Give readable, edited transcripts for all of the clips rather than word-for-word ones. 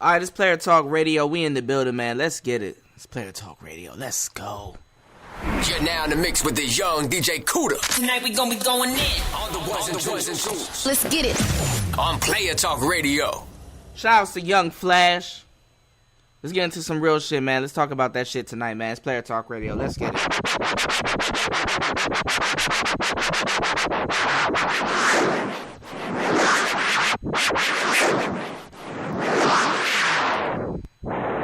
All right, it's Player Talk Radio. We in the building, man. Let's get it. It's Player Talk Radio. Let's go. You're now in the mix with the young DJ Cuda. Tonight we gonna be going in. On the ones and twos. Let's get it. On Player Talk Radio. Shout outs to Young Flash. Let's get into some real shit, man. Let's talk about that shit tonight, man. It's Player Talk Radio. Let's get it.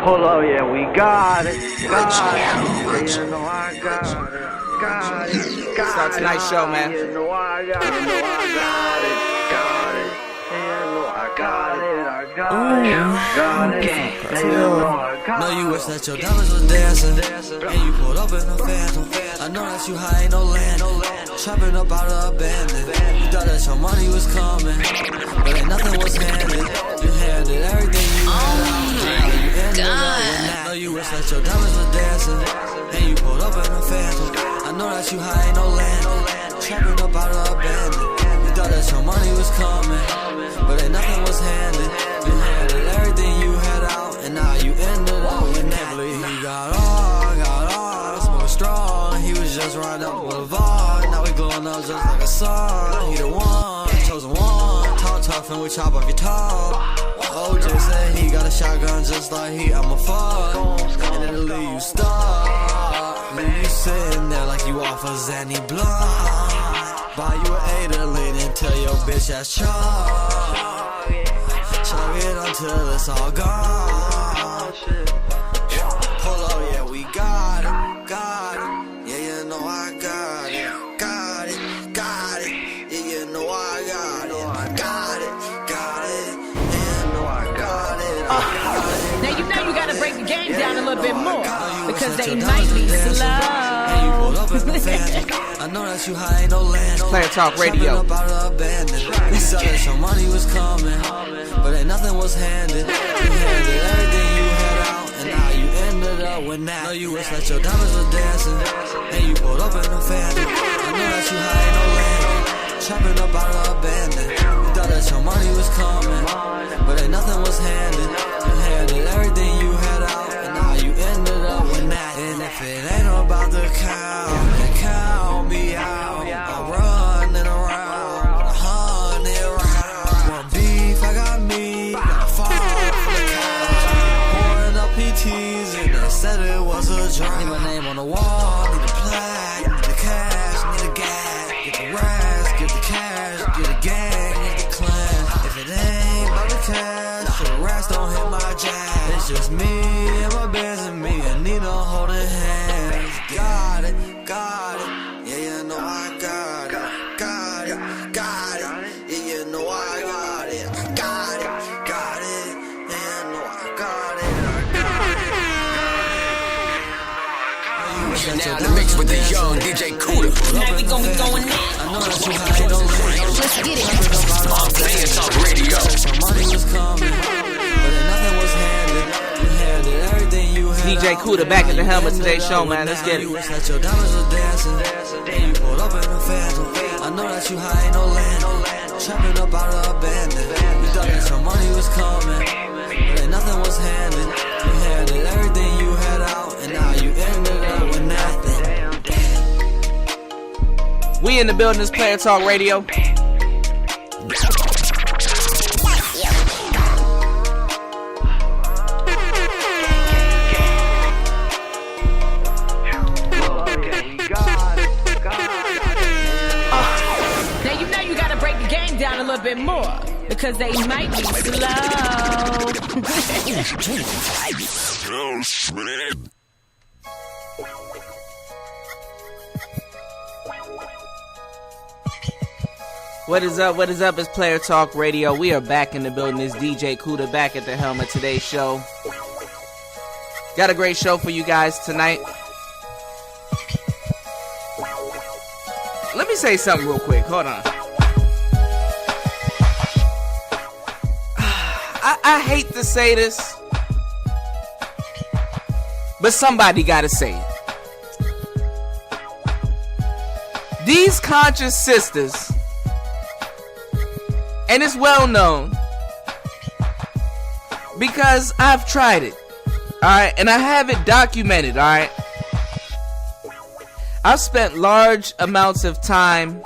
Pull up, yeah, we got it. Got it. You know I got it. Got it. Start tonight's show, man. You know I got it. Got it. Got it. You know I got it. I got it. Got it. You know I got it. Know you wish that your diamonds was dancing, and you pulled up in a phantom. I know that you high ain't no land, trapping up out of abandoned. You thought that your money was coming, but ain't nothing was handed. You handed everything you had. God. Know you wish that your diamonds was dancing, and you pulled up in a phantom. I know that you high ain't no land, trapping up out of abandoned. You thought that your money was coming, but ain't nothing was handed. You handed everything you had out, and now you ended up with Nebly. He got all, smoke strong. He was just riding up Boulevard. Now we glowing up just like a sun. He the one, chosen one. Talk tough and we chop off your top. OJ said he got a shotgun just like I'm a fuck, and it'll leave you stuck. Leave you sitting there like you off a Zanny blunt. Buy you an 8 lead and tell your bitch ass chug it until it's all gone. Pull up, yeah, we got it. Yeah, you know I got it. Got it. Yeah, you know I got it. Got it. Now you know you gotta break the game down a little bit more, because they might be slow. I know that you high ain't no land. Player Talk Radio. Let's get it. Your money was coming, but ain't nothing was handed. You handed everything you had out, and now you ended up with that. Know you wish that your diamonds was dancing, and you pulled up in a phantom. I know that you high ain't no land, chopping up out of abandoned. You thought that your money was coming, but ain't nothing was handed. You handed everything you had out, and now you ended up with that. And if it ain't about the count, then count me out. I'm running around, 100 rounds. Want beef, I got me, got a farm for the cow. Pouring up PTs, and they said it was a drop. Need my name on the wall, need a plaque, need the cash, need a gas. Get the rest, get the cash, get a gang, get the clan. If it ain't about the cash, the rest don't hit my jazz. It's just me and my bands and me and Nina holding hands. Got it. Yeah, you know I got it. Got it. Yeah, you know I got it. Got it. Yeah, you know I got it. You're now in the mix with the young DJ Cuda. Tonight we gonna be going in. I know that you high ain't no land. Let's get it. On Player Talk Radio. Your money was coming, but ain't nothing was handed. You handed everything you had. DJ Cuda back at the helm of today's show, man. Let's get it. You wish that your diamonds was dancing, and you pulled up in a phantom. I know that you high ain't no land, trapping up out of abandoned. You thought that your money was coming, but ain't nothing was handed. You handed everything you had out, and now you ended up with nothing. We in the building. It's Player Talk Radio. Now you know you gotta break the game down a little bit more, because they might be slow. What is up? It's Player Talk Radio. We are back in the building. It's DJ Cuda back at the helm of today's show. Got a great show for you guys tonight. Let me say something real quick. Hold on. I hate to say this, but somebody gotta say it. These conscious sisters, and it's well known, Because I've tried it. Alright, and I have it documented, alright? I've spent large amounts of time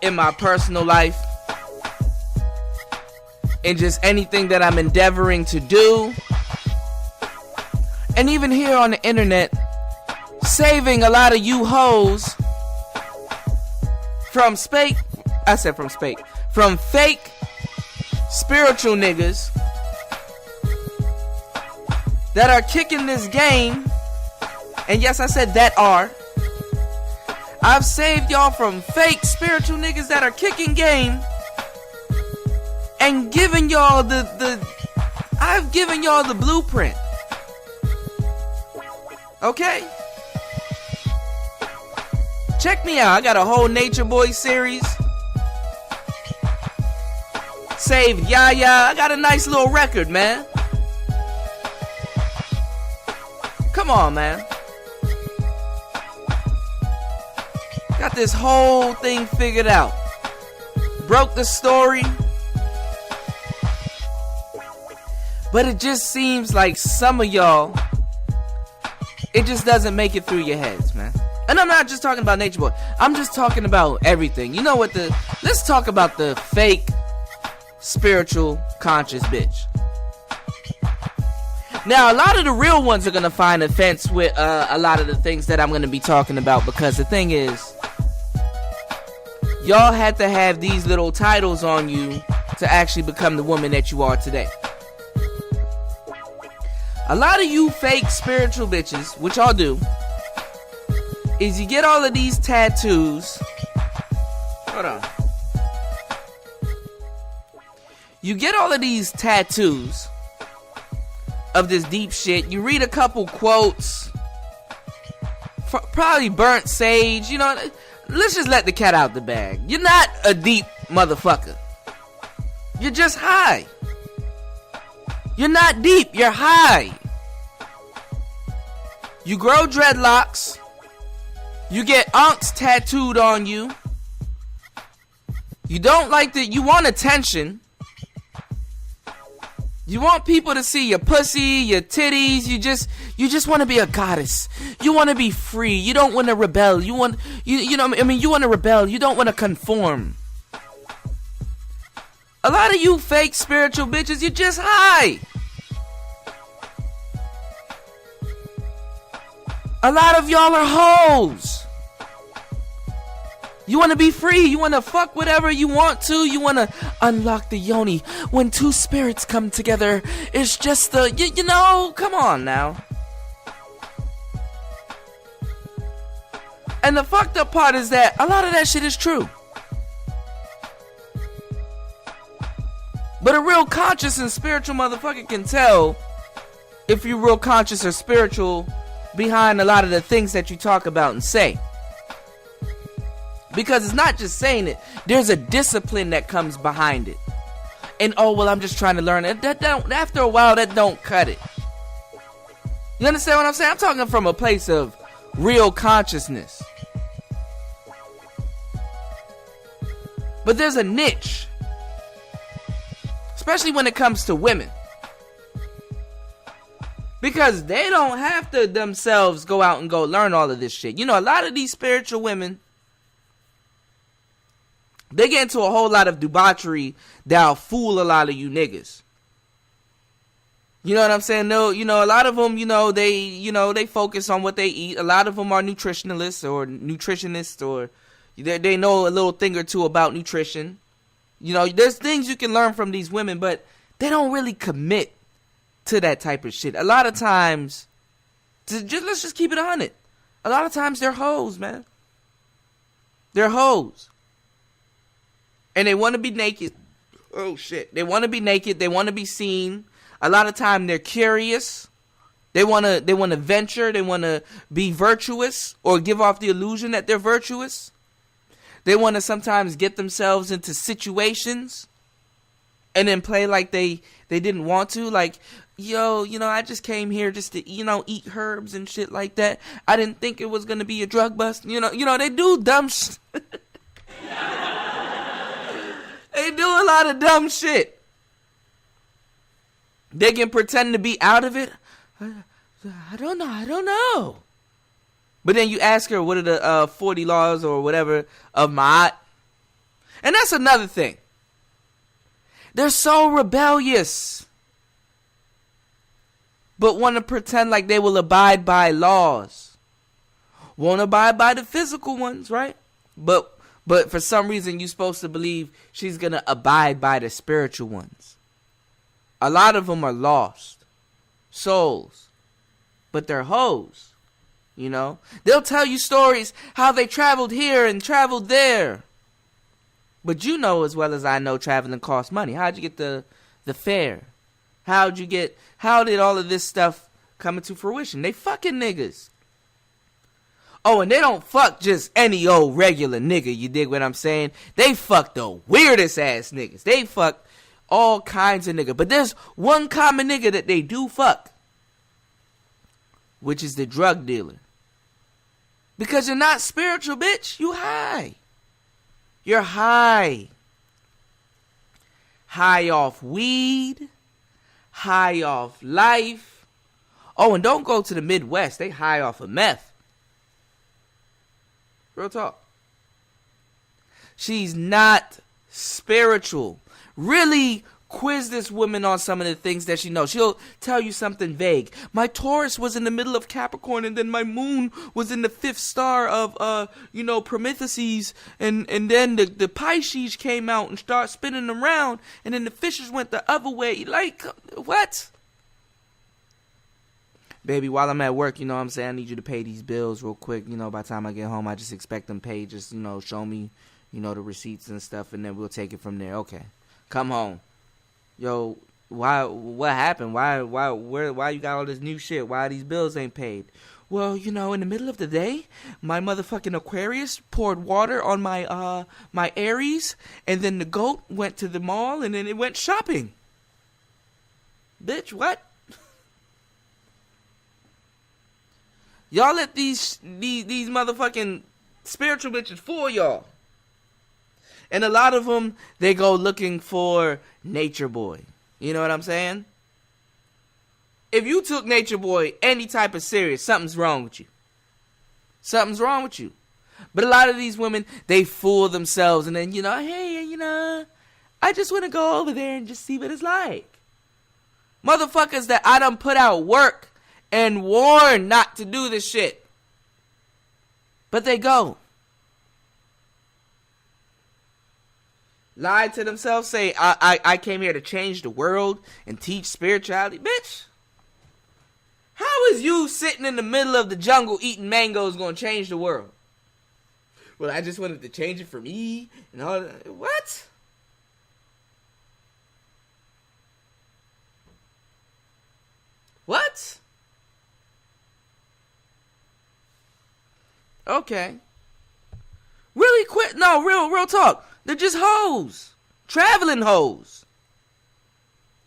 in my personal life, in just anything that I'm endeavoring to do, and even here on the internet, saving a lot of you hoes from fake spiritual niggas that are kicking this game. And yes, I said that are. I've saved y'all from fake spiritual niggas that are kicking game and giving y'all I've given y'all the blueprint. Okay? Check me out. I got a whole Nature Boy series. Saved Yaya. I got a nice little record, man. Come on, man. Got this whole thing figured out. Broke the story. But it just seems like some of y'all, it just doesn't make it through your heads, man. And I'm not just talking about Nature Boy. I'm just talking about everything. You know what let's talk about the fake spiritual conscious bitch. Now, a lot of the real ones are going to find offense with a lot of the things that I'm going to be talking about, because the thing is, y'all had to have these little titles on you to actually become the woman that you are today. A lot of you fake spiritual bitches, which y'all do, is you get all of these tattoos. Hold on. You get all of these tattoos of this deep shit. You read a couple quotes, probably burnt sage. You know, let's just let the cat out the bag. You're not a deep motherfucker. You're just high. You're not deep, you're high. You grow dreadlocks. You get unks tattooed on you. You don't like you want attention. You want people to see your pussy, your titties. You just want to be a goddess. You want to be free. You don't want to rebel. You want to rebel. You don't want to conform. A lot of you fake spiritual bitches, you're just high. A lot of y'all are hoes. You want to be free. You want to fuck whatever you want to. You want to unlock the yoni. When two spirits come together, it's just you know, come on now. And the fucked up part is that a lot of that shit is true. But a real conscious and spiritual motherfucker can tell if you're real conscious or spiritual behind a lot of the things that you talk about and say. Because it's not just saying it. There's a discipline that comes behind it. And oh, well, I'm just trying to learn it. After a while, that don't cut it. You understand what I'm saying? I'm talking from a place of real consciousness. But there's a niche. Especially when it comes to women. Because they don't have to themselves go out and go learn all of this shit. You know, a lot of these spiritual women, they get into a whole lot of debauchery that'll fool a lot of you niggas. You know what I'm saying? No, you know, a lot of them, they focus on what they eat. A lot of them are nutritionists or they know a little thing or two about nutrition. You know, there's things you can learn from these women, but they don't really commit to that type of shit. A lot of times, let's just keep it 100. A lot of times they're hoes, man. They're hoes. And they want to be naked. Oh, shit. They want to be naked. They want to be seen. A lot of time they're curious. They want to venture. They want to be virtuous or give off the illusion that they're virtuous. They want to sometimes get themselves into situations and then play like they didn't want to. Like, yo, I just came here just to, eat herbs and shit like that. I didn't think it was going to be a drug bust. They do dumb shit. They do a lot of dumb shit. They can pretend to be out of it. I don't know. But then you ask her, what are the 40 laws or whatever of Ma'at? And that's another thing. They're so rebellious, but want to pretend like they will abide by laws. Won't abide by the physical ones, right? But for some reason, you're supposed to believe she's going to abide by the spiritual ones. A lot of them are lost souls, but they're hoes, you know? They'll tell you stories how they traveled here and traveled there. But you know as well as I know traveling costs money. How'd you get the fare? How did all of this stuff come into fruition? They fucking niggas. Oh, and they don't fuck just any old regular nigga, you dig what I'm saying? They fuck the weirdest ass niggas. They fuck all kinds of niggas. But there's one common nigga that they do fuck, which is the drug dealer. Because you're not spiritual, bitch. You high. You're high. High off weed. High off life. Oh, and don't go to the Midwest. They high off of meth. Real talk. She's not spiritual. Really quiz this woman on some of the things that she knows. She'll tell you something vague. My Taurus was in the middle of Capricorn, and then my moon was in the 5th star of Prometheus, and then the Pisces came out and started spinning around, and then the fishes went the other way. Like, what? Baby, while I'm at work, you know what I'm saying, I need you to pay these bills real quick. You know, by the time I get home, I just expect them paid. Just, show me, the receipts and stuff, and then we'll take it from there. Okay. Come home. Yo, what happened? Why you got all this new shit? Why these bills ain't paid? Well, in the middle of the day, my motherfucking Aquarius poured water on my my Aries, and then the goat went to the mall, and then it went shopping. Bitch, what? Y'all let these motherfucking spiritual bitches fool y'all. And a lot of them, they go looking for Nature Boy. You know what I'm saying? If you took Nature Boy any type of serious, something's wrong with you. Something's wrong with you. But a lot of these women, they fool themselves. And then, hey, I just want to go over there and just see what it's like. Motherfuckers that I done put out work and warn not to do this shit. But they go. Lie to themselves, say, I came here to change the world and teach spirituality. Bitch, how is you sitting in the middle of the jungle eating mangoes going to change the world? Well, I just wanted to change it for me and all that. What? What? Okay. Really quick. No, real talk. They're just hoes. Traveling hoes.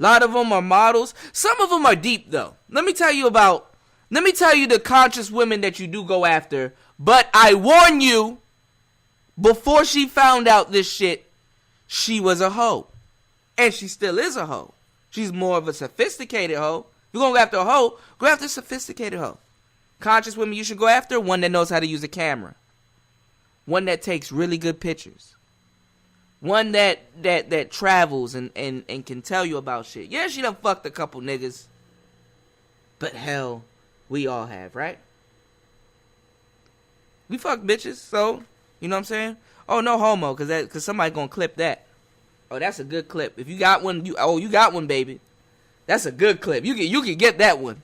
A lot of them are models. Some of them are deep, though. Let me tell you the conscious women that you do go after. But I warn you, before she found out this shit, she was a hoe. And she still is a hoe. She's more of a sophisticated hoe. If you're going to go after a hoe, go after a sophisticated hoe. Conscious women you should go after, one that knows how to use a camera. One that takes really good pictures. One that travels and can tell you about shit. Yeah, she done fucked a couple niggas. But hell, we all have, right? We fuck bitches, so, you know what I'm saying? Oh, no homo, cause somebody gonna clip that. Oh, that's a good clip. If you got one, you got one, baby. That's a good clip. You can get that one.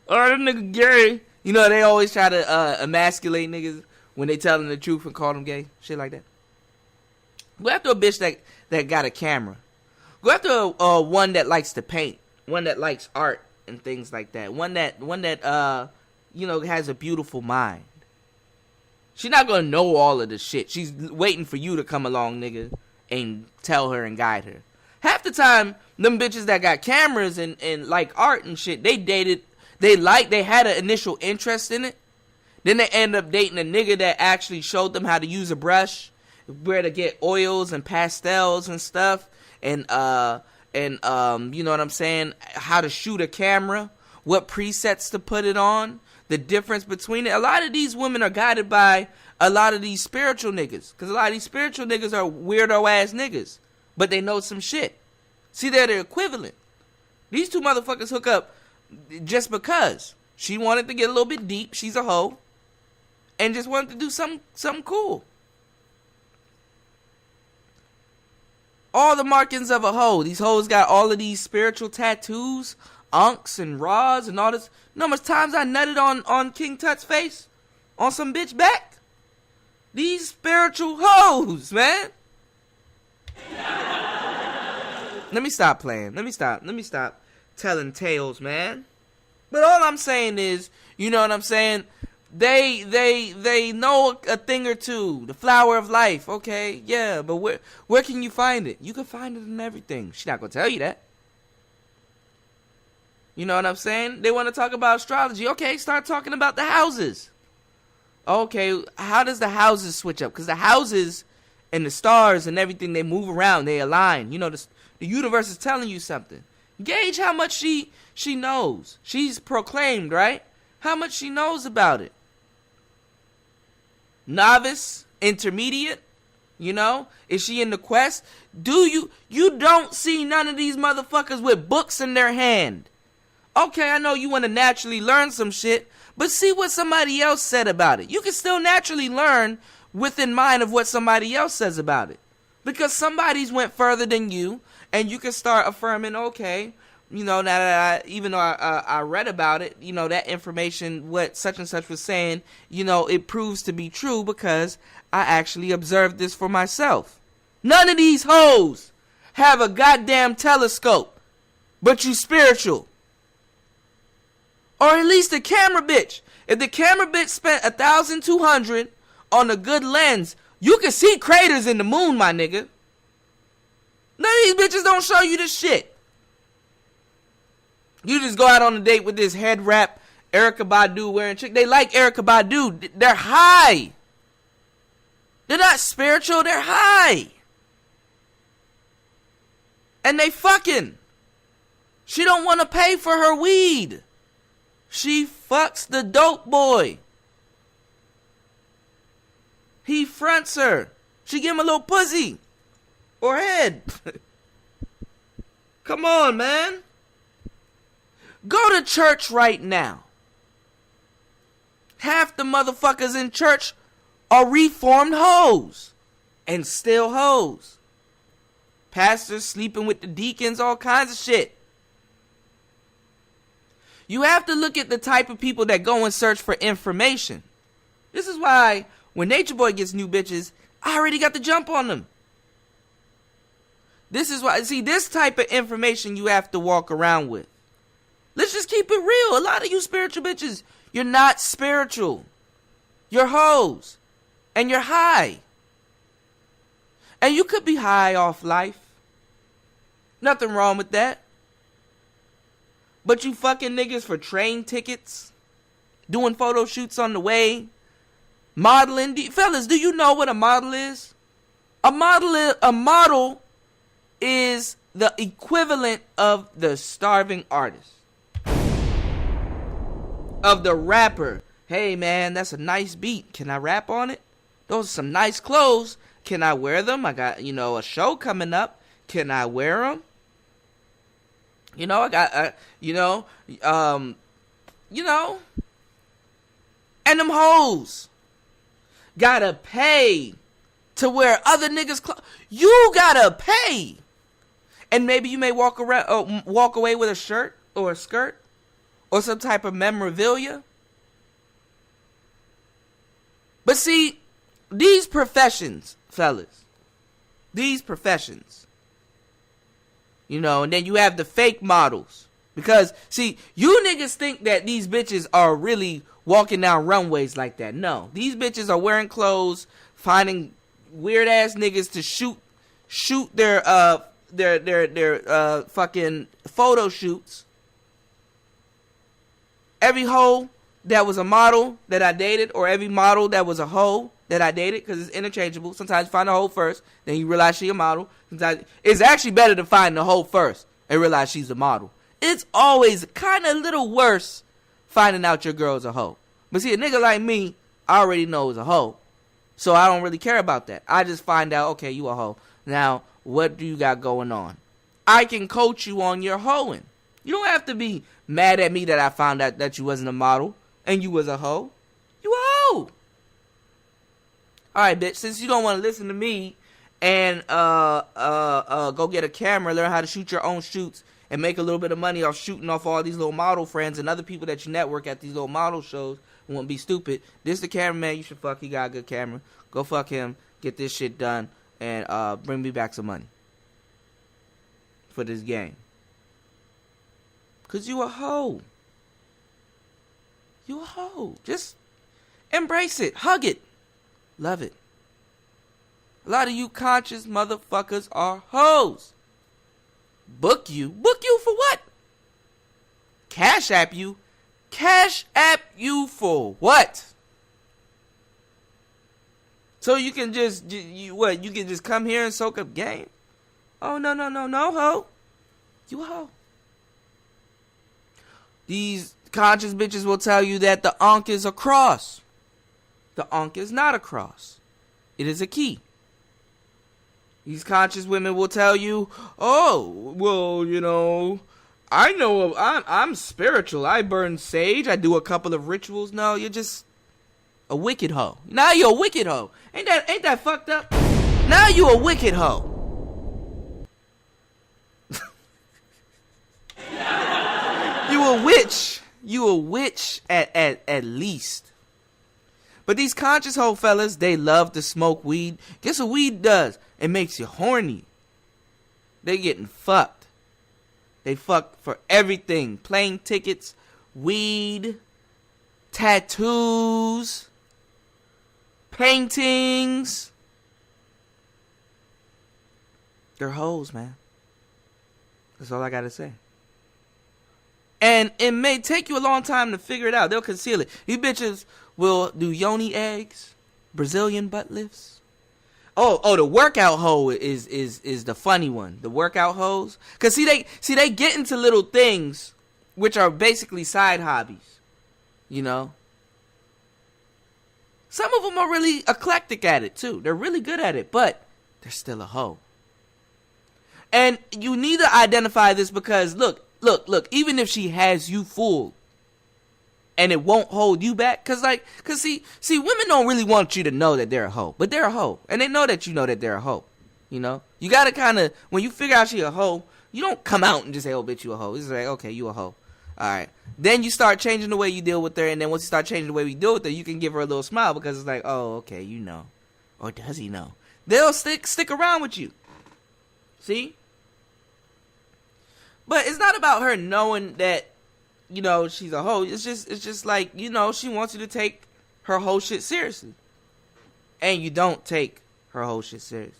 Oh, that nigga gay. You know, they always try to emasculate niggas when they tell them the truth and call them gay. Shit like that. Go after a bitch that got a camera. Go after one that likes to paint. One that likes art and things like that. One that has a beautiful mind. She's not gonna know all of this shit. She's waiting for you to come along, nigga, and tell her and guide her. Half the time, them bitches that got cameras and like art and shit, they had an initial interest in it. Then they end up dating a nigga that actually showed them how to use a brush, where to get oils and pastels and stuff, and you know what I'm saying, how to shoot a camera, what presets to put it on, the difference between it. A lot of these women are guided by a lot of these spiritual niggas, because a lot of these spiritual niggas are weirdo ass niggas, but they know some shit. See, they're the equivalent. These two motherfuckers hook up just because she wanted to get a little bit deep. She's a hoe, and just wanted to do something cool. All the markings of a hoe. These hoes got all of these spiritual tattoos, unks and raws and all this. You know how much times I nutted on King Tut's face? On some bitch back? These spiritual hoes, man. Let me stop playing. Let me stop telling tales, man. But all I'm saying is, you know what I'm saying? They know a thing or two. The flower of life, okay? Yeah, but where can you find it? You can find it in everything. She's not gonna tell you that. You know what I'm saying? They want to talk about astrology. Okay, start talking about the houses. Okay, how does the houses switch up? Because the houses and the stars and everything, they move around, they align. You know, the universe is telling you something. Gauge how much she knows. She's proclaimed, right? How much she knows about it. Novice, intermediate, you know? Is she in the quest? You don't see none of these motherfuckers with books in their hand. Okay, I know you want to naturally learn some shit, but see what somebody else said about it. You can still naturally learn within mind of what somebody else says about it. Because somebody's went further than you, and you can start affirming, okay, you know, now that even though I read about it, you know, that information, what such and such was saying, you know, it proves to be true because I actually observed this for myself. None of these hoes have a goddamn telescope, but you spiritual. Or at least the camera bitch. If the camera bitch spent $1,200 on a good lens, you can see craters in the moon, my nigga. None of these bitches don't show you this shit. You just go out on a date with this head wrap, Erykah Badu wearing chick. They like Erykah Badu. They're high. They're not spiritual. They're high. And they fucking. She don't want to pay for her weed. She fucks the dope boy. He fronts her. She give him a little pussy. Or head. Come on, man. Go to church right now. Half the motherfuckers in church are reformed hoes. And still hoes. Pastors sleeping with the deacons, all kinds of shit. You have to look at the type of people that go and search for information. This is why when Nature Boy gets new bitches, I already got the jump on them. This is why, see, this type of information you have to walk around with. Let's just keep it real. A lot of you spiritual bitches, you're not spiritual. You're hoes. And you're high. And you could be high off life. Nothing wrong with that. But you fucking niggas for train tickets, doing photo shoots on the way, modeling. Fellas, do you know what a model is? A model is the equivalent of the starving artist. Of the rapper. Hey man, that's a nice beat. Can I rap on it? Those are some nice clothes. Can I wear them? I got, you know, a show coming up. Can I wear them? You know, I got, and them hoes gotta pay to wear other niggas' clothes. You gotta pay. And maybe you may walk away with a shirt or a skirt or some type of memorabilia. But see, these professions, fellas, these professions, you know, and then you have the fake models. Because, see, you niggas think that these bitches are really walking down runways like that. No, these bitches are wearing clothes, finding weird ass niggas to shoot their fucking photo shoots. Every hoe that was a model that I dated, or every model that was a hoe that I dated, because it's interchangeable. Sometimes you find a hoe first, then you realize she a model. Sometimes it's actually better to find the hoe first. and realize she's a model. It's always kind of a little worse finding out your girl's a hoe. But see, a nigga like me, I already know is a hoe. So I don't really care about that. I just find out, okay, you a hoe. Now, what do you got going on? I can coach you on your hoeing. You don't have to be mad at me that I found out that you wasn't a model and you was a hoe. You a hoe. Alright, bitch, since you don't want to listen to me and go get a camera, learn how to shoot your own shoots, and make a little bit of money off shooting off all these little model friends and other people that you network at these little model shows who won't be stupid. This the cameraman you should fuck. He got a good camera. Go fuck him. Get this shit done. And bring me back some money. For this game. Because you a hoe. You a hoe. Just embrace it. Hug it. Love it. A lot of you conscious motherfuckers are hoes. Book you? Book you for what? Cash app you? Cash app you for what? So you can just, you can just come here and soak up game? Oh, no, ho. You a hoe. These conscious bitches will tell you that the ankh is a cross. The ankh is not a cross. It is a key. These conscious women will tell you, oh, well, you know, I know I'm spiritual. I burn sage. I do a couple of rituals. No, you're just a wicked hoe. Now you're a wicked hoe. Ain't that fucked up? Now you a wicked hoe. You a witch. You a witch at least. But these conscious hoe fellas, they love to smoke weed. Guess what weed does? It makes you horny. They getting fucked. They fuck for everything. Plane tickets, weed, tattoos, paintings. They're hoes, man. That's all I gotta say. And it may take you a long time to figure it out. They'll conceal it. These bitches will do yoni eggs, Brazilian butt lifts. Oh, the workout hoe is the funny one. The workout hoes. Cause see they get into little things which are basically side hobbies. You know? Some of them are really eclectic at it too. They're really good at it, but they're still a hoe. And you need to identify this because look, even if she has you fooled and it won't hold you back, cause see, women don't really want you to know that they're a hoe, but they're a hoe, and they know that they're a hoe. You know, you gotta kind of, when you figure out she a hoe, you don't come out and just say, oh bitch, you a hoe. It's like, okay, you a hoe. All right. Then you start changing the way you deal with her, and then once you start changing the way we deal with her, you can give her a little smile because it's like, oh, okay, you know, or does he know? They'll stick around with you. See? But it's not about her knowing that, you know, she's a hoe. It's just like, you know, she wants you to take her whole shit seriously. And you don't take her whole shit seriously.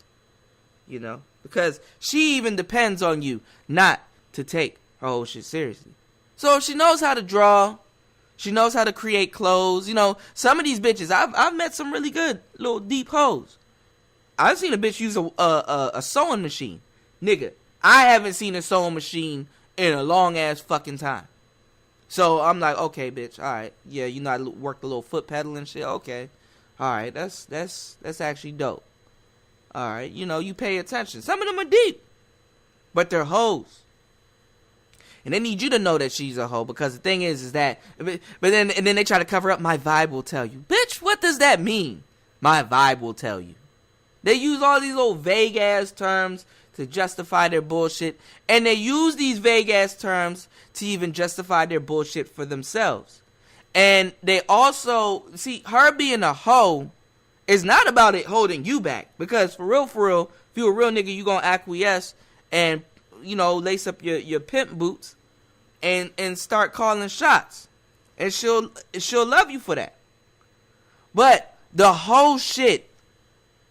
You know? Because she even depends on you not to take her whole shit seriously. So if she knows how to draw, she knows how to create clothes. You know, some of these bitches, I've met some really good little deep hoes. I've seen a bitch use a sewing machine. Nigga, I haven't seen a sewing machine in a long ass fucking time. So I'm like, okay, bitch, all right, yeah, you know, I work the little foot pedal and shit. Okay, all right, that's actually dope. All right, you know, you pay attention. Some of them are deep, but they're hoes, and they need you to know that she's a hoe because the thing is that, but then they try to cover up. My vibe will tell you, bitch. What does that mean? My vibe will tell you. They use all these little vague ass terms to justify their bullshit, and they use these vague ass terms to even justify their bullshit for themselves. And they also see her being a hoe is not about it holding you back, because for real, if you a real nigga, you gonna acquiesce and, you know, lace up your pimp boots and start calling shots, and she'll love you for that. But the whole shit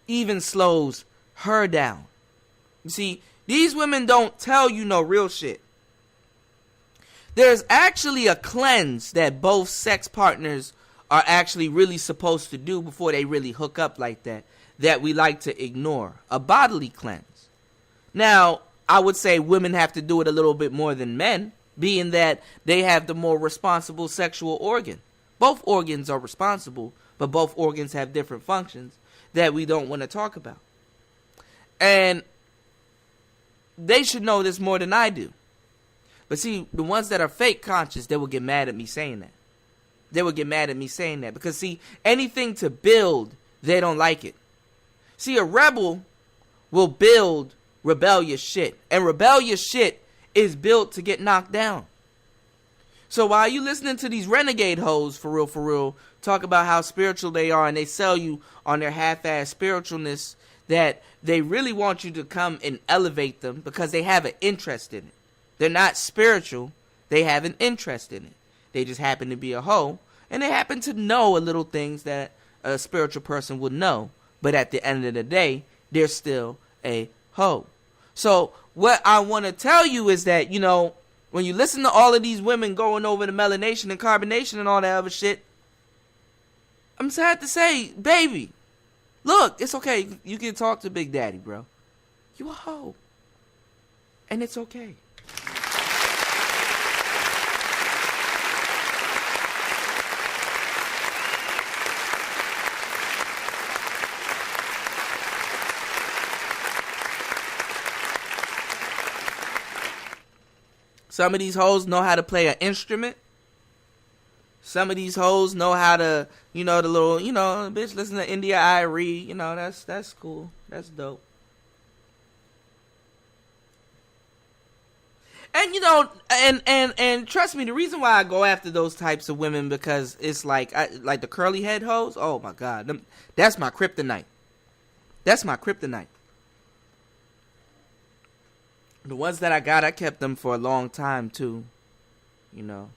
even slows her down. You see, these women don't tell you no real shit. There's actually a cleanse that both sex partners are actually really supposed to do before they really hook up like that we like to ignore. A bodily cleanse. Now, I would say women have to do it a little bit more than men, being that they have the more responsible sexual organ. Both organs are responsible, but both organs have different functions that we don't want to talk about. And they should know this more than I do. But see, the ones that are fake conscious, they will get mad at me saying that. They will get mad at me saying that. Because see, anything to build, they don't like it. See, a rebel will build rebellious shit. And rebellious shit is built to get knocked down. So while you listening to these renegade hoes, for real, talk about how spiritual they are, and they sell you on their half-ass spiritualness, that they really want you to come and elevate them because they have an interest in it. They're not spiritual. They have an interest in it. They just happen to be a hoe, and they happen to know a little things that a spiritual person would know. But at the end of the day, they're still a hoe. So what I want to tell you is that, you know, when you listen to all of these women going over the melanation and carbonation and all that other shit, I'm sad to say, baby, look, it's okay. You can talk to Big Daddy, bro. You a hoe. And it's okay. Some of these hoes know how to play an instrument. Some of these hoes know how to, you know, the little, you know, bitch, listen to India Irie. You know, that's cool. That's dope. And, you know, and trust me, the reason why I go after those types of women, because it's like the curly head hoes. Oh, my God. That's my kryptonite. That's my kryptonite. The ones that I kept them for a long time, too. You know.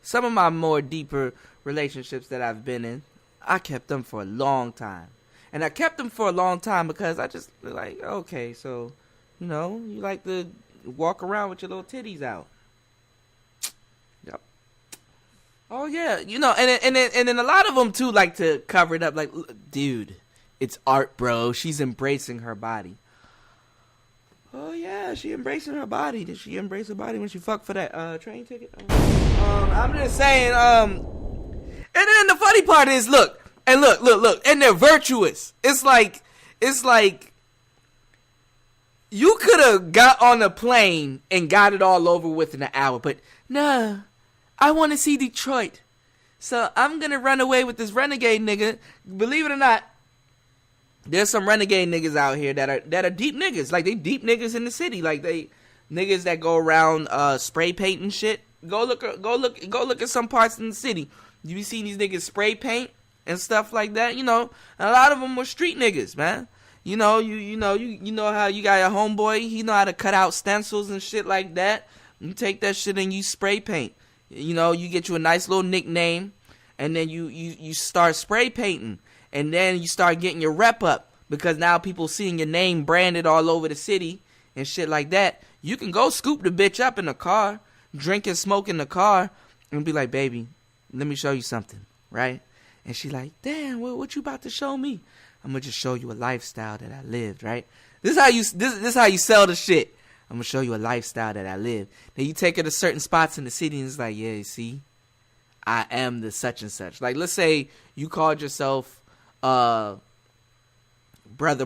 Some of my more deeper relationships that I've been in, I kept them for a long time. And I kept them for a long time because I just, like, okay, so, you know, you like to walk around with your little titties out. Yep. Oh, yeah. You know, and then a lot of them, too, like to cover it up. Like, dude, it's art, bro. She's embracing her body. Oh, yeah, she embracing her body. Did she embrace her body when she fucked for that train ticket? I'm just saying, and then the funny part is, look, and they're virtuous. It's like, you could have got on a plane and got it all over with in an hour, but nah, I want to see Detroit. So I'm going to run away with this renegade nigga. Believe it or not, there's some renegade niggas out here that are deep niggas. Like, they deep niggas in the city. Like, they niggas that go around spray painting shit. Go look at some parts in the city. You be seeing these niggas spray paint and stuff like that. You know, a lot of them were street niggas, man. You know, you know how you got a homeboy. He know how to cut out stencils and shit like that. You take that shit and you spray paint. You know, you get you a nice little nickname, and then you start spray painting. And then you start getting your rep up, because now people seeing your name branded all over the city and shit like that. You can go scoop the bitch up in the car, drink and smoke in the car, and be like, baby, let me show you something, right? And she like, damn, what you about to show me? I'm gonna just show you a lifestyle that I lived, right? This is how you sell the shit. I'm gonna show you a lifestyle that I lived. Then you take her to certain spots in the city, and it's like, yeah, you see, I am the such and such. Like, let's say you called yourself Brother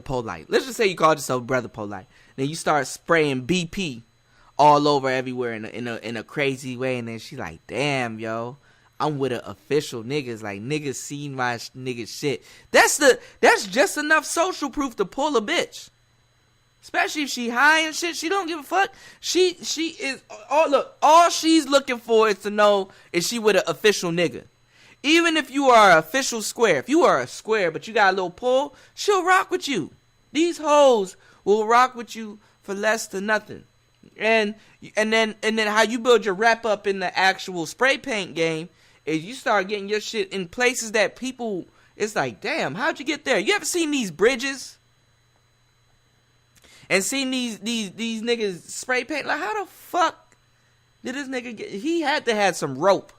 Polite. Let's just say you called yourself Brother Polite. Then you start spraying BP all over everywhere in a crazy way, and then she like, damn, yo, I'm with a official niggas. Like, niggas seen my niggas shit. That's just enough social proof to pull a bitch. Especially if she high and shit, she don't give a fuck. She is all she's looking for is to know if she with an official nigga. Even if you are an official square, if you are a square but you got a little pull, she'll rock with you. These hoes will rock with you for less than nothing. And then how you build your wrap up in the actual spray paint game is you start getting your shit in places that people, it's like, damn, how'd you get there? You ever seen these bridges? And seen these niggas spray paint? Like, how the fuck did this nigga get? He had to have some rope.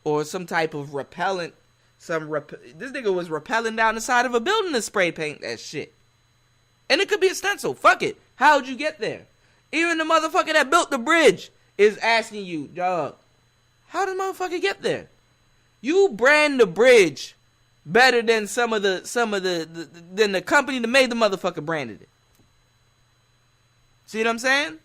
Or some type of repellent. This nigga was rappelling down the side of a building to spray paint that shit. And it could be a stencil. Fuck it. How'd you get there? Even the motherfucker that built the bridge is asking you, dog, how did the motherfucker get there? You brand the bridge better than some of the than the company that made the motherfucker branded it. See what I'm saying?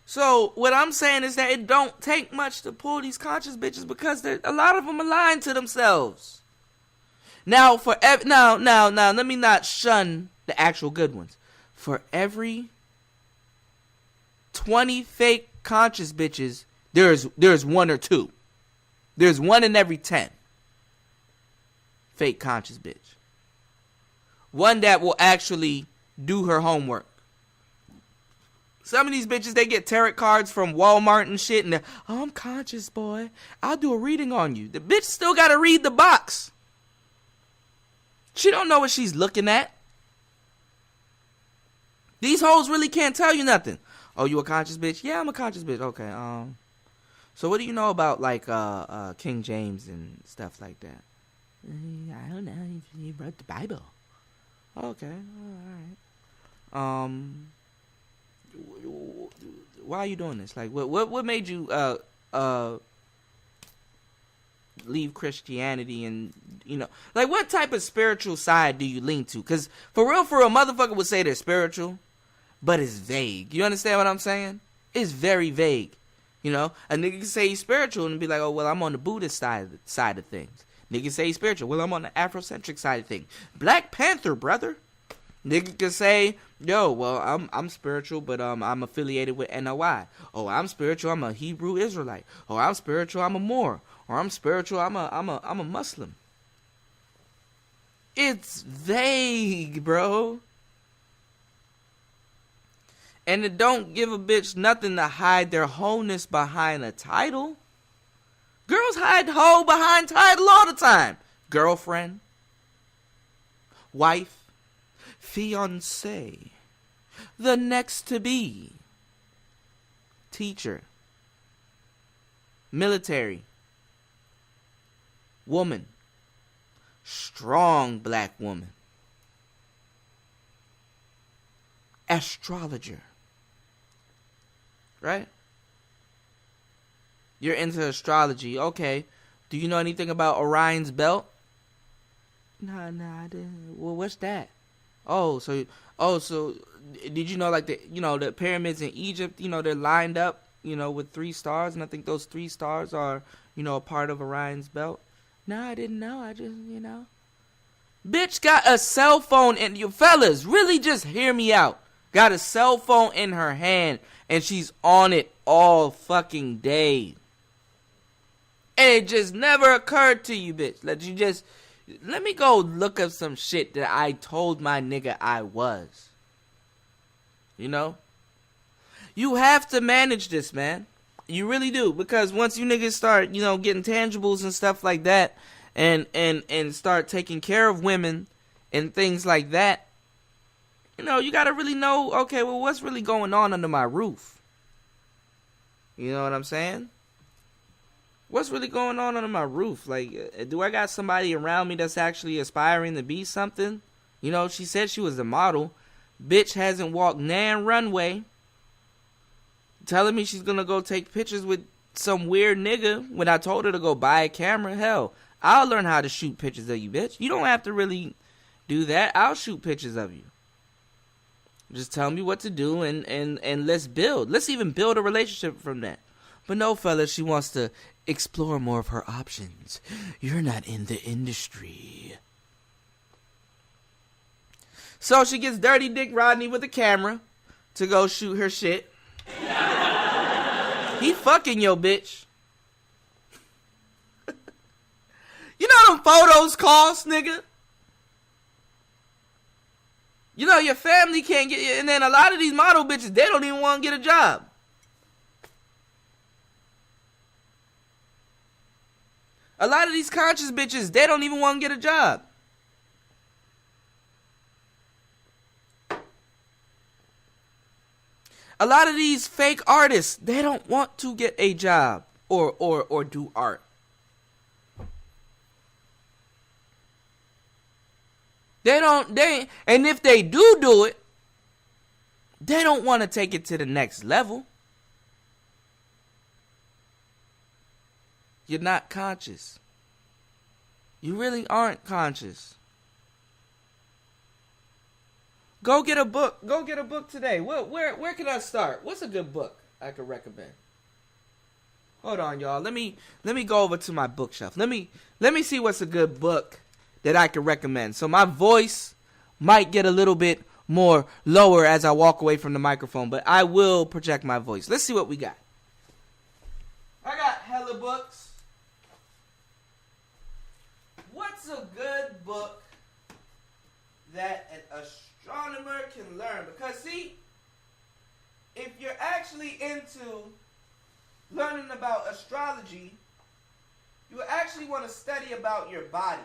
So what I'm saying is that it don't take much to pull these conscious bitches because a lot of them are lying to themselves. Now now let me not shun the actual good ones. For every 20 fake conscious bitches, there's one or two. There's one in every 10 fake conscious bitch. One that will actually do her homework. Some of these bitches, they get tarot cards from Walmart and shit, and they're, oh, I'm conscious, boy. I'll do a reading on you. The bitch still gotta read the box. She don't know what she's looking at. These hoes really can't tell you nothing. Oh, you a conscious bitch? Yeah, I'm a conscious bitch. Okay, so what do you know about, like, King James and stuff like that? I don't know. He wrote the Bible. Okay, all right. Why are you doing this? Like, what made you leave Christianity and, you know, like, what type of spiritual side do you lean to? Because for real, a motherfucker would say they're spiritual, but it's vague. You understand what I'm saying? It's very vague. You know, a nigga can say he's spiritual and be like, oh, well, I'm on the Buddhist side of things. Nigga say he's spiritual. Well, I'm on the Afrocentric side of things. Black Panther, brother. Nigga can say, yo, well, I'm spiritual, but I'm affiliated with NOI. Oh, I'm spiritual, I'm a Hebrew Israelite. Oh, I'm spiritual, I'm a Moor. Or I'm spiritual, I'm a Muslim. It's vague, bro. And it don't give a bitch nothing to hide their wholeness behind a title. Girls hide hoe behind title all the time. Girlfriend, wife, fiancé, the next to be, teacher, military, woman, strong black woman, astrologer, right? You're into astrology, okay. Do you know anything about Orion's belt? Nah, I didn't. Well, what's that? So did you know, like, the pyramids in Egypt, you know, they're lined up, you know, with 3 stars, and I think those 3 stars are, you know, a part of Orion's belt? No, I didn't know. I just, you know. Bitch got a cell phone, and you fellas, really just hear me out. Got a cell phone in her hand, and she's on it all fucking day. And it just never occurred to you, bitch. Let me go look up some shit that I told my nigga I was. You know? You have to manage this, man. You really do. Because once you niggas start, you know, getting tangibles and stuff like that, and start taking care of women and things like that, you know, you gotta really know, okay, well, what's really going on under my roof? You know what I'm saying? What's really going on under my roof? Like, do I got somebody around me that's actually aspiring to be something? You know, she said she was a model. Bitch hasn't walked nan runway. Telling me she's gonna go take pictures with some weird nigga when I told her to go buy a camera. Hell, I'll learn how to shoot pictures of you, bitch. You don't have to really do that. I'll shoot pictures of you. Just tell me what to do and let's build. Let's even build a relationship from that. But no, fella, she wants to explore more of her options. You're not in the industry. So she gets Dirty Dick Rodney with a camera to go shoot her shit. He fucking your bitch. You know them photos cost, nigga? You know, your family can't get... And then a lot of these model bitches, they don't even want to get a job. A lot of these conscious bitches, they don't even want to get a job. A lot of these fake artists, they don't want to get a job or do art. And if they do it, they don't want to take it to the next level. You're not conscious. You really aren't conscious. Go get a book. Go get a book today. Where can I start? What's a good book I could recommend? Hold on, y'all. Let me go over to my bookshelf. Let me see what's a good book that I could recommend. So my voice might get a little bit more lower as I walk away from the microphone, but I will project my voice. Let's see what we got. I got hella books. What's a good book that an astronomer can learn? Because see, if you're actually into learning about astrology, you actually want to study about your body.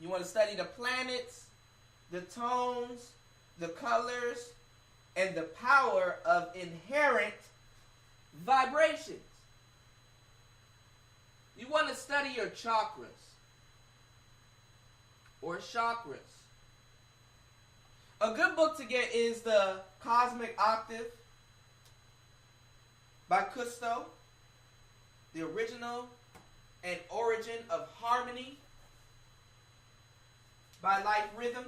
You want to study the planets, the tones, the colors, and the power of inherent vibrations. You want to study your chakras or chakras. A good book to get is The Cosmic Octave by Cousteau, The Original and Origin of Harmony by Life Rhythm.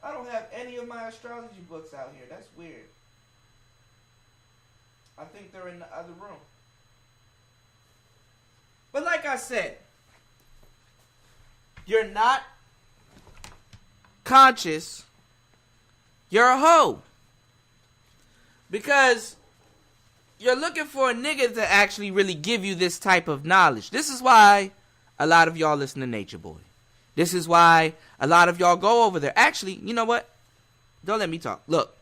I don't have any of my astrology books out here. That's weird. I think they're in the other room. But like I said, you're not conscious. You're a hoe. Because you're looking for a nigga to actually really give you this type of knowledge. This is why a lot of y'all listen to Nature Boy. This is why a lot of y'all go over there. Actually, you know what? Don't let me talk. Look,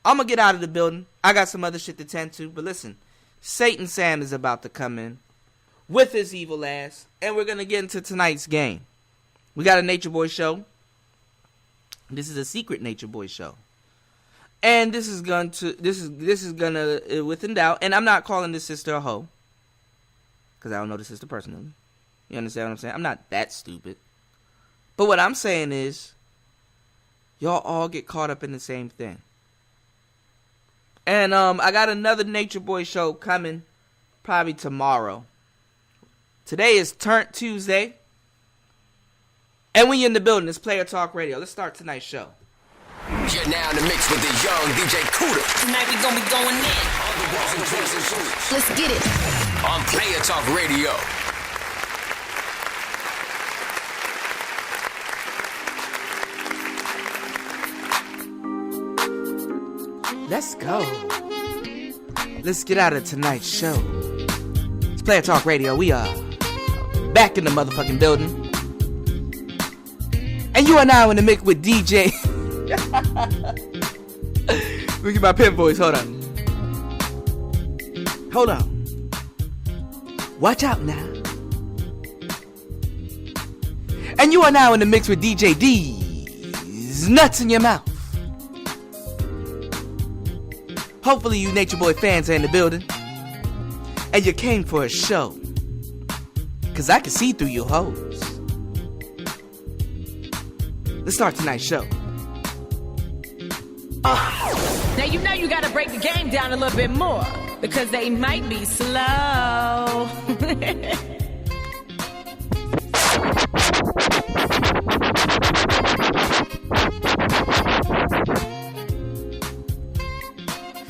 I'm going to get out of the building. I got some other shit to tend to. But listen, Satan Sam is about to come in with his evil ass. And we're going to get into tonight's game. We got a Nature Boy show. This is a secret Nature Boy show. And this is gonna, within doubt, and I'm not calling this sister a hoe, because I don't know the sister personally. You understand what I'm saying? I'm not that stupid. But what I'm saying is, y'all all get caught up in the same thing. And I got another Nature Boy show coming probably tomorrow. Today is Turnt Tuesday. And when you're in the building, it's Player Talk Radio. Let's start tonight's show. You're now in the mix with the young DJ Cuda. Tonight we gonna be going in. On the walls and drinks and shoes. Let's get it. On Player Talk Radio. Let's go. Let's get out of tonight's show. It's Player Talk Radio. We are back in the motherfucking building. And you are now in the mix with DJ. Look at my pimp voice. Hold on. Hold on. Watch out now. And you are now in the mix with DJ D's Nuts in Your Mouth. Hopefully you Nature Boy fans are in the building. And you came for a show. Cause I can see through you hoes. Let's start tonight's show. Now you know you gotta break the game down a little bit more, because they might be slow.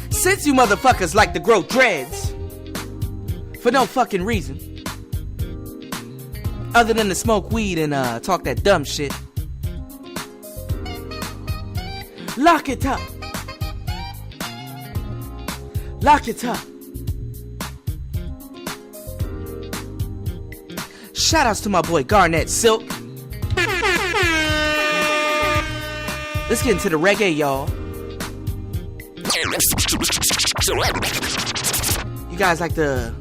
Since you motherfuckers like to grow dreads for no fucking reason, other than to smoke weed and talk that dumb shit, lock it up. Lock it up. Shoutouts to my boy Garnett Silk. Let's get into the reggae, y'all. You guys like to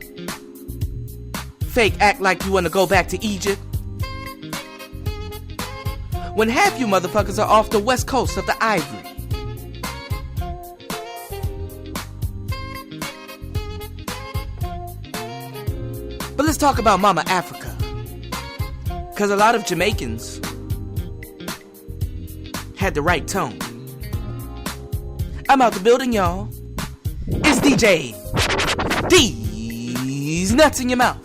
fake act like you want to go back to Egypt, when half you motherfuckers are off the west coast of the Ivory. But let's talk about Mama Africa. Because a lot of Jamaicans had the right tone. I'm out the building, y'all. It's DJ D's Nuts in Your Mouth.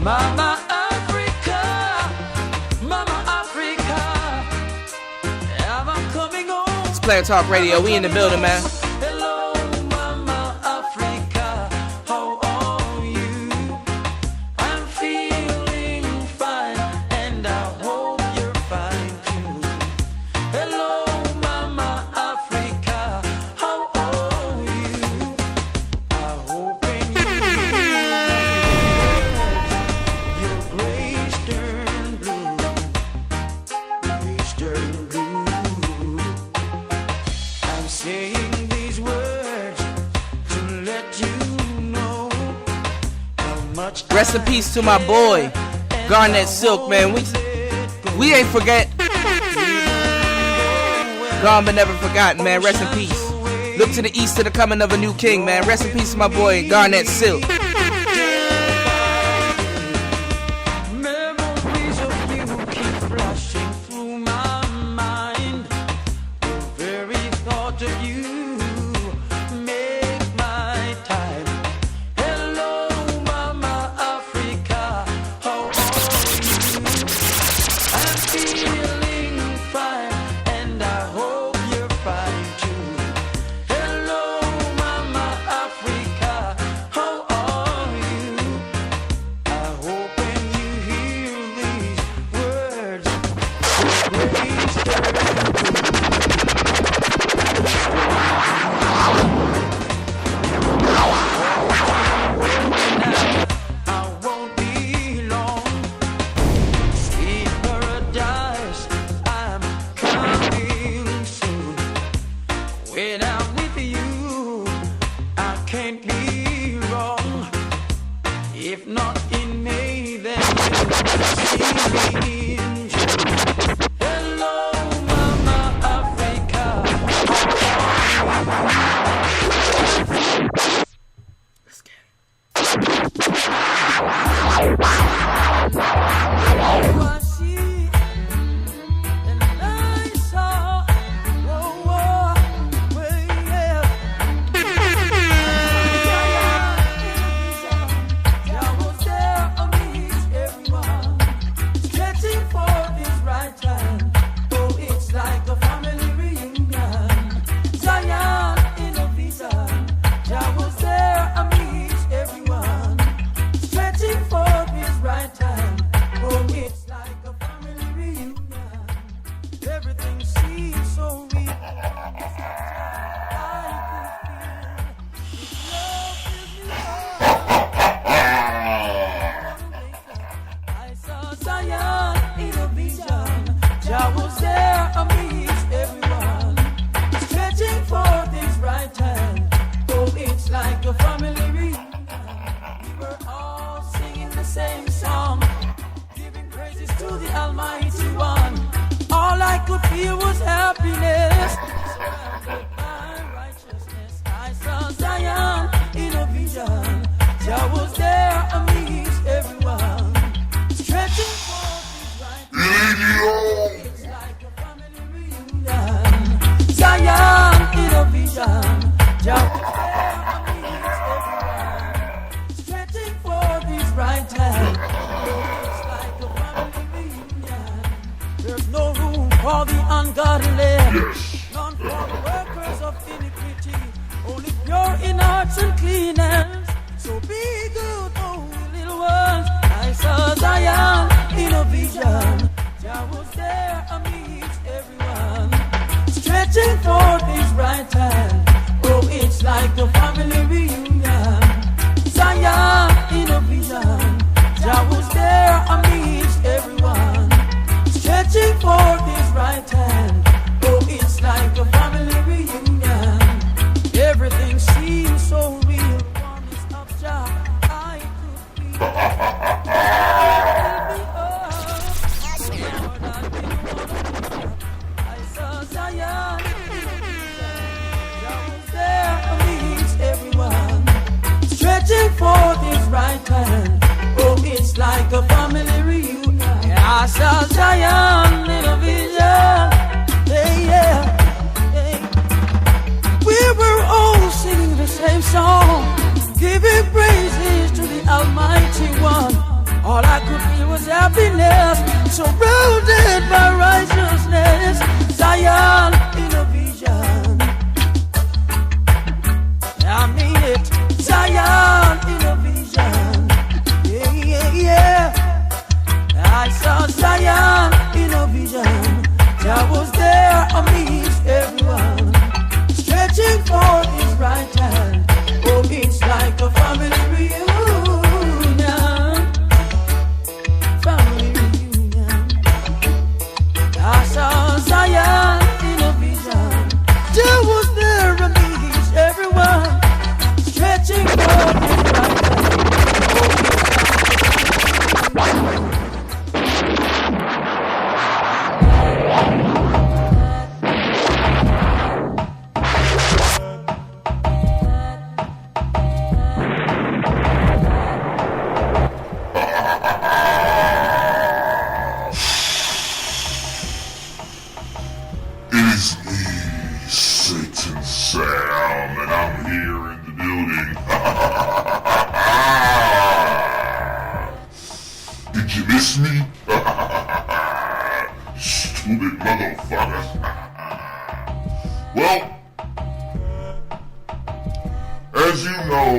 Mama Africa, Mama Africa, I'm coming home. It's Player Talk Radio. We in the building, man. Hello, Mama Africa, how are you? I'm feeling fine, and I hope you're fine too. Hello, Mama Africa, how are you? I hope when your grace turn blue, grace turn blue. I'm saying these words to let you know how much Rest in peace to my boy, Garnett Silk, man. We ain't forget. Gone but never forgotten, man. Rest in peace. Look to the east to the coming of a new king, man. Rest in peace to my boy, Garnett Silk. memories of you keep flashing through my mind. The very thought of you make my time. Hello, Mama Africa, how are you? I'm feeling fine, and I hope you're fine too. Hello, Mama Africa, how are you? I hope when you hear these words, please turn I won't be long. Sweet paradise, I'm coming soon. When I'm with you, I can't be wrong. If not in May, then you'll see me in June. Hello, Mama Africa. Let's get it. I see and I saw. Whoa, whoa, way, yeah. I was there amidst everyone, stretching for this right time. Oh, it's like a family reunion. Zion in a vision. I was there amidst everyone, stretching for this right time. Oh, it's like a family reunion. Everything seems so real. I saw Zion in a vision. Jah was there amidst everyone, stretching for this right hand. Oh, it's like a family reunion. We were all singing the same song, giving praises to the Almighty One. All I could feel was happiness, surrounded by righteousness. I saw Zion in a vision. Jah was there amidst everyone, stretching for this right hand. It's like a family reunion. Zion in a vision. Jah was there amidst everyone, stretching for this right hand. Oh, it's like a family reunion. There's no room for the ungodly, none for the workers of iniquity, only pure in hearts and clean hands. So be good, oh little ones. I saw Zion in a vision. Jah was there amidst everyone, stretching for his right hand. Oh, it's like a family reunion. Zion in a vision. Jah was there amidst everyone, stretching for his right hand. Oh, it's like a family reunion. Everything seems so real. Promise of Jah, I could feel. I saw Zion in a vision. Jah was saw Zion in a vision. Hey, yeah. Hey. We were all singing the same song, giving praises to the Almighty One. All I could feel was happiness, surrounded by righteousness. Zion in a vision. I mean it. Zion in a vision. Yeah, yeah, yeah. I saw Zion in a vision. That was there amidst everyone, stretching forth his right hand. Oh, it's like a family reunion. Family reunion. I saw Zion in a vision. That was there amidst everyone, stretching forth his right hand. It is me, Satan Sam, and I'm here in the building. Did you miss me? Stupid motherfucker. Well, as you know,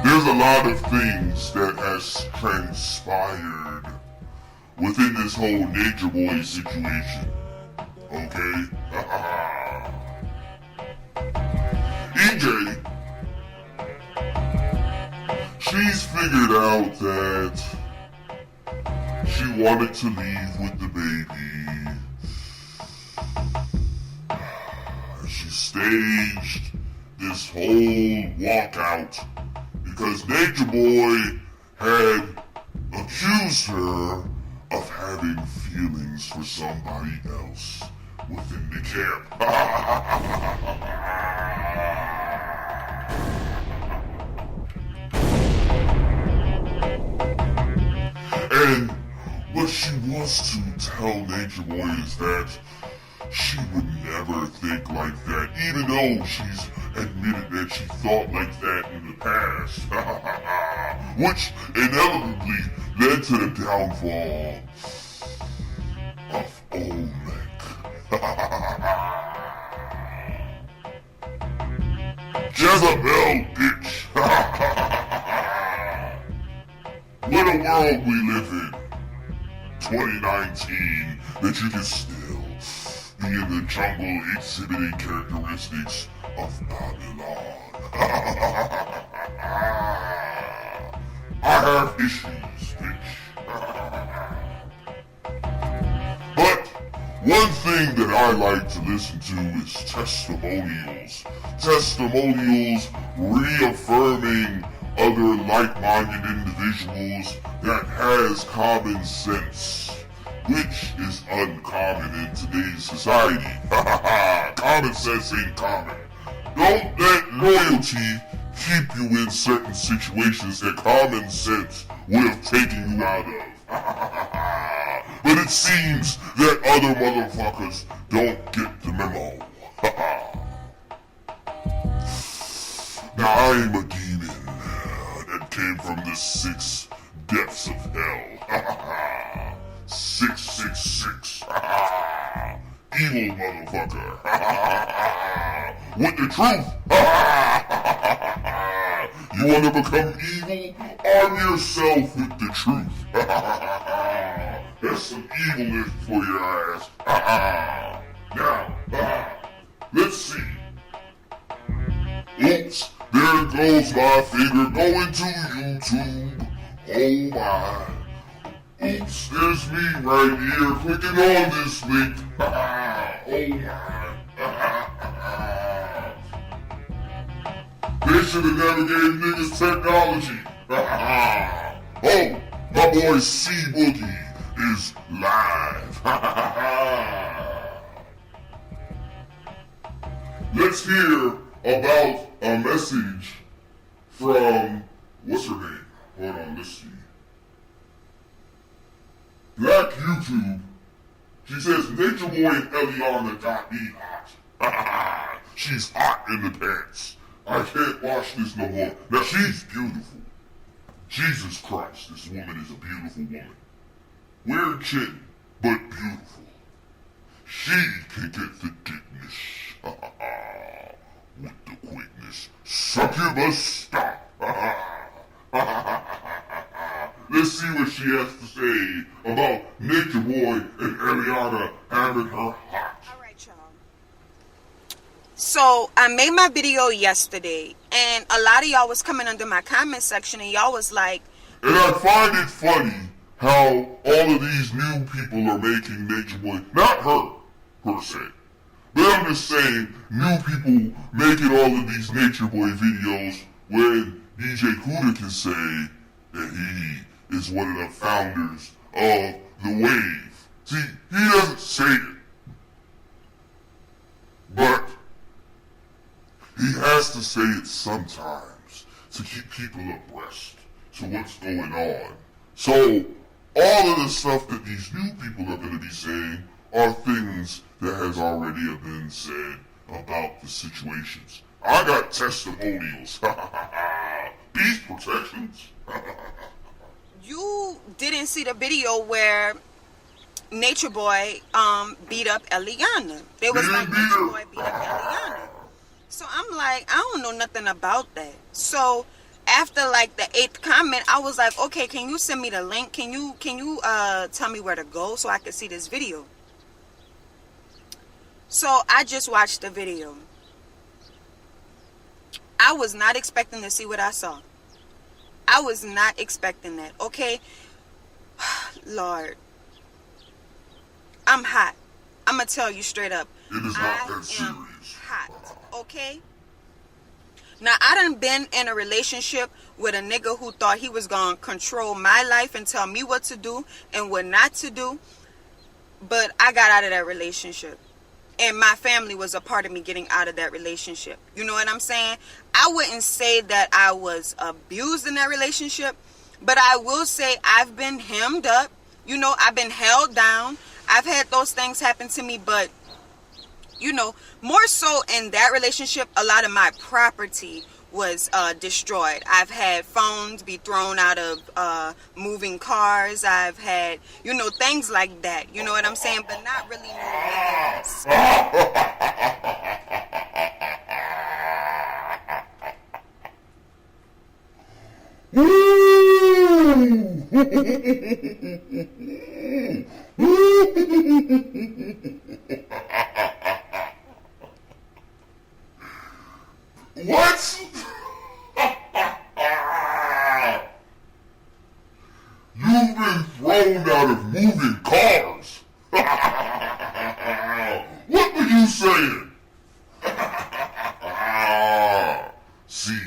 there's a lot of things that has transpired within this whole Nature Boy situation. Okay? EJ, she's figured out that she wanted to leave with the baby. She staged this whole walkout because Nature Boy had accused her of having feelings for somebody else within the camp. And what she wants to tell Nature Boy is that she would never think like that, even though she's admitted that she thought like that in the past. Which inevitably led to the downfall of Olmec. Jezebel, bitch. What a world we live in. 2019, that you can still be in the jungle exhibiting characteristics of Babylon. I have issues, bitch. But one thing that I like to listen to is testimonials. Testimonials reaffirming other like-minded individuals that has common sense, which is uncommon in today's society. Common sense ain't common. Don't let loyalty keep you in certain situations that common sense would have taken you out of. But it seems that other motherfuckers don't get the memo. Now I'm a demon that came from the 6 depths of hell. 666. Evil motherfucker. With the truth. You wanna become evil? Arm yourself with the truth. That's some evilness for your ass. Now, let's see. Oops, there goes my finger going to YouTube. Oh my. Oops, there's me right here clicking on this link. Oh my. They should have never gave niggas technology. Oh, my boy C Boogie is live. Let's hear about a message from, what's her name? Hold on, let's see. Black YouTube. She says, Nature Boy and Eliana got me hot. She's hot in the pants. I can't watch this no more. Now, she's beautiful. Jesus Christ, this woman is a beautiful woman. Weird chick, but beautiful. She can get the dickness. With the quickness. Succubus, stop. Let's see what she has to say about Nature Boy and Ariana having her hot. Alright, y'all. So, I made my video yesterday, and a lot of y'all was coming under my comment section, and y'all was like... And I find it funny how all of these new people are making Nature Boy, not her, per se. But I'm just saying, new people making all of these Nature Boy videos when DJ Kuda can say that he is one of the founders of the wave. See, he doesn't say it. But he has to say it sometimes to keep people abreast to what's going on. So, all of the stuff that these new people are going to be saying are things that has already been said about the situations. I got testimonials. Peace protections. You didn't see the video where Nature Boy beat up Eliana. They was like, Nature Boy beat up Eliana. So I'm like, I don't know nothing about that. So after like the 8th comment, I was like, okay, can you send me the link? Can you tell me where to go so I can see this video? So I just watched the video. I was not expecting to see what I saw. I was not expecting that, okay? Lord. I'm hot. I'm going to tell you straight up. It is not that serious. I am hot, okay? Now, I done been in a relationship with a nigga who thought he was going to control my life and tell me what to do and what not to do. But I got out of that relationship. And my family was a part of me getting out of that relationship. You know what I'm saying? I wouldn't say that I was abused in that relationship, but I will say I've been hemmed up. You know, I've been held down. I've had those things happen to me, but, you know, more so in that relationship, a lot of my property was destroyed. I've had phones be thrown out of moving cars. I've had, you know, things like that. You know what I'm saying? But not really What? You've been thrown out of moving cars. What were you saying? See,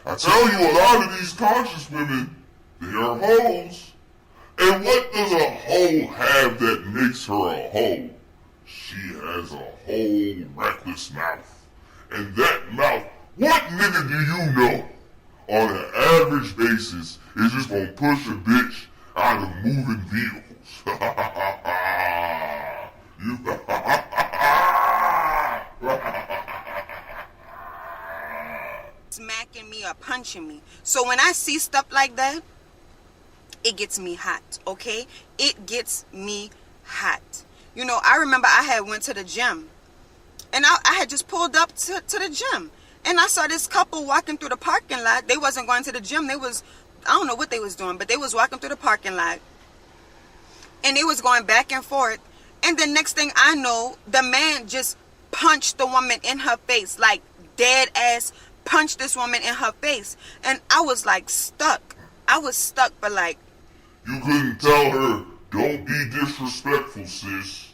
I tell you, a lot of these conscious women, they are hoes. And what does a hoe have that makes her a hoe? She has a whole reckless mouth. And that mouth, what nigga do you know on an average basis is just gonna push a bitch out of moving vehicles? smacking me or punching me. So when I see stuff like that, it gets me hot, okay? It gets me hot. You know, I remember I had went to the gym. And I had just pulled up to the gym. And I saw this couple walking through the parking lot. They wasn't going to the gym. They was, I don't know what they was doing, but they was walking through the parking lot. And they was going back and forth. And the next thing I know, the man just punched the woman in her face. Like, dead ass punched this woman in her face. And I was like stuck. I was stuck for like... You couldn't tell her, don't be disrespectful, sis.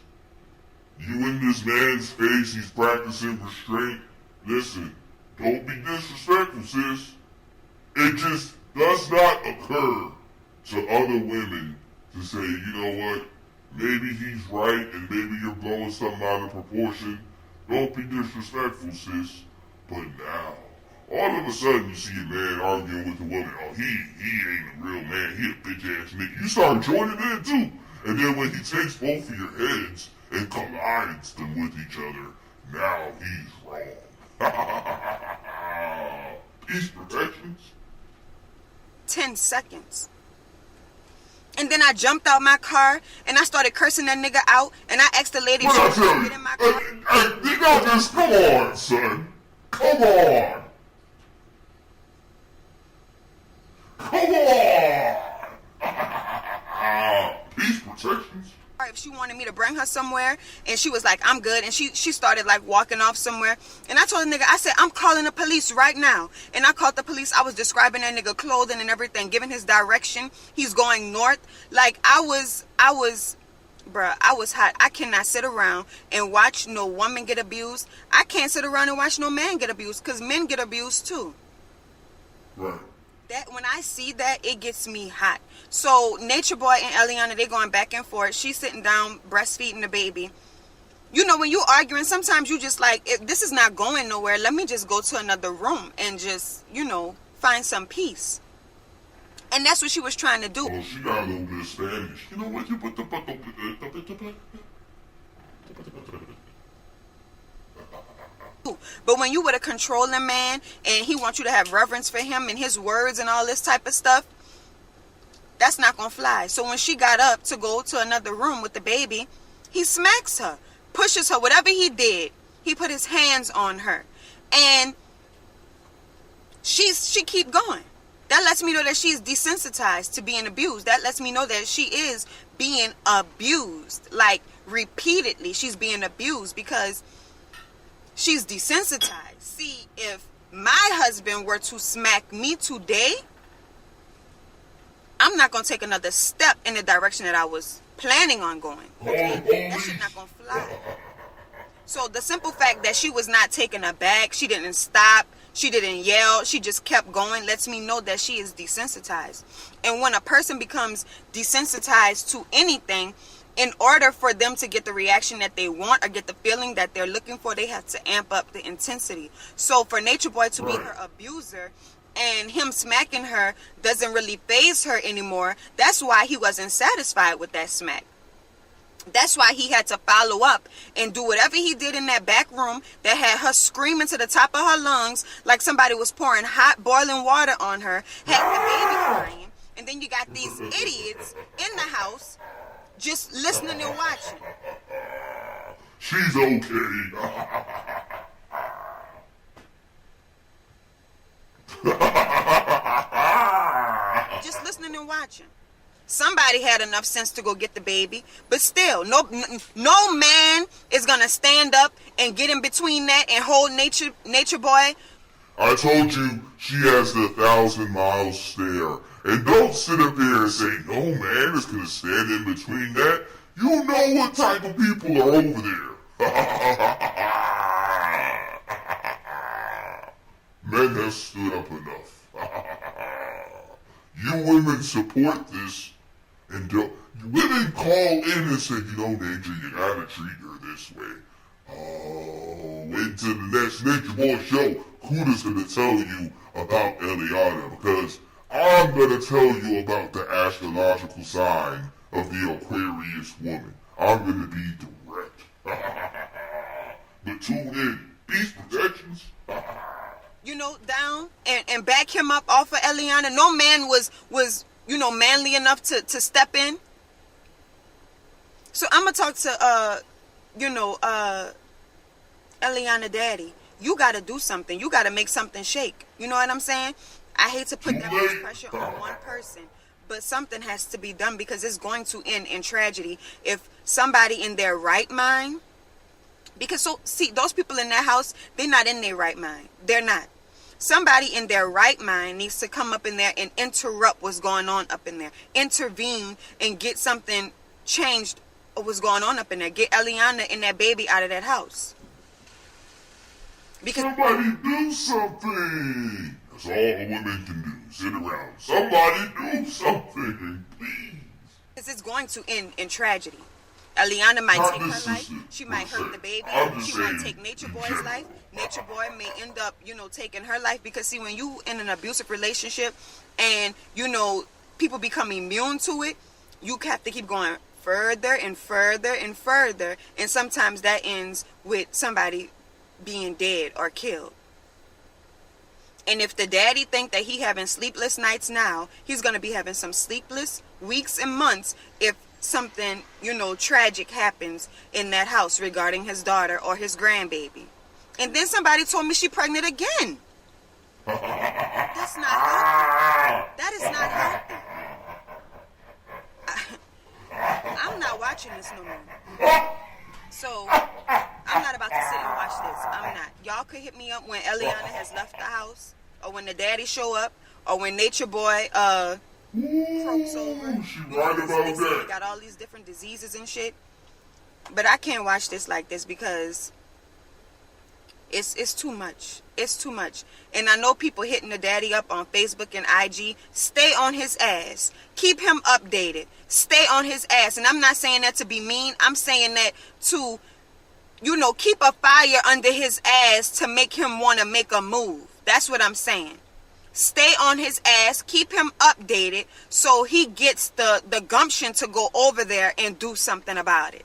You in this man's face, he's practicing restraint. Listen, don't be disrespectful, sis. It just does not occur to other women to say, you know what, maybe he's right and maybe you're blowing something out of proportion. Don't be disrespectful, sis. But now, all of a sudden you see a man arguing with a woman. Oh, he ain't a real man. He a bitch ass nigga. You start joining in too. And then when he takes both of your heads and collides them with each other, now he's wrong. Peace protections. 10 seconds. And then I jumped out my car and I started cursing that nigga out. And I asked the lady if she What I was tell gonna you? get in my car. You got this. Come on, son. Come on. Come on. Peace protections. If she wanted me to bring her somewhere, and she was like, I'm good, and she started like walking off somewhere, and I told the nigga, I said, I'm calling the police right now. And I called the police. I was describing that nigga clothing and everything, giving his direction. He's going north. Like I was bruh, I was hot. I cannot sit around and watch no woman get abused. I can't sit around and watch no man get abused, because men get abused too. Right. That when I see that, it gets me hot. So Nature Boy and Eliana, they going back and forth. She's sitting down breastfeeding the baby. You know, when you arguing, sometimes you just like, if this is not going nowhere, let me just go to another room and just, you know, find some peace. And that's what she was trying to do. Oh, she got a little bit of Spanish. You know what? You put the But when you with a controlling man and he wants you to have reverence for him and his words and all this type of stuff, that's not gonna fly. So when she got up to go to another room with the baby, he smacks her, pushes her, whatever he did, he put his hands on her. And she keep going. That lets me know that she's desensitized to being abused. That lets me know that she is being abused. Like repeatedly, she's being abused because she's desensitized. See, if my husband were to smack me today, I'm not going to take another step in the direction that I was planning on going. That shit not going to fly. So the simple fact that she was not taken aback, she didn't stop, she didn't yell, she just kept going, lets me know that she is desensitized. And when a person becomes desensitized to anything, in order for them to get the reaction that they want or get the feeling that they're looking for, they have to amp up the intensity. So for Nature Boy to be her abuser and him smacking her doesn't really faze her anymore, that's why he wasn't satisfied with that smack. That's why he had to follow up and do whatever he did in that back room that had her screaming to the top of her lungs like somebody was pouring hot boiling water on her, had the baby crying, and then you got these idiots in the house just listening and watching. She's okay. Just listening and watching. Somebody had enough sense to go get the baby, but still, no man is gonna stand up and get in between that and hold Nature Boy. I told you she has the 1,000-mile stare. And don't sit up there and say, no man is going to stand in between that. You know what type of people are over there. Men have stood up enough. You women support this. And women call in and say, you know, Nature, you got to treat her this way. Oh, wait till the next Nature Boy show. Kuda's going to tell you about Eliana, because I'm going to tell you about the astrological sign of the Aquarius woman. I'm going to be direct. But tune in. Peace protections. You know, down and back him up off of Eliana. No man was you know, manly enough to step in. So I'm going to talk to, Eliana daddy. You got to do something. You got to make something shake. You know what I'm saying? I hate to put that much pressure on one person, but something has to be done because it's going to end in tragedy. If somebody in their right mind, because those people in that house, they're not in their right mind. They're not. Somebody in their right mind needs to come up in there and interrupt what's going on up in there. Intervene and get something changed of what's going on up in there. Get Eliana and that baby out of that house. Because somebody do something. That's all a woman can do. Sit around. Somebody do something, please. it's going to end in tragedy. Eliana might Not take her life. necessarily, She might per hurt se. the baby. I'm just She might saying take Nature in Boy's general. life. Nature Boy may end up, taking her life, because see, when you in an abusive relationship and people become immune to it, you have to keep going further and further and further, and sometimes that ends with somebody being dead or killed. And if the daddy think that he having sleepless nights now, he's going to be having some sleepless weeks and months if something, tragic happens in that house regarding his daughter or his grandbaby. And then somebody told me she pregnant again. That's not healthy. That is not healthy. I'm not watching this no more. So, I'm not about to sit and watch this. I'm not. Y'all could hit me up when Eliana has left the house, or when the daddy show up, or when Nature Boy croaks over. She right about that. Got all these different diseases and shit. But I can't watch this like this because it's too much. It's too much. And I know people hitting the daddy up on Facebook and IG. Stay on his ass. Keep him updated. Stay on his ass. And I'm not saying that to be mean. I'm saying that to, keep a fire under his ass to make him want to make a move. That's what I'm saying. Stay on his ass. Keep him updated so he gets the gumption to go over there and do something about it.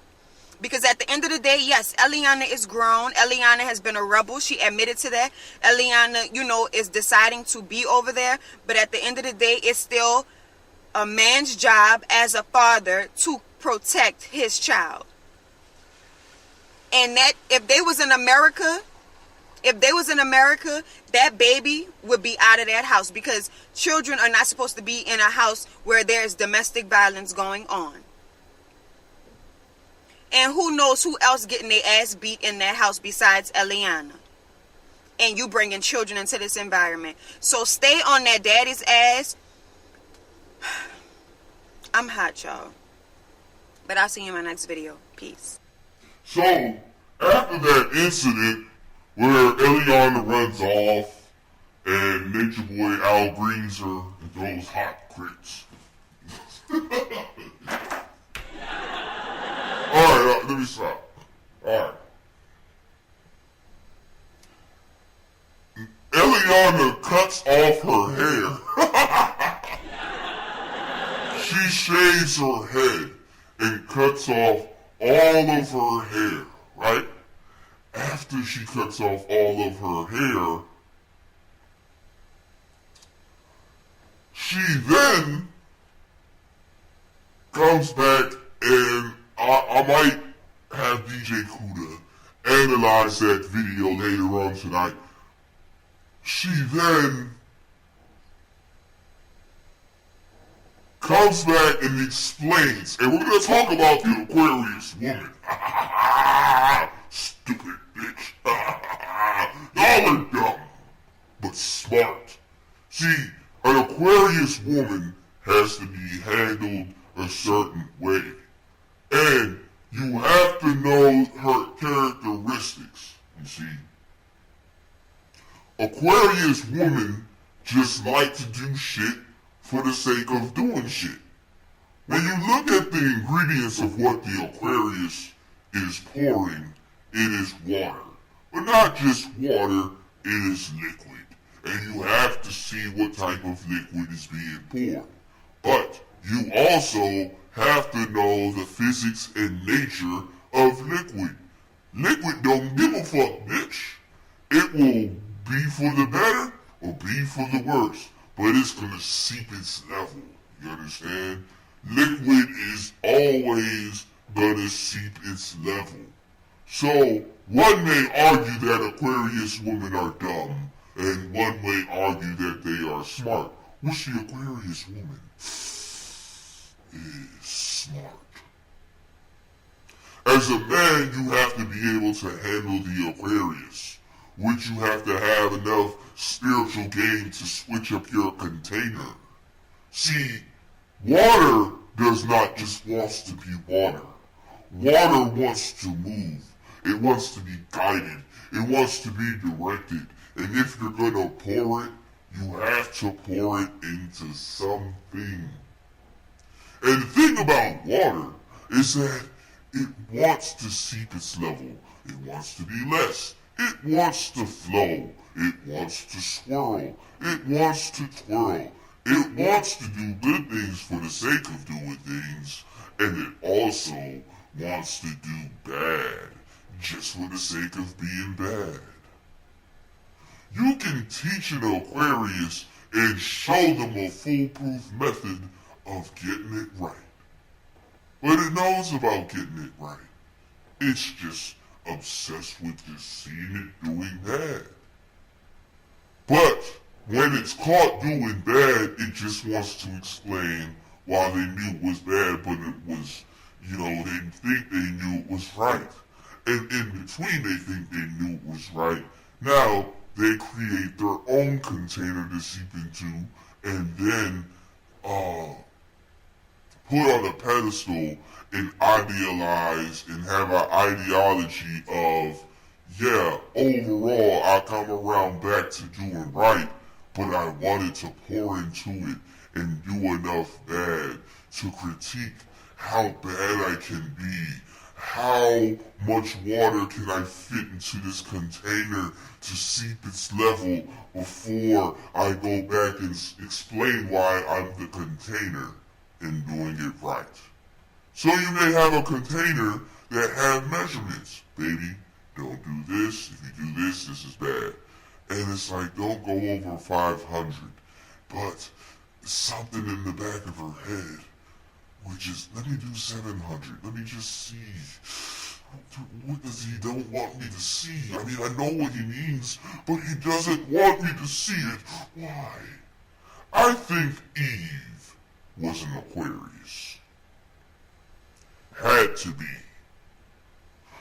Because at the end of the day, yes, Eliana is grown. Eliana has been a rebel. She admitted to that. Eliana, is deciding to be over there. But at the end of the day, it's still a man's job as a father to protect his child. And that if they was in America, that baby would be out of that house, because children are not supposed to be in a house where there's domestic violence going on. And who knows who else getting their ass beat in that house besides Eliana. And you bringing children into this environment. So stay on that daddy's ass. I'm hot, y'all. But I'll see you in my next video. Peace. So, after that incident where Eliana runs off and Nature Boy Al greens her and throws hot grits. Alright, let me stop. Alright. Eliana cuts off her hair. She shaves her head and cuts off all of her hair, right? After she cuts off all of her hair, she then comes back, and I might have DJ Kuda analyze that video later on tonight. She then comes back and explains, and we're going to talk about the Aquarius woman. Stupid bitch. Y'all are dumb, but smart. See, an Aquarius woman has to be handled a certain way. And you have to know her characteristics, you see. Aquarius women just like to do shit for the sake of doing shit. When you look at the ingredients of what the Aquarius is pouring, it is water. But not just water, it is liquid. And you have to see what type of liquid is being poured. But you also have to know the physics and nature of liquid. Liquid don't give a fuck, bitch. It will be for the better or be for the worse. But it's gonna seep its level. You understand? Liquid is always gonna seep its level. So, one may argue that Aquarius women are dumb, and one may argue that they are smart. Which the Aquarius woman is smart. As a man, you have to be able to handle the Aquarius, which you have to have enough spiritual game to switch up your container. See, water does not just want to be water. Water wants to move. It wants to be guided. It wants to be directed. And if you're gonna pour it, you have to pour it into something. And the thing about water is that It wants to seek its level. It wants to be less. It wants to flow. It wants to swirl. It wants to twirl. It wants to do good things for the sake of doing things. And it also wants to do bad just for the sake of being bad. You can teach an Aquarius and show them a foolproof method of getting it right. But it knows about getting it right. It's just obsessed with just seeing it doing bad. But when it's caught doing bad, it just wants to explain why they knew it was bad, but it was, they think they knew it was right. And in between they think they knew it was right. Now, they create their own container to seep into, and then put on a pedestal and idealize and have an ideology of, yeah, overall I come around back to doing right, but I wanted to pour into it and do enough bad to critique how bad I can be. How much water can I fit into this container to seep its level before I go back and explain why I'm the container and doing it right? So you may have a container that have measurements. Baby, don't do this. If you do this, this is bad. And it's like, don't go over 500. But something in the back of her head, which is, let me do 700. Let me just see. What does he don't want me to see? I mean, I know what he means, but he doesn't want me to see it. Why? I think Eve was an Aquarius. Had to be.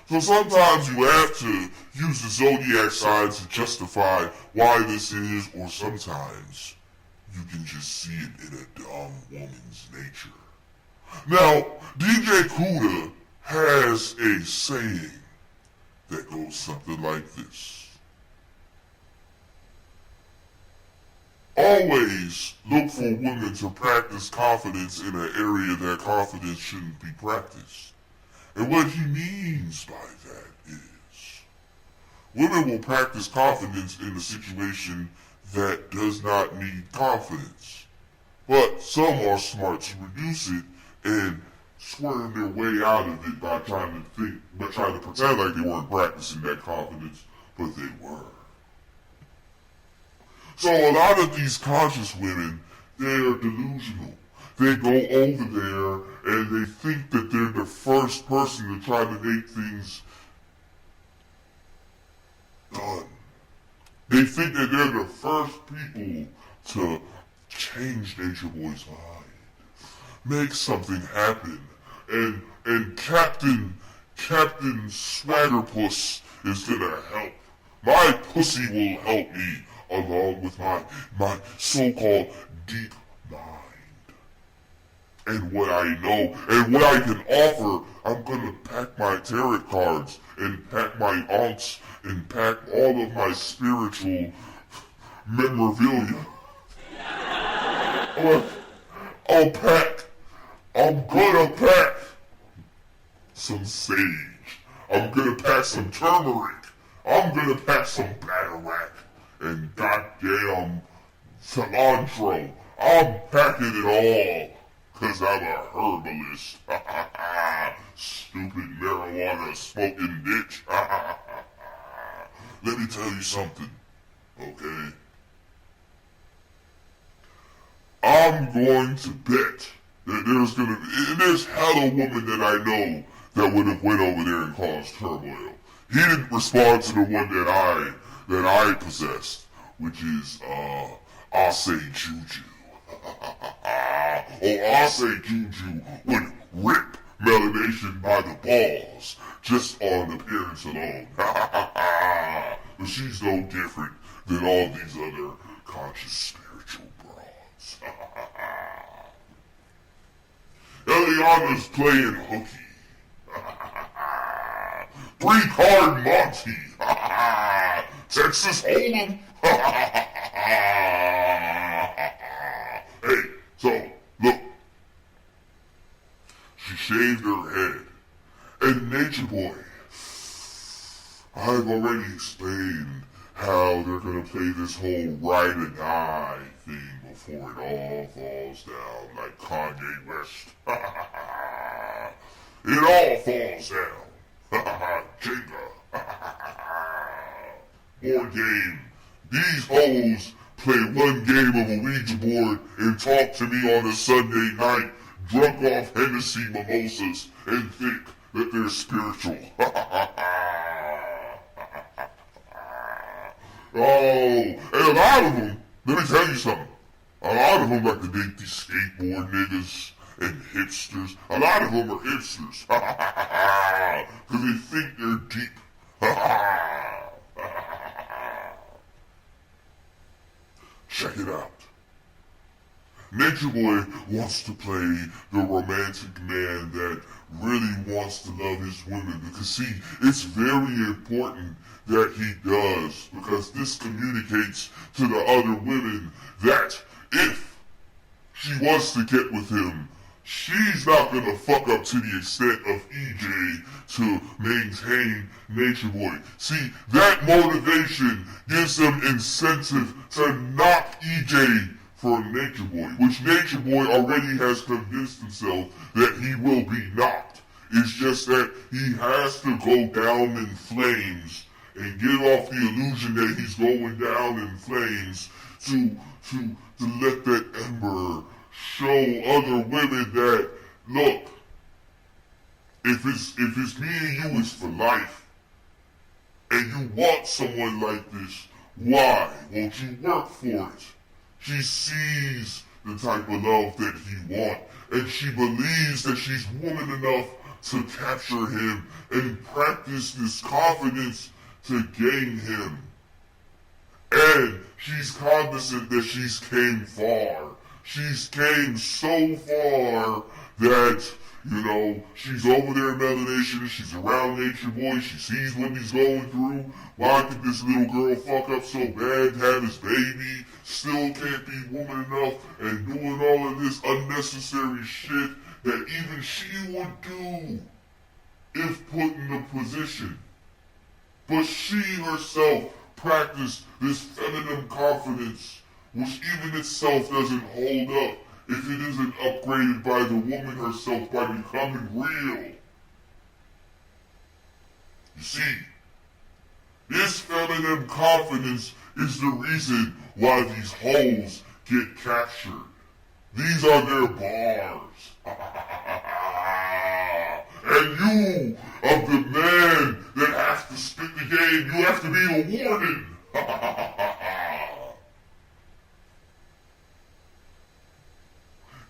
So sometimes you have to use the zodiac signs to justify why this is, or sometimes you can just see it in a dumb woman's nature. Now, DJ Kuda has a saying that goes something like this. Always look for women to practice confidence in an area that confidence shouldn't be practiced. And what he means by that is, women will practice confidence in a situation that does not need confidence. But some are smart to reduce it and swerve their way out of it by trying to pretend like they weren't practicing that confidence, but they were. So a lot of these conscious women, they are delusional. They go over there and they think that they're the first person to try to make things done. They think that they're the first people to change Nature Boy's mind, make something happen, and Captain Swaggerpuss is gonna help. My pussy will help me, along with my so-called deep mind. And what I know, and what I can offer, I'm gonna pack my tarot cards, and pack my aunts, and pack all of my spiritual memorabilia. I'm gonna pack some sage. I'm gonna pack some turmeric. I'm gonna pack some bladderwrack. And goddamn cilantro. I'm packing it all. Cause I'm a herbalist. Stupid marijuana smoking bitch. Let me tell you something, okay? I'm going to bet that there's hella women that I know that would have went over there and caused turmoil. He didn't respond to the one that I possessed, which is, I'll say Juju. I'll say Juju would rip Melanation by the balls, just on appearance alone. But she's no different than all these other conscious spiritual broads. Eliana's playing hooky. 3-card Monty. Texas Hold'em. Hey, so, look. She shaved her head. Nature Boy, I've already explained how they're gonna play this whole ride or die thing before it all falls down like Kanye West. It all falls down. Jenga. Board game. These hoes play one game of a Ouija board and talk to me on a Sunday night, drunk off Hennessy mimosas, and think that they're spiritual. Oh, and a lot of them, let me tell you something. A lot of them like to date these skateboard niggas and hipsters. A lot of them are hipsters. Because they think they're deep. Check it out. Nature Boy wants to play the romantic man that really wants to love his women. Because see, it's very important that he does. Because this communicates to the other women that if she wants to get with him, she's not going to fuck up to the extent of EJ to maintain Nature Boy. See, that motivation gives them incentive to knock EJ for Nature Boy, which Nature Boy already has convinced himself that he will be knocked. It's just that he has to go down in flames and get off the illusion that he's going down in flames to let that ember show other women that, look, if it's me and you, it's for life. And you want someone like this, why won't you work for it? She sees the type of love that he wants, and she believes that she's woman enough to capture him and practice this confidence to gain him. And she's cognizant that she's came far. She's came so far that, you know, she's over there in Melanation, she's around Nature Boy, she sees what he's going through. Why could this little girl fuck up so bad, have his baby, still can't be woman enough, and doing all of this unnecessary shit that even she would do if put in the position. But she herself practiced this feminine confidence, which even itself doesn't hold up if it isn't upgraded by the woman herself by becoming real. You see, this feminine confidence is the reason why these hoes get captured. These are their bars. And you, of the man that has to spit the game, you have to be a warden.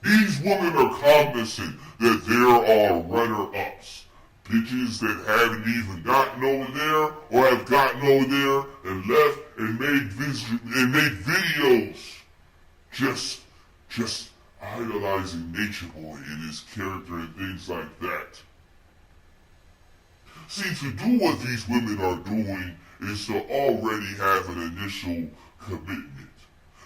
These women are cognizant that there are runner-ups. Bitches that haven't even gotten over there or have gotten over there and left and made videos just idolizing Nature Boy and his character and things like that. See, to do what these women are doing is to already have an initial commitment.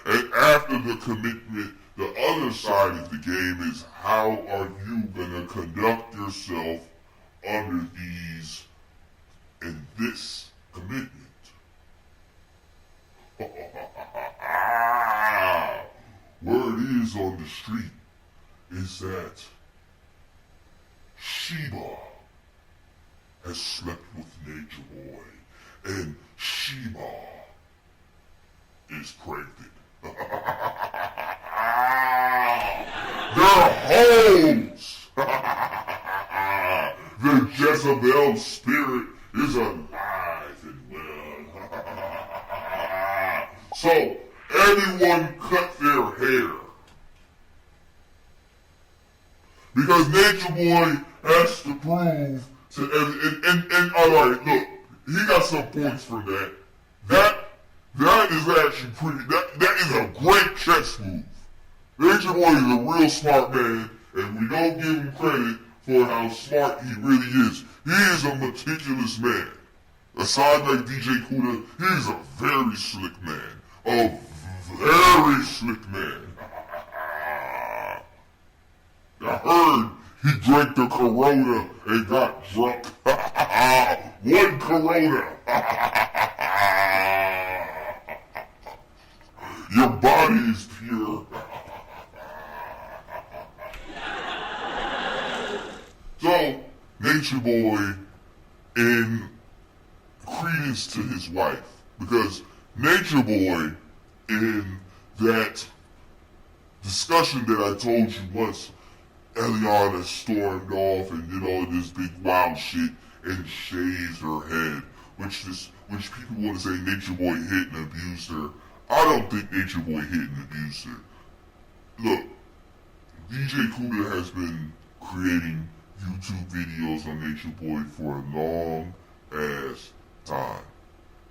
And after the commitment, the other side of the game is how are you going to conduct yourself under these and this commitment. Word is on the street is that Sheba has slept with Nature Boy, and Sheba is pregnant. They're hoes! The Jezebel spirit is alive and well. So, everyone cut their hair. Because Nature Boy has to prove to and alright, look, he got some points for that. That is actually pretty, that is a great chess move. Nature Boy is a real smart man, and we don't give him credit for how smart he really is. He is a meticulous man. Aside like DJ Kuda, he is a very slick man. A very slick man. I heard he drank the Corona and got drunk. One Corona. Your body is pure. So, Nature Boy, in credence to his wife, because Nature Boy, in that discussion that I told you once, Eliana stormed off and did all this big wild shit and shaved her head, which people want to say Nature Boy hit and abused her. I don't think Nature Boy hit and abused her. Look, DJ Kuda has been creating YouTube videos on Nature Boy for a long ass time.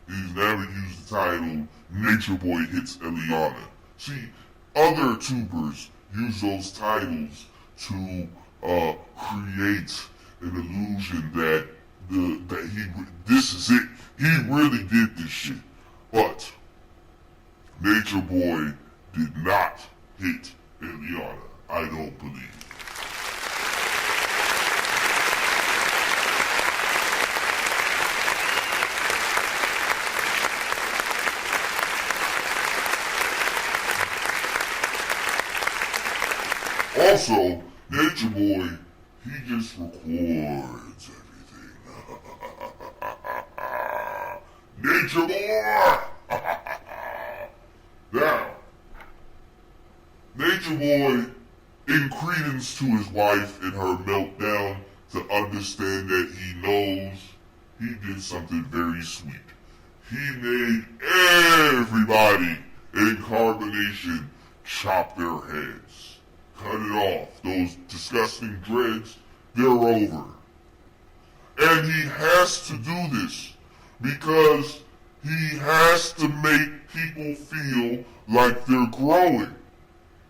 He's never used the title Nature Boy Hits Eliana. See, other tubers use those titles to create an illusion that this is it. He really did this shit. But Nature Boy did not hit Eliana. I don't believe. Also, Nature Boy, he just records everything. Nature Boy! Now, Nature Boy, in credence to his wife and her meltdown, to understand that he knows, he did something very sweet. He made everybody in Carbonation chop their heads. Cut it off. Those disgusting dreads, they're over. And he has to do this because he has to make people feel like they're growing.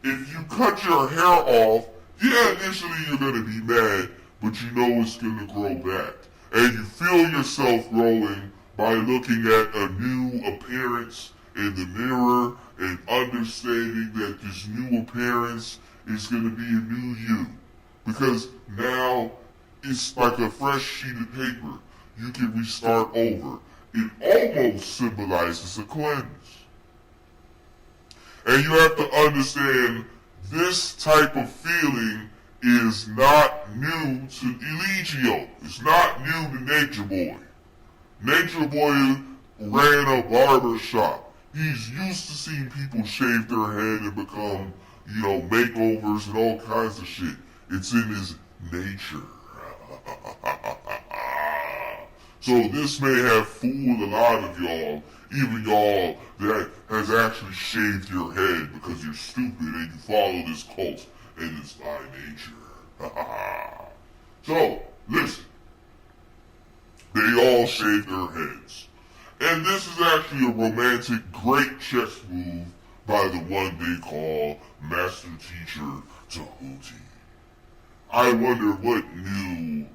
If you cut your hair off, yeah, initially you're going to be mad, but you know it's going to grow back. And you feel yourself growing by looking at a new appearance in the mirror and understanding that this new appearance is going to be a new you. Because now it's like a fresh sheet of paper. You can restart over. It almost symbolizes a cleanse. And you have to understand this type of feeling is not new to Eligio. It's not new to Nature Boy. Nature Boy ran a barber shop. He's used to seeing people shave their head and become, makeovers and all kinds of shit. It's in his nature. So this may have fooled a lot of y'all, even y'all that has actually shaved your head because you're stupid and you follow this cult and it's by nature. So, listen. They all shave their heads. And this is actually a romantic, great chess move by the one they call Master Teacher Tahuti. I wonder what new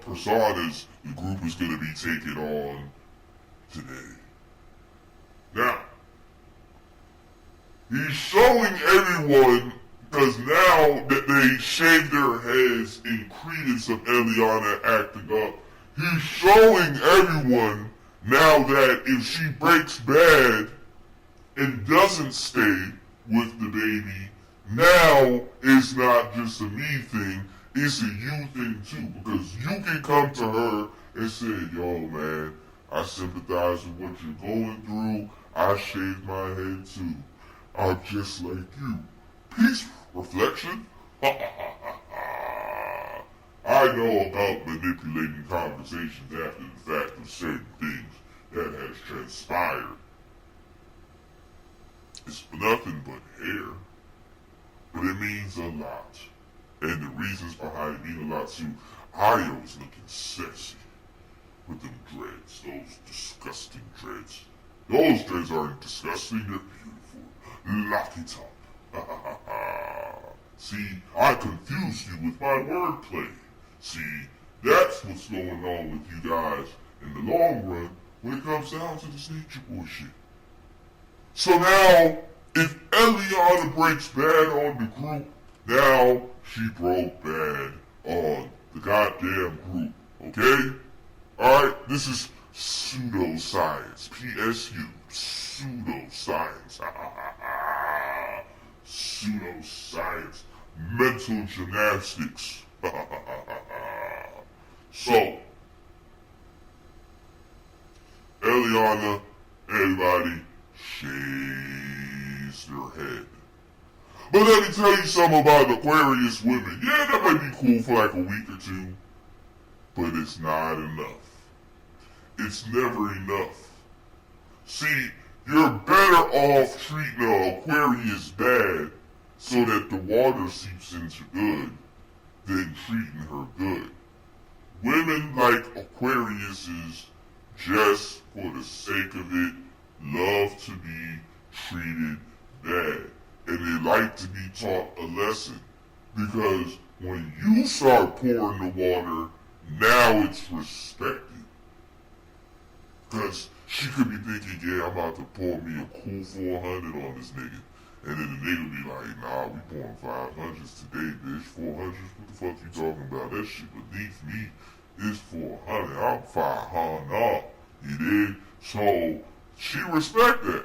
personas the group is going to be taking on today. Now, he's showing everyone, because now that they shaved their heads in credence of Eliana acting up, he's showing everyone now that if she breaks bad and doesn't stay with the baby, now it's not just a me thing, it's a you thing too. Because you can come to her and say, yo man, I sympathize with what you're going through. I shaved my head too. I'm just like you. Peace, reflection. I know about manipulating conversations after the fact of certain things that has transpired. It's nothing but hair, but it means a lot. And the reasons behind it mean a lot too. Ayo is looking sexy with them dreads, those disgusting dreads. Those dreads aren't disgusting, they're beautiful. Lock it up. See, I confused you with my wordplay. See, that's what's going on with you guys in the long run when it comes down to this Nature Boy shit. So now, if Eliana breaks bad on the group, now she broke bad on the goddamn group, okay? Alright, this is pseudoscience. PSU. Pseudoscience. Pseudoscience. Mental gymnastics. So, Eliana, everybody, shaves their head. But let me tell you something about Aquarius women. Yeah, that might be cool for like a week or two, but it's not enough. It's never enough. See, you're better off treating an Aquarius bad so that the water seeps into good than treating her good. Women like Aquariuses, just for the sake of it, love to be treated bad. And they like to be taught a lesson. Because when you start pouring the water, now it's respected. Because she could be thinking, yeah, I'm about to pour me a cool 400 on this nigga. And then the nigga be like, nah, we pouring 500s today, bitch. 400s? What the fuck you talking about? That shit beneath me is 400. I'm 500. You dig? So, she respect that.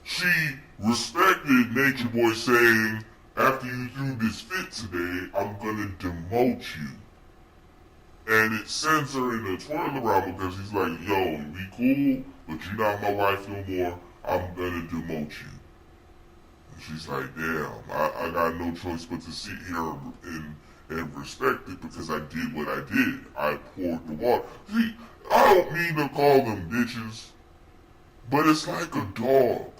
She respected Nature Boy saying, after you do this fit today, I'm gonna demote you. And it sends her in a twirl around because he's like, yo, we cool, but you're not my wife no more. I'm gonna demote you. And she's like, damn, I got no choice but to sit here and respect it because I did what I did. I poured the water. See, I don't mean to call them bitches, but it's like a dog.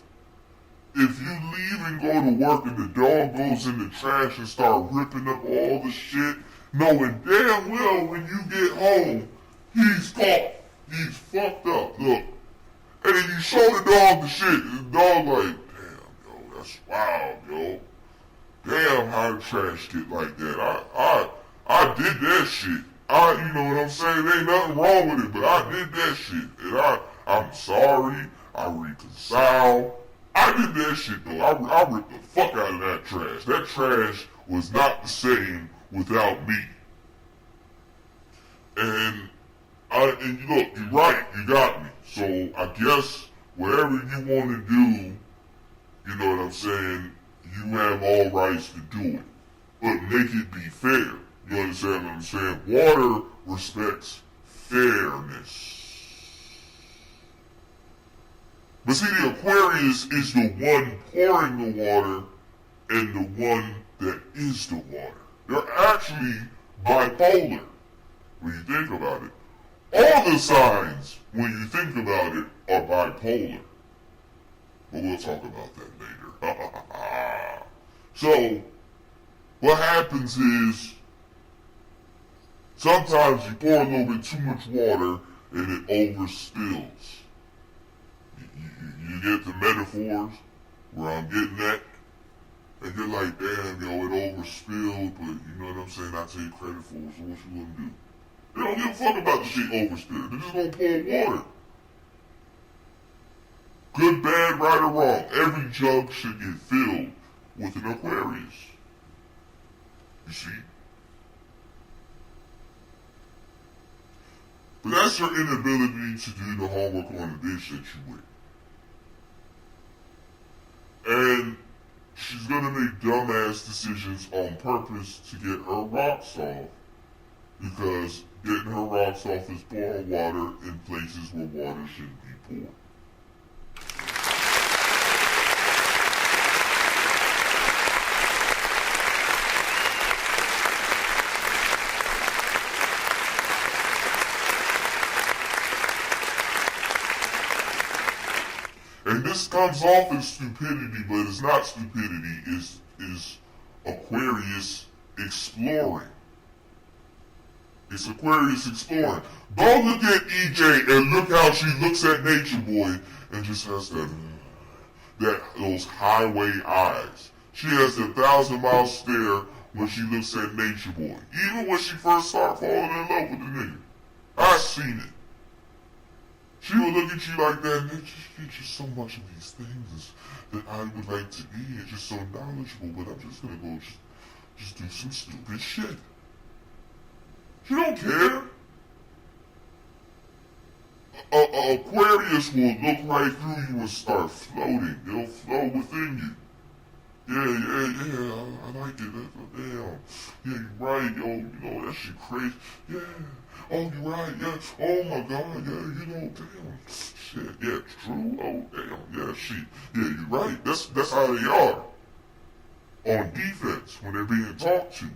If you leave and go to work and the dog goes in the trash and start ripping up all the shit, knowing damn well when you get home, he's caught. He's fucked up. Look. And then you show the dog the shit, and the dog like, damn, yo, that's wild, yo. Damn, how the trash get like that. I did that shit. You know what I'm saying? There ain't nothing wrong with it, but I did that shit. And I'm sorry. I reconcile. I did that shit though. I ripped the fuck out of that trash. That trash was not the same without me. And look, you're right, you got me. So I guess whatever you want to do, you know what I'm saying, you have all rights to do it. But make it be fair. You understand what I'm saying? Water respects fairness. But see, the Aquarius is the one pouring the water and the one that is the water. They're actually bipolar when you think about it. All the signs, when you think about it, are bipolar. But we'll talk about that later. So, what happens is, sometimes you pour a little bit too much water and it overspills. You get the metaphors where I'm getting at, and you're like, damn, yo, it overspilled, but you know what I'm saying, I take credit for it, so what you gonna do? They don't give a fuck about the shit overspilled. They're just gonna pour water. Good, bad, right, or wrong. Every jug should get filled with an Aquarius. You see? But that's your inability to do the homework on the bitch that you with. And she's gonna make dumbass decisions on purpose to get her rocks off. Because getting her rocks off is pouring water in places where water shouldn't be poured. And this comes off as stupidity, but it's not stupidity, it's Aquarius exploring. It's Aquarius exploring. Go look at EJ and look how she looks at Nature Boy and just has those highway eyes. She has the 1,000-mile stare when she looks at Nature Boy. Even when she first started falling in love with the nigga. I seen it. She would look at you like that, and there's just so much of these things that I would like to be. It's just so knowledgeable, but I'm just gonna go just do some stupid shit. She don't care. Aquarius will look right through you and start floating. They'll float within you. Yeah, I like it. Damn. Yeah, you right, yo. You know, that shit crazy. Yeah. Oh, you right, yeah. Oh, my God, yeah, you know, damn. Shit, yeah, it's true. Oh, damn, yeah, shit. Yeah, you right. That's how they are. On defense, when they're being talked to.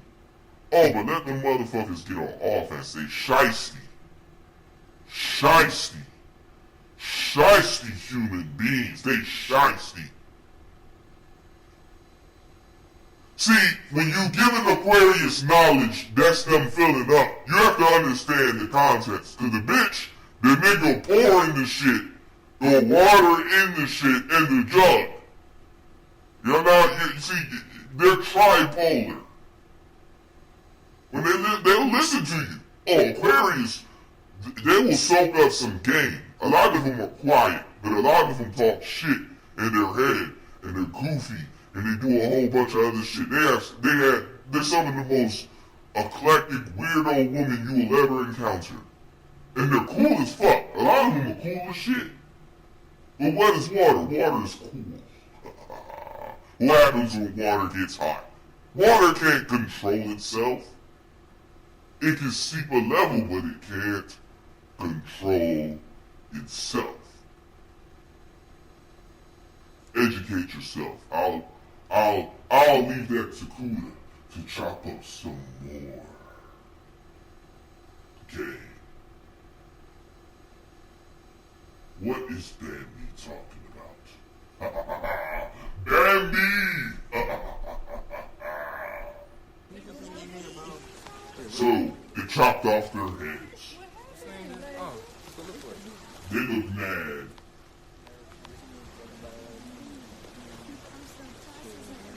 Oh, but let them motherfuckers get on offense. They shiesty. Shiesty human beings. They shiesty. See, when you give an Aquarius knowledge, that's them filling up. You have to understand the context. Cause the nigga pouring the shit, the water in the shit in the jug. You see, they're tripolar. When they'll listen to you. Oh, Aquarius, they will soak up some game. A lot of them are quiet, but a lot of them talk shit in their head, and they're goofy. And they do a whole bunch of other shit. They're some of the most eclectic, weirdo women you will ever encounter. And they're cool as fuck. A lot of them are cool as shit. But what is water? Water is cool. What happens when water gets hot? Water can't control itself. It can seep a level, but it can't control itself. Educate yourself. I'll leave that to Kuda to chop up some more. Okay. What is Bambi talking about? Bambi! So, they chopped off their heads. They look mad.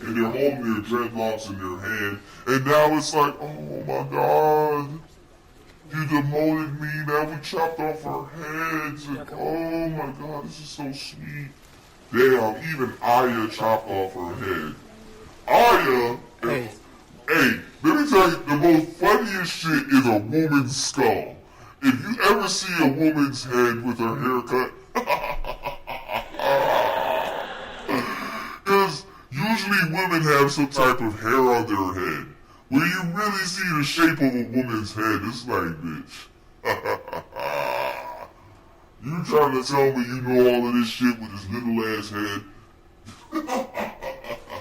And they're holding their dreadlocks in their hand. And now it's like, oh my God. You demoted me. Now we chopped off our heads. And oh my God, this is so sweet. Damn, even Aya chopped off her head. Aya, hey, let me tell you, the most funniest shit is a woman's skull. If you ever see a woman's head with her hair cut, because usually women have some type of hair on their head. When you really see the shape of a woman's head, it's like, bitch. You trying to tell me you know all of this shit with this little ass head?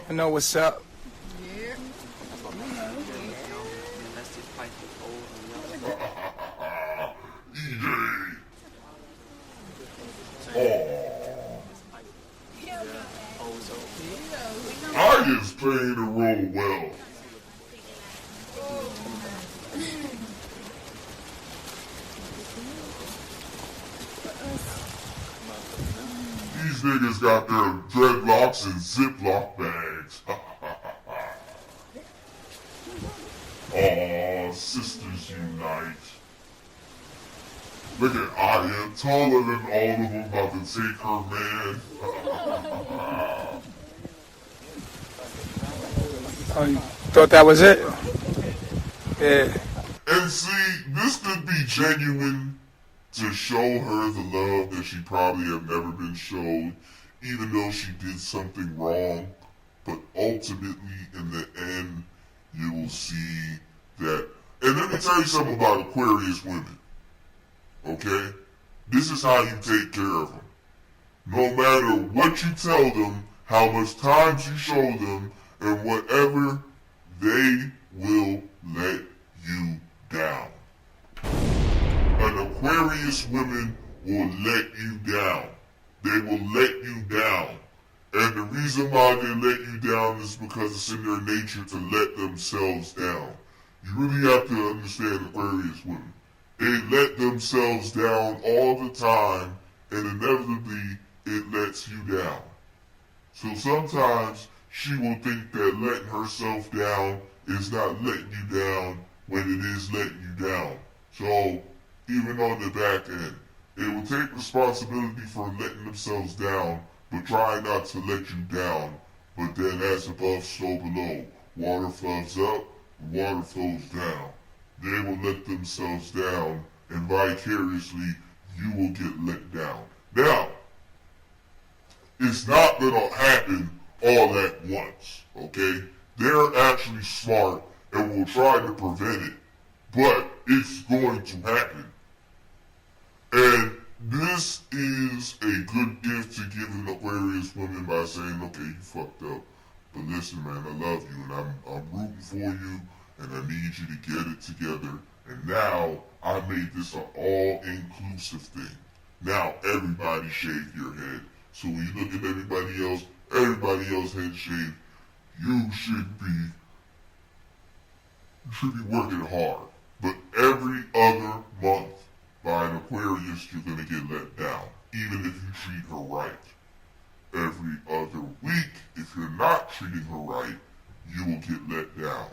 I know what's up. EJ. Oh. I is playing the role well. These niggas got their dreadlocks in Ziploc bags. Aw, sisters unite. Look at Aya, taller than all of them, about to take her man. Oh, you thought that was it? Yeah. And see, this could be genuine to show her the love that she probably have never been showed, even though she did something wrong. But ultimately, in the end, you will see that. And let me tell you something about Aquarius women. Okay? This is how you take care of them. No matter what you tell them, how much time you show them, and whatever, they will let you down. An Aquarius woman will let you down. They will let you down. And the reason why they let you down is because it's in their nature to let themselves down. You really have to understand Aquarius women. They let themselves down all the time, and inevitably it lets you down. So sometimes she will think that letting herself down is not letting you down when it is letting you down. So even on the back end, they will take responsibility for letting themselves down, but try not to let you down. But then as above, so below. Water flows up, water flows down. they will let themselves down, and vicariously you will get let down. Now, it's not gonna happen all at once, okay? They're actually smart and will try to prevent it, but it's going to happen. And this is a good gift to give an Aquarius woman by saying, okay, you fucked up, but listen, man, I love you, and I'm rooting for you, and I need you to get it together. And now I made this an all-inclusive thing. Now everybody shave your head. So when you look at everybody else head shaved, you should be working hard. But every other month by an Aquarius, you're gonna get let down, even if you treat her right. Every other week, if you're not treating her right, you will get let down.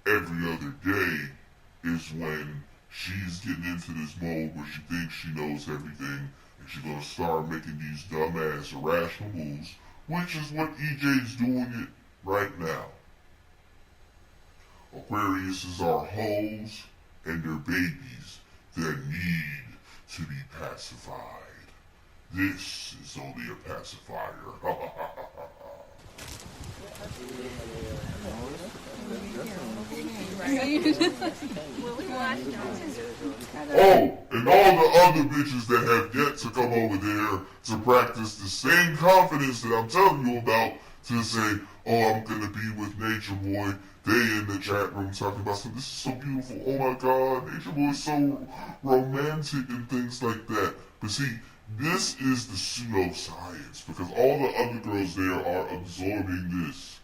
Every other day is when she's getting into this mode where she thinks she knows everything, and she's gonna start making these dumbass irrational moves, which is what EJ's doing it right now. Aquariuses are hoes and they're babies that need to be pacified. This is only a pacifier. Oh, and all the other bitches that have yet to come over there to practice the same confidence that I'm telling you about, to say, oh, I'm gonna be with Nature Boy. They in the chat room talking about something. This is so beautiful. Oh my God, Nature Boy is so romantic and things like that. But see, this is the pseudoscience, because all the other girls there are absorbing this.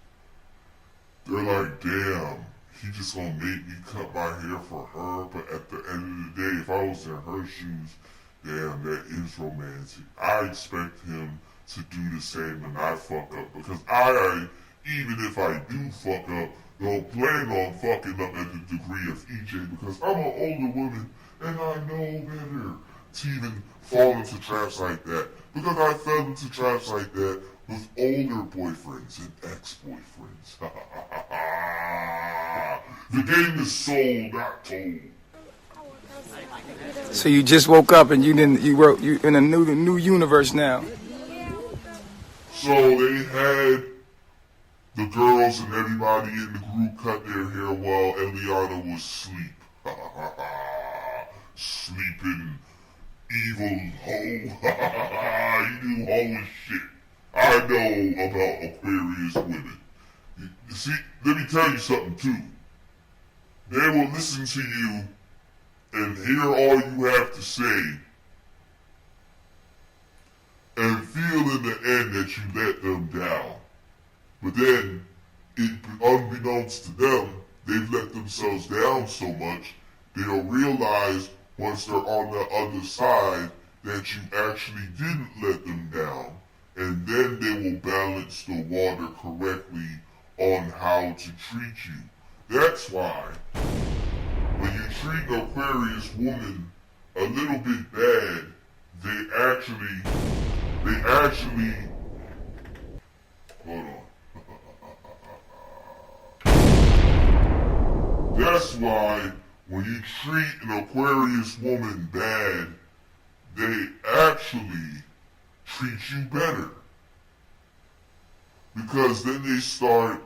They're like, damn, he just gonna make me cut my hair for her. But at the end of the day, if I was in her shoes, damn, that is romantic. I expect him to do the same when I fuck up, because I, even if I do fuck up, don't plan on fucking up at the degree of EJ, because I'm an older woman and I know better to even fall into traps like that, because I fell into traps like that with older boyfriends and ex-boyfriends. The game is sold, not told. So you just woke up and you in a new universe now. So they had the girls and everybody in the group cut their hair while Eliana was asleep. Sleeping evil hoe. You do hoe as shit. I know about Aquarius women. You see, let me tell you something too. They will listen to you and hear all you have to say and feel in the end that you let them down. But then, unbeknownst to them, they've let themselves down so much, they'll realize once they're on the other side that you actually didn't let them down, and then they will balance the water correctly on how to treat you. That's why, when you treat an Aquarius woman a little bit bad, they actually, hold on. That's why when you treat an Aquarius woman bad, they actually treat you better. Because then they start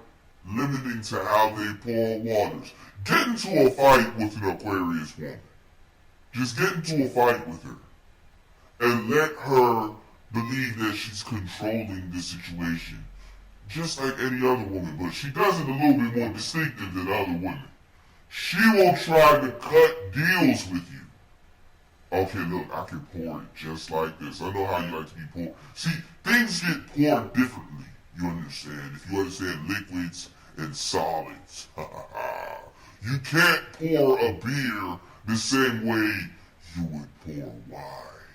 limiting to how they pour waters. Get into a fight with an Aquarius woman. Just get into a fight with her. And let her believe that she's controlling the situation. Just like any other woman. But she does it a little bit more distinctive than other women. She will try to cut deals with you. Okay, look, I can pour it just like this. I know how you like to be poured. See, things get poured differently, you understand? If you understand liquids and solids. You can't pour a beer the same way you would pour wine.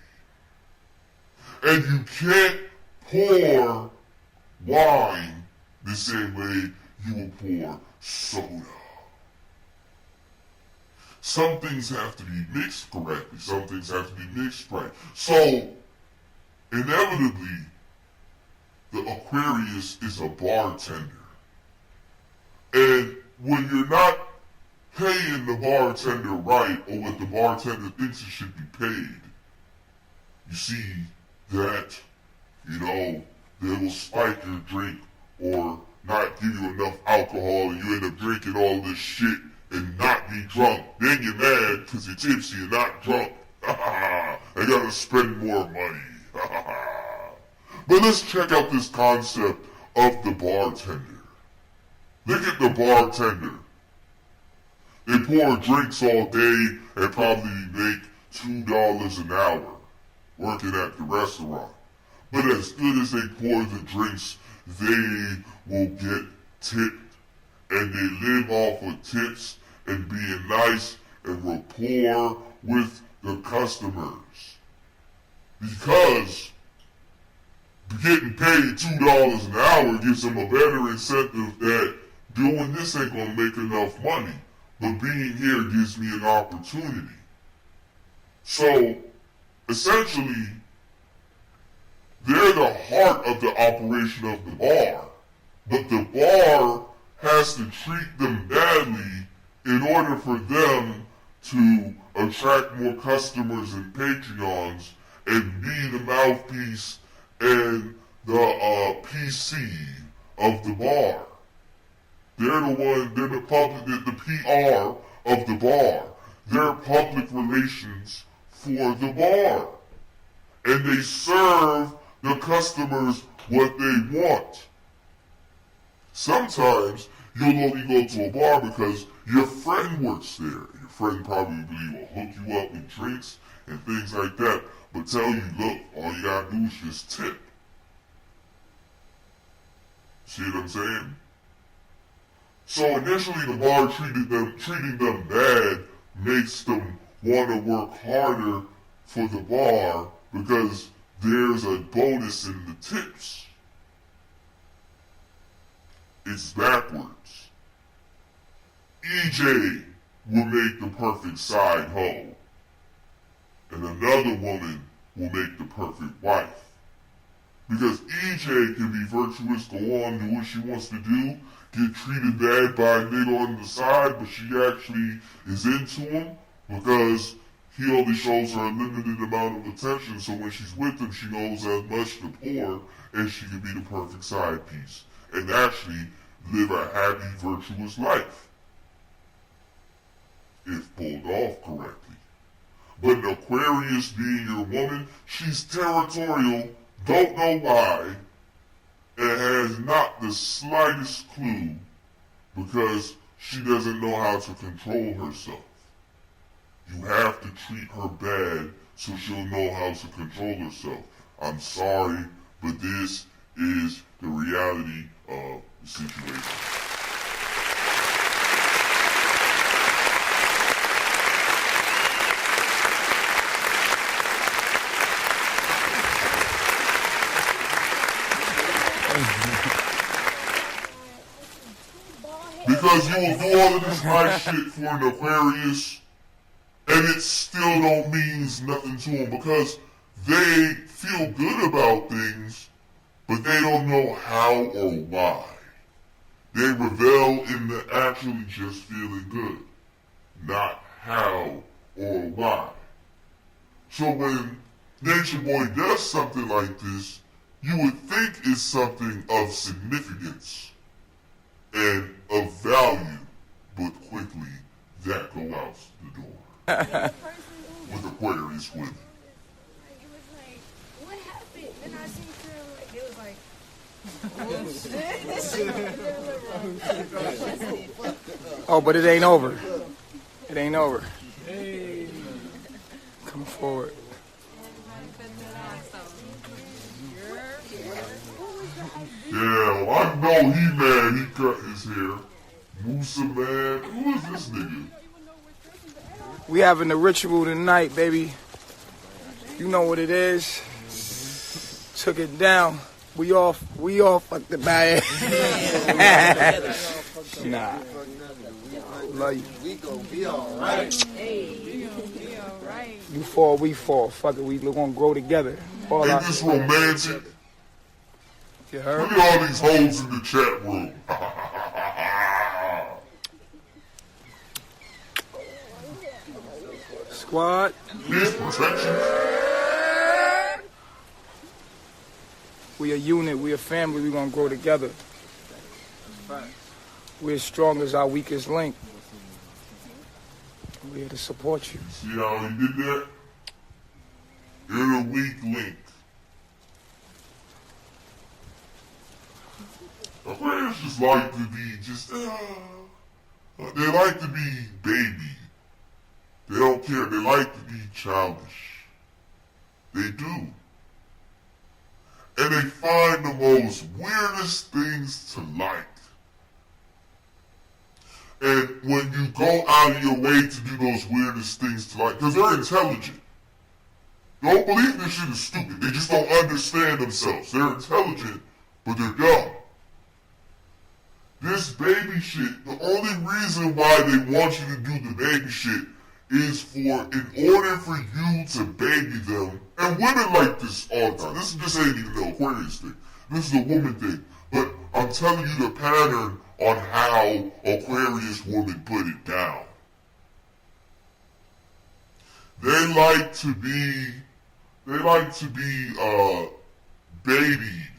And you can't pour wine the same way you would pour soda. Some things have to be mixed correctly. Some things have to be mixed right. So, inevitably, the Aquarius is a bartender. And when you're not paying the bartender right or what the bartender thinks it should be paid, you see that, they will spike your drink or not give you enough alcohol and you end up drinking all this shit and not be drunk. Then you're mad because you're tipsy and not drunk. I gotta spend more money. But let's check out this concept of the bartender. Look at the bartender. They pour drinks all day and probably make $2 an hour working at the restaurant. But as good as they pour the drinks, they will get tipped. And they live off of tips and being nice and rapport with the customers. Because getting paid $2 an hour gives them a better incentive that doing this ain't gonna make enough money. But being here gives me an opportunity. So, essentially, they're the heart of the operation of the bar. But the bar has to treat them badly in order for them to attract more customers and Patreons and be the mouthpiece and the PC of the bar. They're the PR of the bar. They're public relations for the bar. And they serve the customers what they want. Sometimes you'll only go to a bar because your friend works there. Your friend probably will hook you up with drinks and things like that, but tell you, look, all you gotta do is just tip. See what I'm saying? So initially the bar treating them bad makes them want to work harder for the bar because there's a bonus in the tips. It's backwards. EJ will make the perfect side hoe, and another woman will make the perfect wife. Because EJ can be virtuous, go on, do what she wants to do, get treated bad by a nigga on the side, but she actually is into him because he only shows her a limited amount of attention, so when she's with him, she knows how much to pour, and she can be the perfect side piece, and actually live a happy, virtuous life. If pulled off correctly. But an Aquarius being your woman, she's territorial, don't know why, and has not the slightest clue because she doesn't know how to control herself. You have to treat her bad so she'll know how to control herself. I'm sorry, but this is the reality of the situation. Because you will do all of this nice shit for an Aquarius, and it still don't means nothing to them because they feel good about things, but they don't know how or why. They revel in the actually just feeling good, not how or why. So when Nature Boy does something like this, you would think it's something of significance and of value, but quickly that goes out the door. With Aquarius women. It was like, what happened? Then I seen her, like, it was like, Oh, but it ain't over. It ain't over. Come forward. Yeah, well, I know he mad he cut his hair. Musa man, who is this nigga? We having the ritual tonight, baby. You know what it is. Took it down. We all fucked the bad. Nah. Love you. We gon' be alright. You fall, we fall. Fuck it, we gonna grow together. All Ain't this romantic? You heard? Look at all these hoes in the chat room. Squad. These protections. We a unit, we a family, we gonna grow together. We're as strong as our weakest link. We're here to support you. See how he did that? You're the weak link. Aquarius just like to be they like to be baby. They don't care. They like to be childish. They do. And they find the most weirdest things to like. And when you go out of your way to do those weirdest things to like, because they're intelligent. Don't believe this shit is stupid. They just don't understand themselves. They're intelligent, but they're dumb. This baby shit, the only reason why they want you to do the baby shit is in order for you to baby them. And women like this all the time. This ain't even the Aquarius thing. This is a woman thing. But I'm telling you the pattern on how Aquarius women put it down. They like to be babied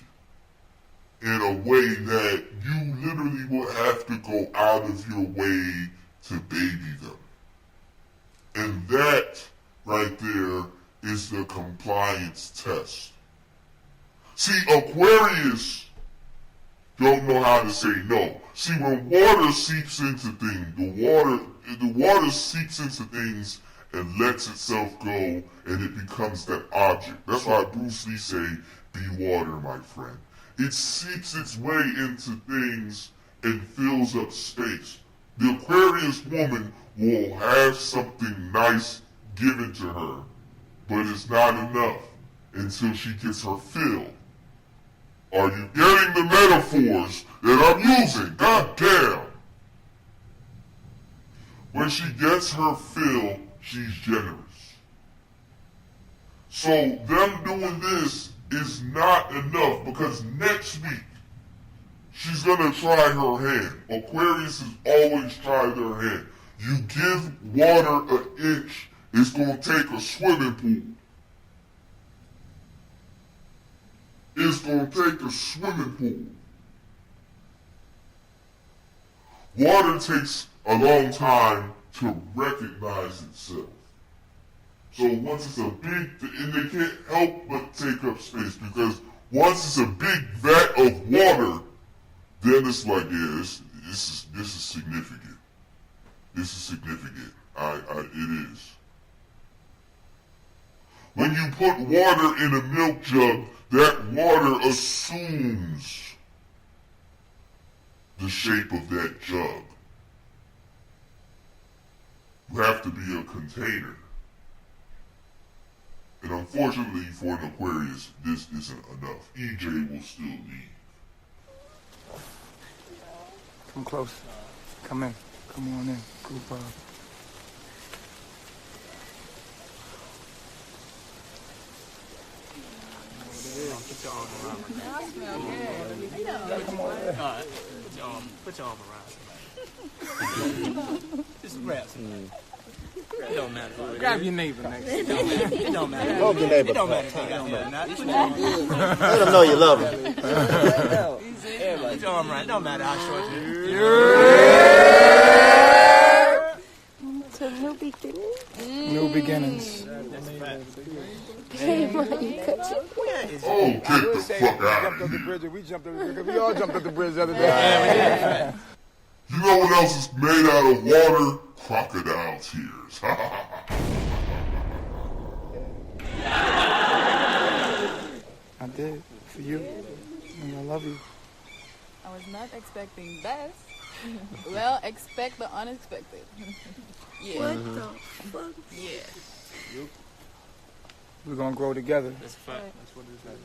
in a way that you literally will have to go out of your way to baby them. And that right there is the compliance test. See, Aquarius don't know how to say no. See, when water seeps into things, the water seeps into things and lets itself go, and it becomes that object. That's why Bruce Lee say, "Be water, my friend." It seeps its way into things and fills up space. The Aquarius woman will have something nice given to her, but it's not enough until she gets her fill. Are you getting the metaphors that I'm using? God damn! When she gets her fill, she's generous. So them doing this is not enough, because next week she's gonna try her hand. Aquarius has always tried their hand. You give water an inch, it's gonna take a swimming pool. It's gonna take a swimming pool. Water takes a long time to recognize itself. So once it's a big, and they can't help but take up space, because once it's a big vat of water, then it's like, yeah, this is significant. This is significant. It is. When you put water in a milk jug, that water assumes the shape of that jug. You have to be a container. And unfortunately for an Aquarius, this isn't enough. EJ will still leave. Come close. Come in. Come on in. Group up. Put your arm around my neck. Put your arm around somebody. Just grab somebody. It don't matter. Grab your neighbor next. It don't matter. Hold your neighbor. It don't matter. It don't matter. Let them know you love them. Put your arm around. It don't matter how short you To new beginnings. New beginnings. Hey, man, you cut your Oh, get the fuck out of here. We jumped over the bridge. We all jumped up the bridge the other day. You know what else is made out of water? Crocodile tears. I did. For you. And I love you. I was not expecting best. Well, expect the unexpected. Yeah. What the fuck? Yeah. We're going to grow together. That's a fact. That's what it is.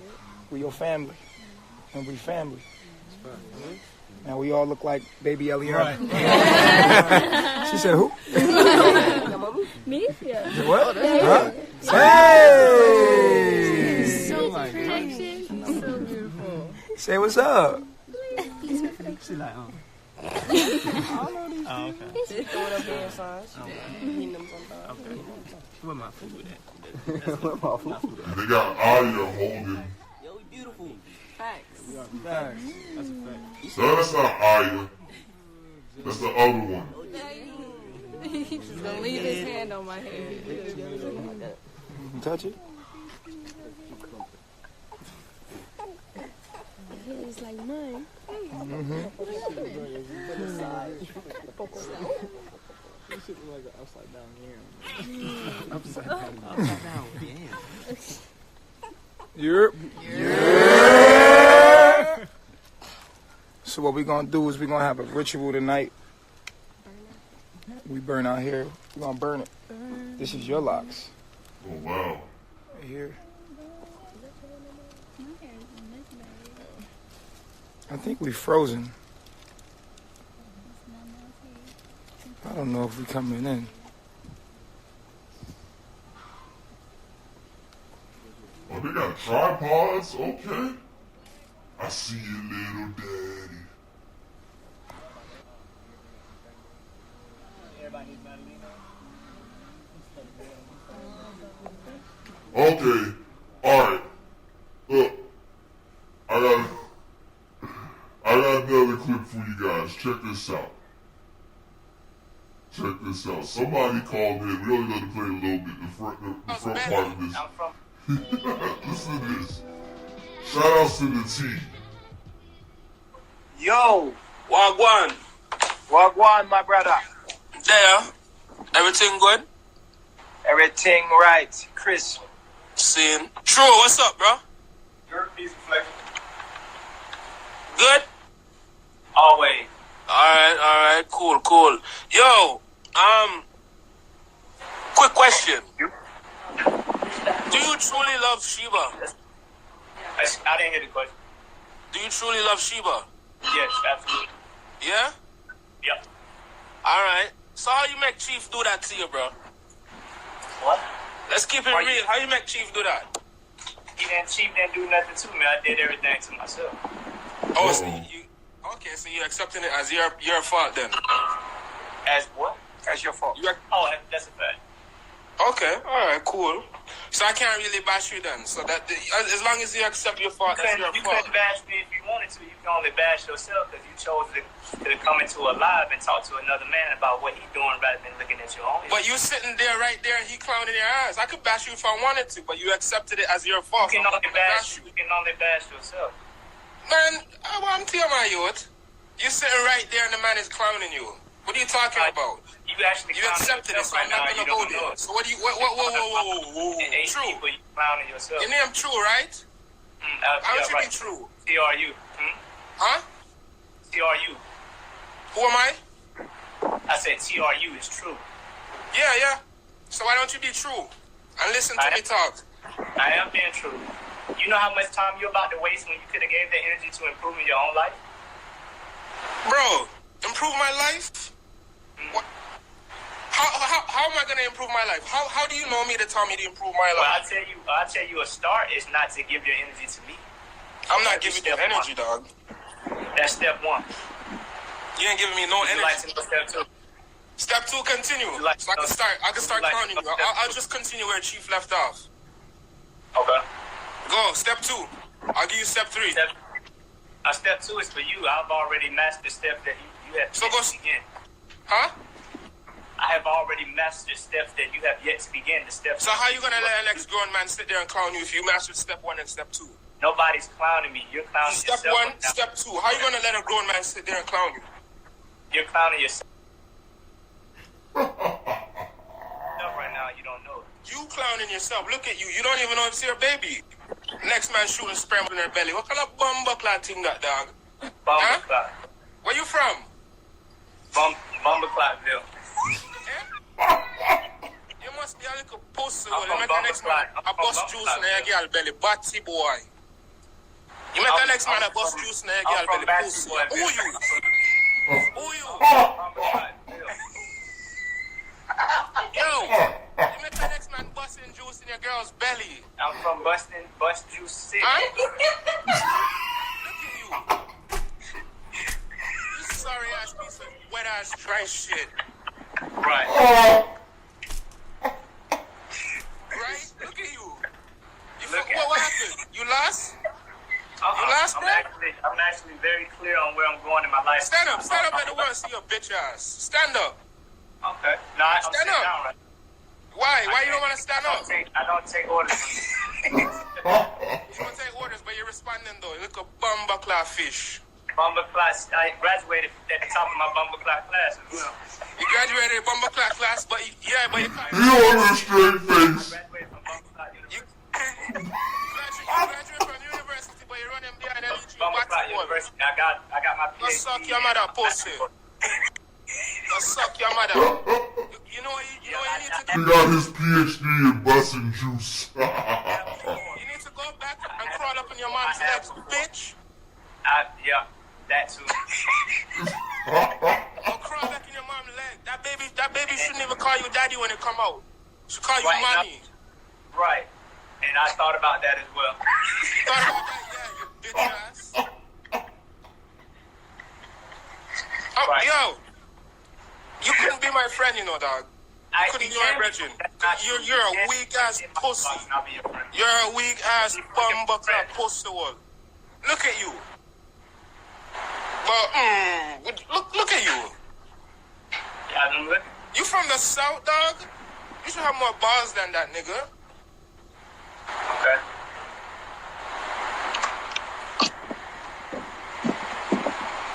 We your family. And we family. Now we all look like baby Eliana. Right. She said who? Me? Yeah. What? Huh? Hey! So pretty. So beautiful. Say what's up. She like, Oh, okay. She throw it up there inside. Eating them sometimes. Okay. Where my food at? Where my food And they got Aya holding. Yo, we beautiful. Facts. Facts. That's a fact. No, that's not Aya. That's the other one. He's just gonna leave his hand on my head. Touch it. It's like mine. Upside down, yeah. Yep. So what we gonna do is we gonna have a ritual tonight. We burn out here. We gonna burn it. This is your locks. Oh, wow. Right here. I think we frozen. I don't know if we coming in. Oh, they got tripods? Okay. I see you, little daddy. Okay. Alright. Look. I got another clip for you guys. Check this out. Check this out. Somebody called in. We only got to play a little bit. The front part of this. Listen to this. Shout outs to the team. Yo, Wagwan. Wagwan, my brother. There. Everything good? Everything right. Chris. Same. True, what's up, bro? Your piece of flex. Good? Always. Alright, cool. Yo, quick question. Do you truly love Sheba? I didn't hear the question. Do you truly love Sheba? Yes, absolutely. Yeah? Yep. Alright. So how you make Chief do that to you, bro? What? Let's keep it real. How you make Chief do that? Chief didn't do nothing to me. I did everything to myself. Oh, so so you're accepting it as your fault then? As what? As your fault. That's a fact. Okay, alright, cool. So I can't really bash you then. So that as long as you accept your fault, that's your You fault. couldn't bash me if you wanted to. You can only bash yourself because you chose to come into a live and talk to another man about what he's doing rather than looking at your own. But you sitting there right there and he clowning your ass. I could bash you if I wanted to, but you accepted it as your fault. You can only bash yourself. Man, I'm telling my youth. You sitting right there and the man is clowning you. What are you talking about? You actually accepted it, so I'm not gonna go there. So what do you? Whoa. True. You clowning yourself. Your name True, right? How should be True? TRU. Huh? TRU. Who am I? I said TRU is true. Yeah. So why don't you be true and listen to me talk? I am being true. You know how much time you're about to waste when you could have gave that energy to improving your own life? Bro, improve my life? What? How am I gonna improve my life? How do you know me to tell me to improve my life? Well, I tell you a start is not to give your energy to me. I'm not giving you energy, dog. That's step one. You ain't giving me no energy. Like step two. Step two, continue. So I can start counting you. I'll just continue where Chief left off. Okay. Go, step two. I'll give you step three. Step two is for you. I've already mastered step that you have yet to begin. Huh? I have already mastered steps that you have yet to begin. The steps. So how you gonna let an ex-grown man sit there and clown you if you mastered step one and step two? Nobody's clowning me. You're clowning yourself. Step one, step two. How you gonna let a grown man sit there and clown you? You're clowning yourself. Right now, you don't know it. You clowning yourself. Look at you. You don't even know it's your baby. Next man shooting sperm in her belly. What kind of bumbuckler thing that, dog? Bumbuckler. Where you from? Bumbucklerville. You must be a little pussy. You make the next man a bust juice in your girl belly. Batty boy. You make the next man a bust juice in your girl belly. Pussy. Who you? Who you? Yo, you make the next man busting juice in your girl's belly. I'm from Bust Juice City. Look at you. You sorry ass ass dry shit. Right. Right? Look at you. What happened? You lost? You lost, bro? I'm actually very clear on where I'm going in my life. Stand up. Stand up, let the world see your bitch ass. Stand up. Okay. No, I'm stand up. Down, right? Why? Why you don't want to stand up? I don't take orders. You don't take orders, but you're responding though. You look a bumbleclaw fish. Bumbleclaw. I graduated at the top of my bumbleclaw class as well. You graduated bumbleclaw class, but you can't. You on a straight face. You graduated from university, but you're running behind LG. Bumbleclaw University. I got my PhD. Go suck your mother, pussy. Go suck your mother. You know what you need to do? He got his PhD in bussin' juice. You need to go back and crawl up in your mom's legs, bitch. Yeah, that too. Go crawl back in your mom's leg. That baby shouldn't even call you daddy when it come out. She call you mommy. Right. And I thought about that as well. You thought about that? Yeah, you bitch ass. Right. Yo, you couldn't be my friend, you know, dog. You couldn't be my brethren. You're a weak ass pussy. You're a weak ass bumbuckler pussy one. Look at you. But look at you. Yeah, you from the south, dog? You should have more balls than that, nigga. Okay.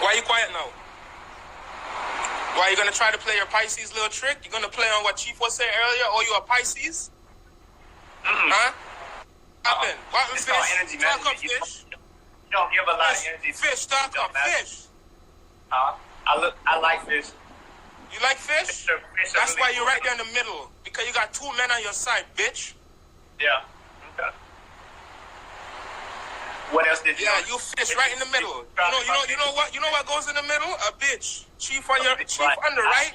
Why you quiet now? Why you gonna try to play your Pisces little trick? You gonna play on what Chief was saying earlier? Oh, you a Pisces? Huh? What happened? What happened, fish? Energy, talk up, fish. You don't give a lot of energy. Fish, talk up, fish. I like fish. You like fish? That's why you're right there in the middle. Because you got two men on your side, bitch. Yeah. Okay. What else did you? Yeah, you fish right in the middle. You know what goes in the middle? A bitch. Chief on the right,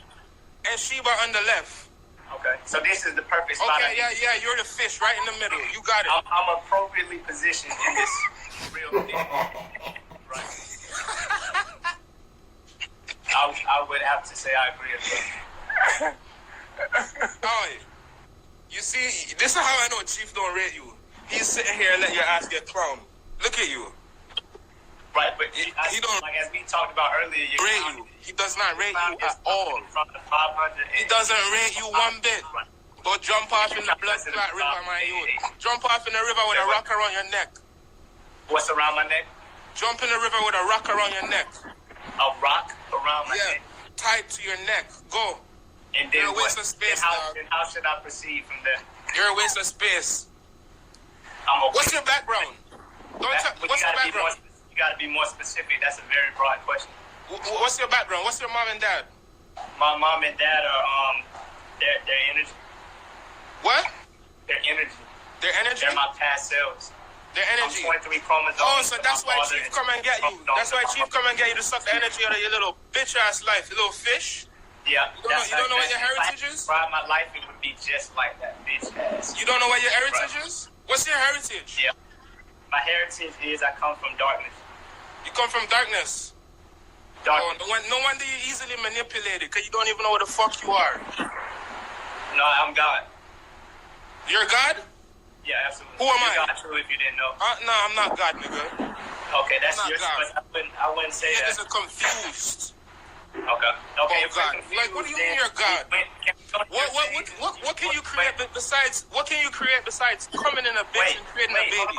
and Sheba on the left. Okay, so this is the perfect spot. Okay, yeah, you're the fish right in the middle. You got it. I'm appropriately positioned in this real thing. Right. I would have to say I agree as well. Oh, you see, this is how I know Chief don't rate you. He's sitting here and let your ass get clowned. Look at you. Right, but he don't, like as we talked about earlier, rate you. He does not rate you at all. He doesn't rate you one bit. Go jump off in the blood clot river, my youth. Jump off in the river with a rock around your neck. What's around my neck? Jump in the river with a rock around your neck. A rock around my neck? Tied to your neck. Go. And then you're a waste of space, then how should I proceed from there? You're a waste of space. What's your background? What's your background? You gotta be more specific. That's a very broad question. What's your background? What's your mom and dad? My mom and dad are their energy. What? Their energy. Their energy? They're my past selves. Their energy. I'm 23 chromosomes. Oh, so that's why Chief come and get you. That's why Chief come and get you to suck the energy out of your little bitch ass life, you little fish. Yeah. You don't know what your heritage is? If I describe my life, it would be just like that bitch ass. You don't know what your heritage is? What's your heritage? Yeah. My heritage is I come from darkness. You come from darkness? Darkness. Oh, no wonder you're easily manipulated, because you don't even know what the fuck you are. No, I'm God. You're God? Yeah, absolutely. Who am I? God too, if you didn't know. No, I'm not God, nigga. Okay, that's your choice. I wouldn't say that. Niggas are confused. Okay. Oh, God. Like, what do you mean you're God? What can you create besides? What can you create besides coming in a bitch and creating a baby?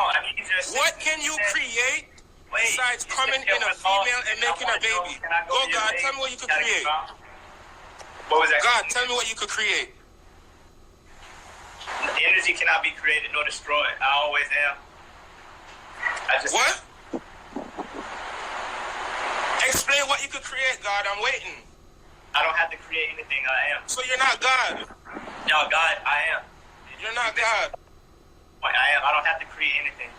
What can you create besides coming in a female and making a baby? Go, God, tell me what you could create. What was that? God, tell me what you could create. Energy cannot be created nor destroyed. I always am. What? Explain what you could create, God. I'm waiting. I don't have to create anything. I am. So you're not God? No, God, I am. You're not God. I am. I don't have to create anything.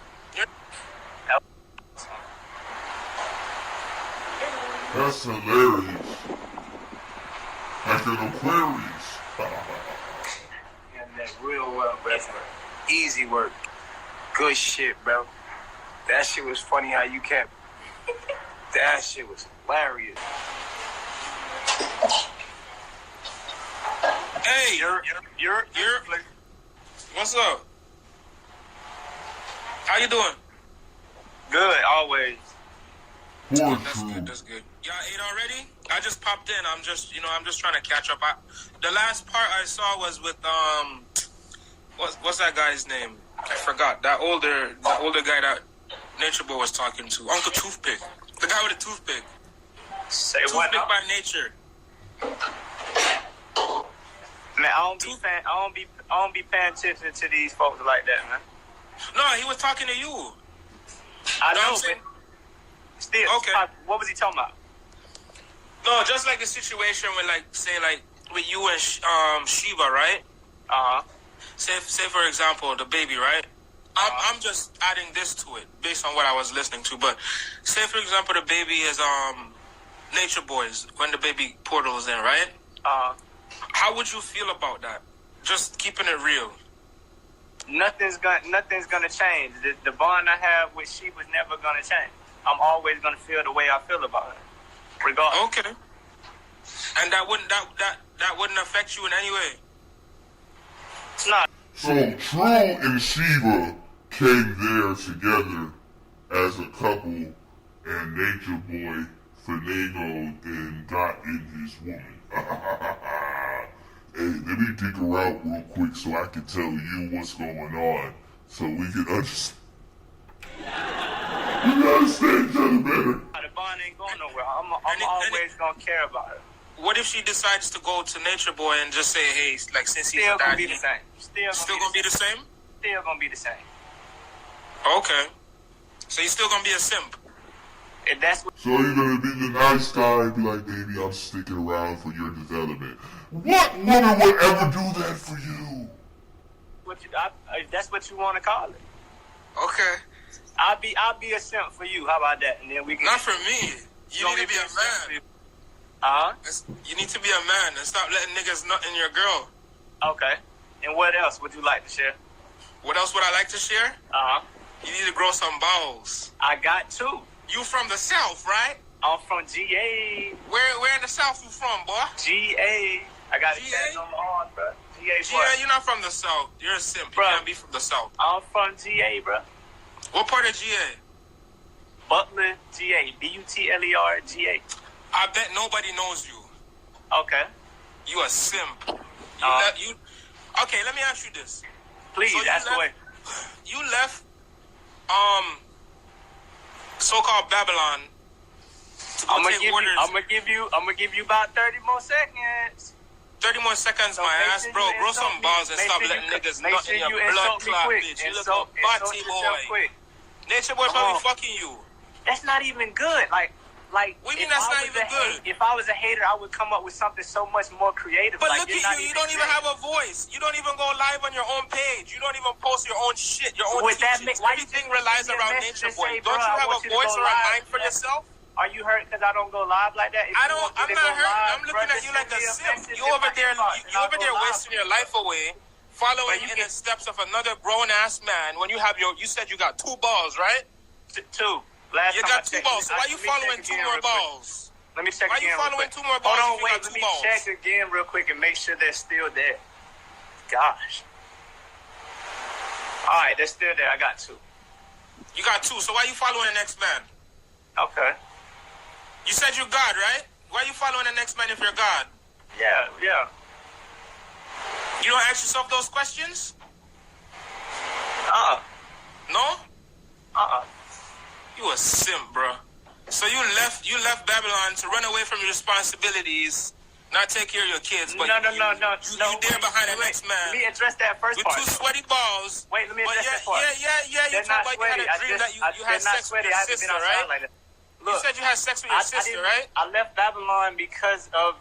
That's hilarious. Like an Aquarius. Yeah, that real well, bro. Easy work. Good shit, bro. That shit was funny how you kept. That shit was hilarious. Hey, you're. What's up? How you doing? Good, always. That's good. That's good. Y'all ate already? I just popped in. I'm just trying to catch up. The last part I saw was with what's that guy's name? I forgot. That older guy that Nature Boy was talking to. Uncle Toothpick. The guy with the toothpick. Say Toothpick what? by Nature. Man, I don't be paying attention to these folks like that, man. No, he was talking to you. I know, but still. Okay. What was he talking about? No, just like the situation with, like, say, like, with you and Shiva, right? Say for example, the baby, right? I'm just adding this to it based on what I was listening to. But say for example, the baby is Nature Boys when the baby portal is in, right? How would you feel about that? Just keeping it real. Nothing's gonna change. The bond I have with Shiva's never gonna change. I'm always gonna feel the way I feel about her, regardless. Okay. And that wouldn't affect you in any way. It's not. So True and Shiva came there together as a couple, and Nature Boy finagled and got in his woman. Hey, let me dig her out real quick so I can tell you what's going on, so we can understand. You understand each other better. The bond ain't going nowhere. I'm always gonna care about her. What if she decides to go to Nature Boy and just say, hey, like, since he's Still a gonna daddy, be the same. Still gonna be the same? Still gonna be the same. Okay. So you're still gonna be a simp? If that's what. So you're gonna be the nice guy and be like, baby, I'm sticking around for your development. What woman would ever do that for you? If that's what you want to call it. Okay. I'll be a simp for you. How about that? And then we can. Not for me. You need to be a man. You need to be a man and stop letting niggas nut in your girl. Okay. And what else would you like to share? What else would I like to share? You need to grow some balls. I got two. You from the South, right? I'm from GA. Where in the South you from, boy? GA. I got a tat on my arm, bro. GA, you're not from the South. You're a simp. Bro, you can't be from the South. I'm from GA, bro. What part of GA? Butler, GA. Butler, GA. I bet nobody knows you. Okay. You a simp. Okay, let me ask you this. Please, ask away. You left so-called Babylon to go take orders. I'm gonna give you about 30 more seconds. 30 more seconds, my ass, bro. Grow some balls and stop letting niggas nut in your blood clot, bitch. You look a body boy. Nature Boy probably fucking you. That's not even good. Like. What do you mean that's not even good? If I was a hater, I would come up with something so much more creative. But look at you. You don't even have a voice. You don't even go live on your own page. You don't even post your own shit, your own teachings. Everything relies around Nature Boy. Don't you have a voice or a mind for yourself? Are you hurt because I don't go live like that? I'm not hurt. I'm looking at you like a simp. You over there wasting your life away, following in the steps of another grown-ass man when you said you got 2 balls, right? 2. You got 2 balls, so why you following 2 more balls? Let me check again. Why you following 2 more balls? Hold on, wait. Let me check again real quick and make sure they're still there. Gosh. All right, they're still there. I got 2. You got 2, so why you following the next man? Okay. You said you're God, right? Why you following the next man if you're God? Yeah. You don't ask yourself those questions? No? You a simp, bro. So you left Babylon to run away from your responsibilities, not take care of your kids, but no. You there behind the next man. Let me address that first part. With 2 sweaty balls. Wait, let me address that part. Yeah. You talk about you had a dream that you had sex with your sister, right? Like Look, you said you had sex with your sister, right? I left Babylon because of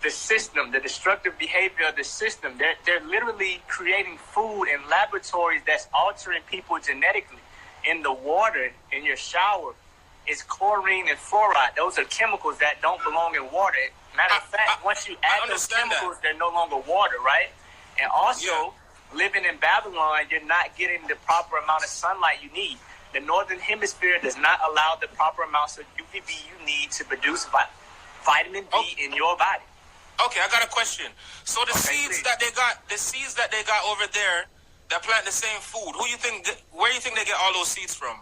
the system, the destructive behavior of the system. They're literally creating food in laboratories that's altering people genetically. In the water, in your shower, is chlorine and fluoride. Those are chemicals that don't belong in water. Matter of fact, once you add those chemicals, they're no longer water, right? And also, living in Babylon, you're not getting the proper amount of sunlight you need. The northern hemisphere does not allow the proper amounts of UVB you need to produce vitamin D in your body. Okay, I got a question. So the seeds that they got over there that plant the same food, where you think they get all those seeds from?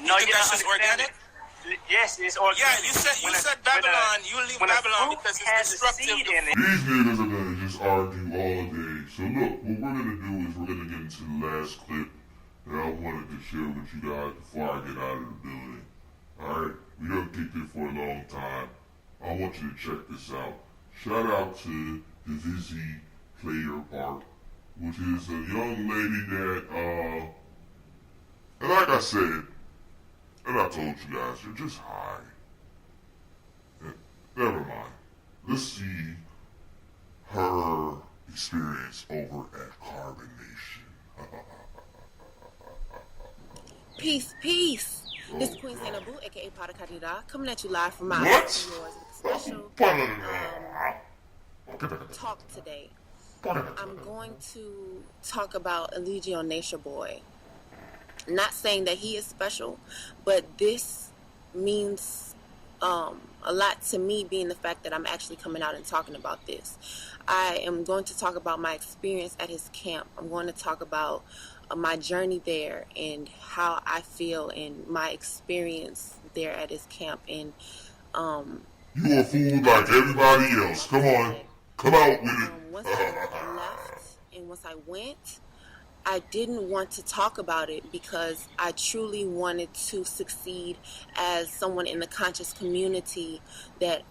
No, you think that's just organic? Yes, it's organic. Yeah, you said Babylon. You leave Babylon because it's destructive. These niggas are gonna just argue all day. So look, what we're gonna do is we're gonna get into the last clip that I wanted to share with you guys before I get out of the building. Alright, we done kicked it for a long time. I want you to check this out. Shout out to the Vizzy Player Park, which is a young lady that, and like I said, and I told you guys, you're just high. Never mind. Let's see her experience over at Carbon Nation. Peace. This is Queen Zainabu, aka Pada Kadira, coming at you live from my special talk today. I'm going to talk about Eligio Nature Boy. Not saying that he is special, but this means a lot to me, being the fact that I'm actually coming out and talking about this. I am going to talk about my experience at his camp. I'm going to talk about my journey there and how I feel and my experience there at his camp. And you a fool like everybody else. Come on, come out with it. Once I left and once I went, I didn't want to talk about it because I truly wanted to succeed as someone in the conscious community that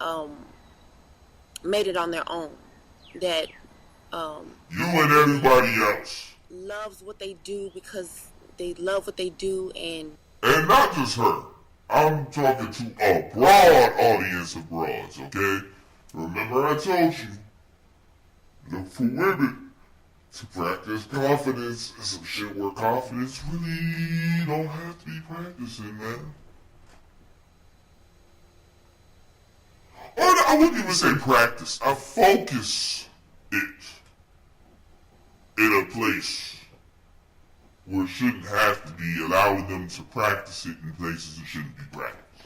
made it on their own. That you and everybody else loves what they do because they love what they do, and not just her. I'm talking to a broad audience of broads, okay? Remember I told you, look for women to practice confidence and some shit where confidence really don't have to be practicing, man. Or I wouldn't even say practice. I focus it in a place where it shouldn't have to be, allowing them to practice it in places it shouldn't be practiced.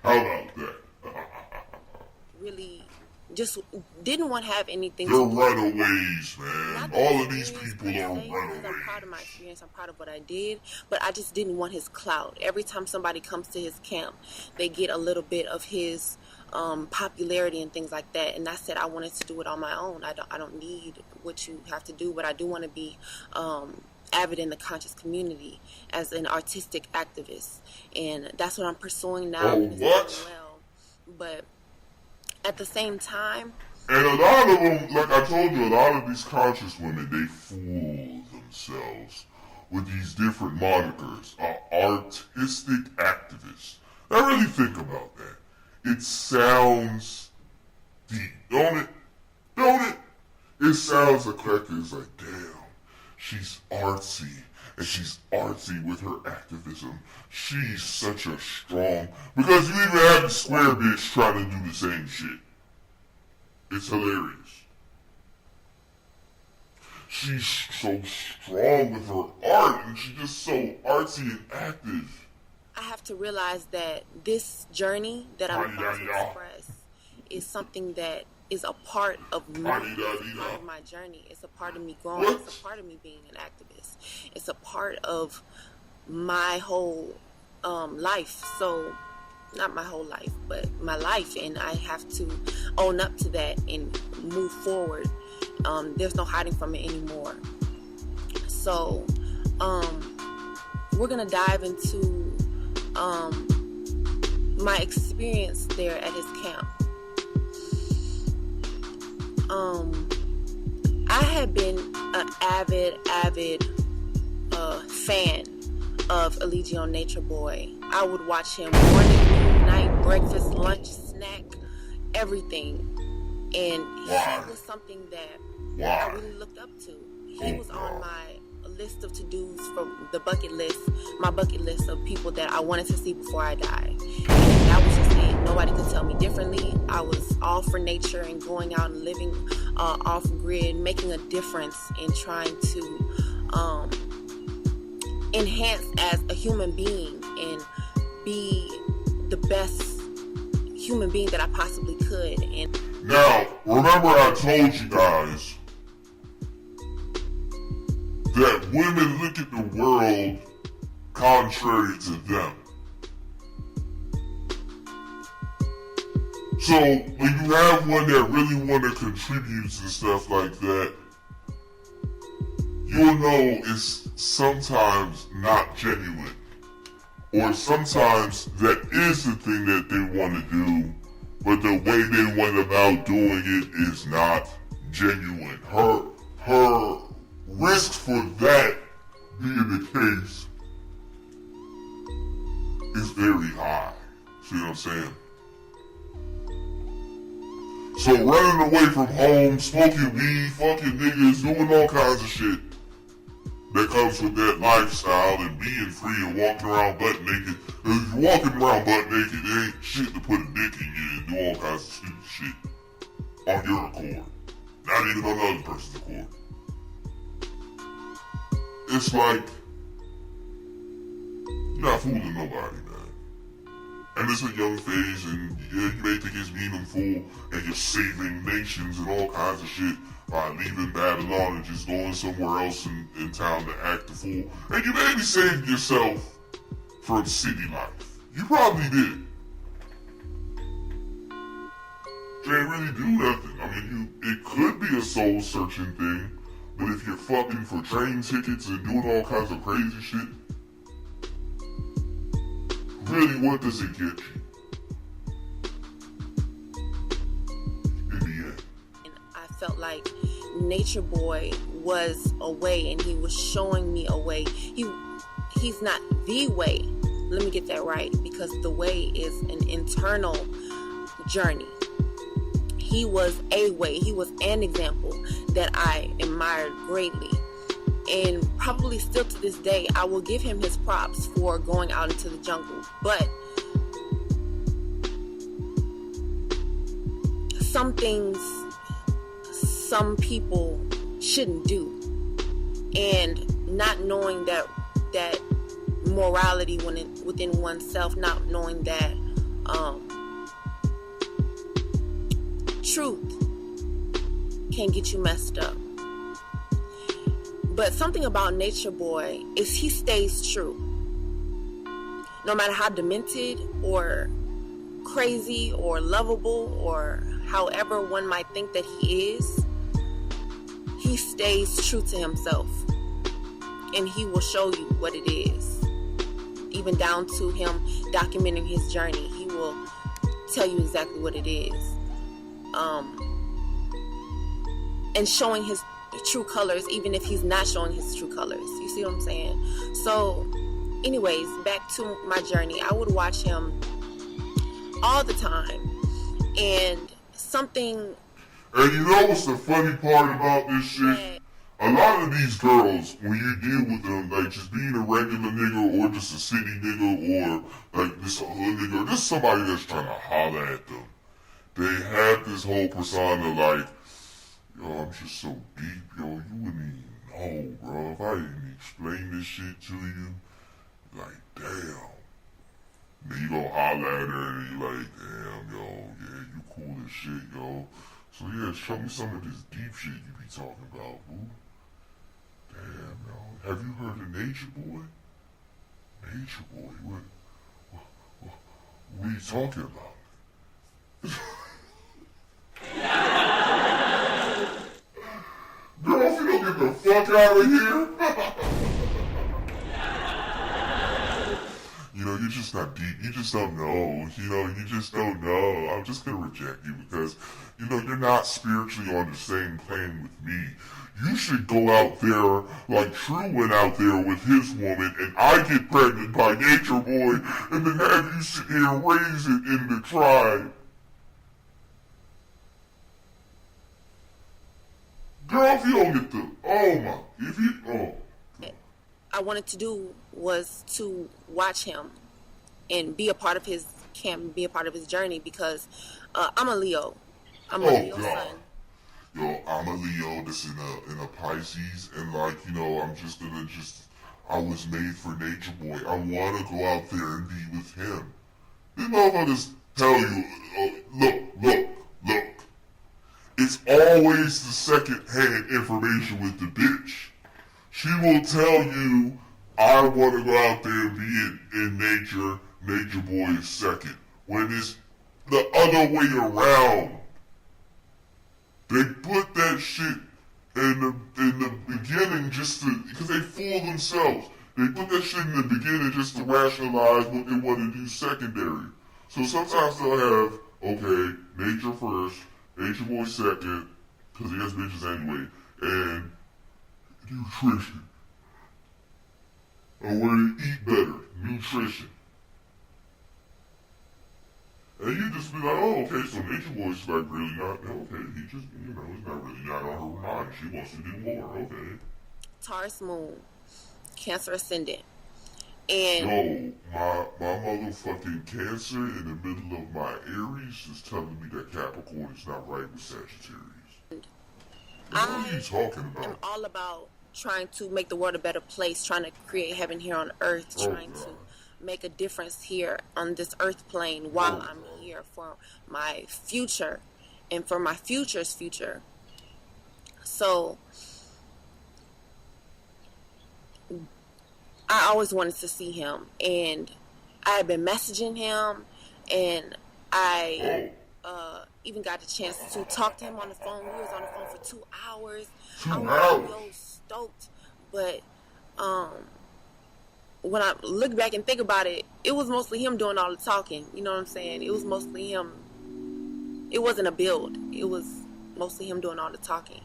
How about that? really just didn't want to have anything. They're runaways, man. All of these people are runaways. I'm proud of my experience. I'm proud of what I did, but I just didn't want his clout. Every time somebody comes to his camp, they get a little bit of his popularity and things like that. And I said I wanted to do it on my own. I don't need what you have to do, but I do want to be avid in the conscious community as an artistic activist, and that's what I'm pursuing now. Oh, what? Well, but at the same time, and a lot of them, like I told you, a lot of these conscious women, they fool themselves with these different monikers. Artistic activists. Now really think about that. It sounds deep, don't it? Don't it? It sounds eclectic. It's like, damn, she's artsy. And she's artsy with her activism. She's such a strong... Because you even have the square bitch trying to do the same shit. It's hilarious. She's so strong with her art, and she's just so artsy and active. I have to realize that this journey that I'm about to express is something that is a part of me. It's a part of my journey. It's a part of me growing. What? It's a part of me being an activist. It's a part of my whole life. So, not my whole life, but my life. And I have to own up to that and move forward. There's no hiding from it anymore. So, we're going to dive into my experience there at his camp. I had been an avid fan of Eligio Nature Boy. I would watch him morning, night, breakfast, lunch, snack, everything. And he was something that I really looked up to. He was on my list of to-dos for the bucket list, my bucket list of people that I wanted to see before I die. And that was just it. Nobody could tell me differently. I was all for nature and going out and living off-grid, making a difference in trying to enhance as a human being and be the best human being that I possibly could. And now, remember I told you guys that women look at the world contrary to them. So, when you have one that really want to contribute and stuff like that, you'll know it's sometimes not genuine. Or sometimes that is the thing that they want to do, but the way they went about doing it is not genuine. Her risk for that being the case is very high. See what I'm saying? So running away from home, smoking weed, fucking niggas, doing all kinds of shit that comes with that lifestyle and being free and walking around butt naked. If you're walking around butt naked, it ain't shit to put a dick in you and do all kinds of stupid shit on your accord. Not even on the other person's accord. It's like, you're not fooling nobody, man. And it's a young phase, and yeah, you may think it's meaningful, and you're saving nations and all kinds of shit by leaving Babylon and just going somewhere else in town to act a fool. And you maybe saved yourself from city life. You probably did. You ain't really do nothing. I mean, it could be a soul-searching thing, but if you're fucking for train tickets and doing all kinds of crazy shit, really, what does it get you? In the end. And I felt like Nature Boy was a way, and he was showing me a way. He's not the way. Let me get that right, because the way is an internal journey. He was a way. He was an example that I admired greatly. And probably still to this day, I will give him his props for going out into the jungle. But some things some people shouldn't do. And not knowing that morality within oneself, not knowing that truth can get you messed up. But something about Nature Boy is he stays true. No matter how demented or crazy or lovable or however one might think that he is, he stays true to himself. And he will show you what it is. Even down to him documenting his journey, he will tell you exactly what it is. And showing his true colors, even if he's not showing his true colors. You see what I'm saying? So, anyways, back to my journey. I would watch him all the time. And something... And you know what's the funny part about this shit? A lot of these girls, when you deal with them, like just being a regular nigga or just a city nigga or like just a hood nigga or just somebody that's trying to holler at them, they have this whole persona like, yo, I'm just so deep, yo, you wouldn't even know, bro. If I didn't explain this shit to you, like, damn. Then you go holler at her and you like, damn, yo, yeah, you cool as shit, yo. So yeah, show me some of this deep shit you be talking about, boo. Damn, yo. Have you heard of Nature Boy? Nature Boy? What are you talking about? Girl, if you don't get the fuck out of here. You know, you're just not deep. You just don't know. You know, you just don't know. I'm just gonna reject you because, you know, you're not spiritually on the same plane with me. You should go out there like True went out there with his woman and I get pregnant by Nature Boy and then have you sit here and raise it in the tribe. Girl, if you don't get the, I wanted to do was to watch him and be a part of his camp, be a part of his journey because I'm a Leo. I'm a Leo son. Yo, I'm a Leo that's in a Pisces and like, you know, I was made for Nature Boy. I want to go out there and be with him. These motherfuckers tell you, look. It's always the second-hand information with the bitch. She will tell you, I want to go out there and be in nature. Nature boy is second. When it's the other way around. They put that shit in the beginning just to, because they fool themselves. They put that shit in the beginning just to rationalize what they want to do secondary. So sometimes they'll have, okay, nature first, nature boy second, because he has bitches anyway, and nutrition. Or where to eat better, nutrition. And you just be like, oh, okay, so nature boy's like really not, okay, he just, he's not really not on her mind. She wants to do more, okay. Taurus moon, Cancer ascendant. And my motherfucking Cancer in the middle of my Aries is telling me that Capricorn is not right with Sagittarius. What are you talking about? I'm all about trying to make the world a better place, trying to create heaven here on earth, trying to make a difference here on this earth plane while I'm here for my future and for my future's future. So I always wanted to see him, and I had been messaging him, and I even got the chance to talk to him on the phone. We was on the phone for 2 hours. I was so stoked, but when I look back and think about it, it was mostly him doing all the talking. You know what I'm saying? It was mostly him. It wasn't a build. It was mostly him doing all the talking.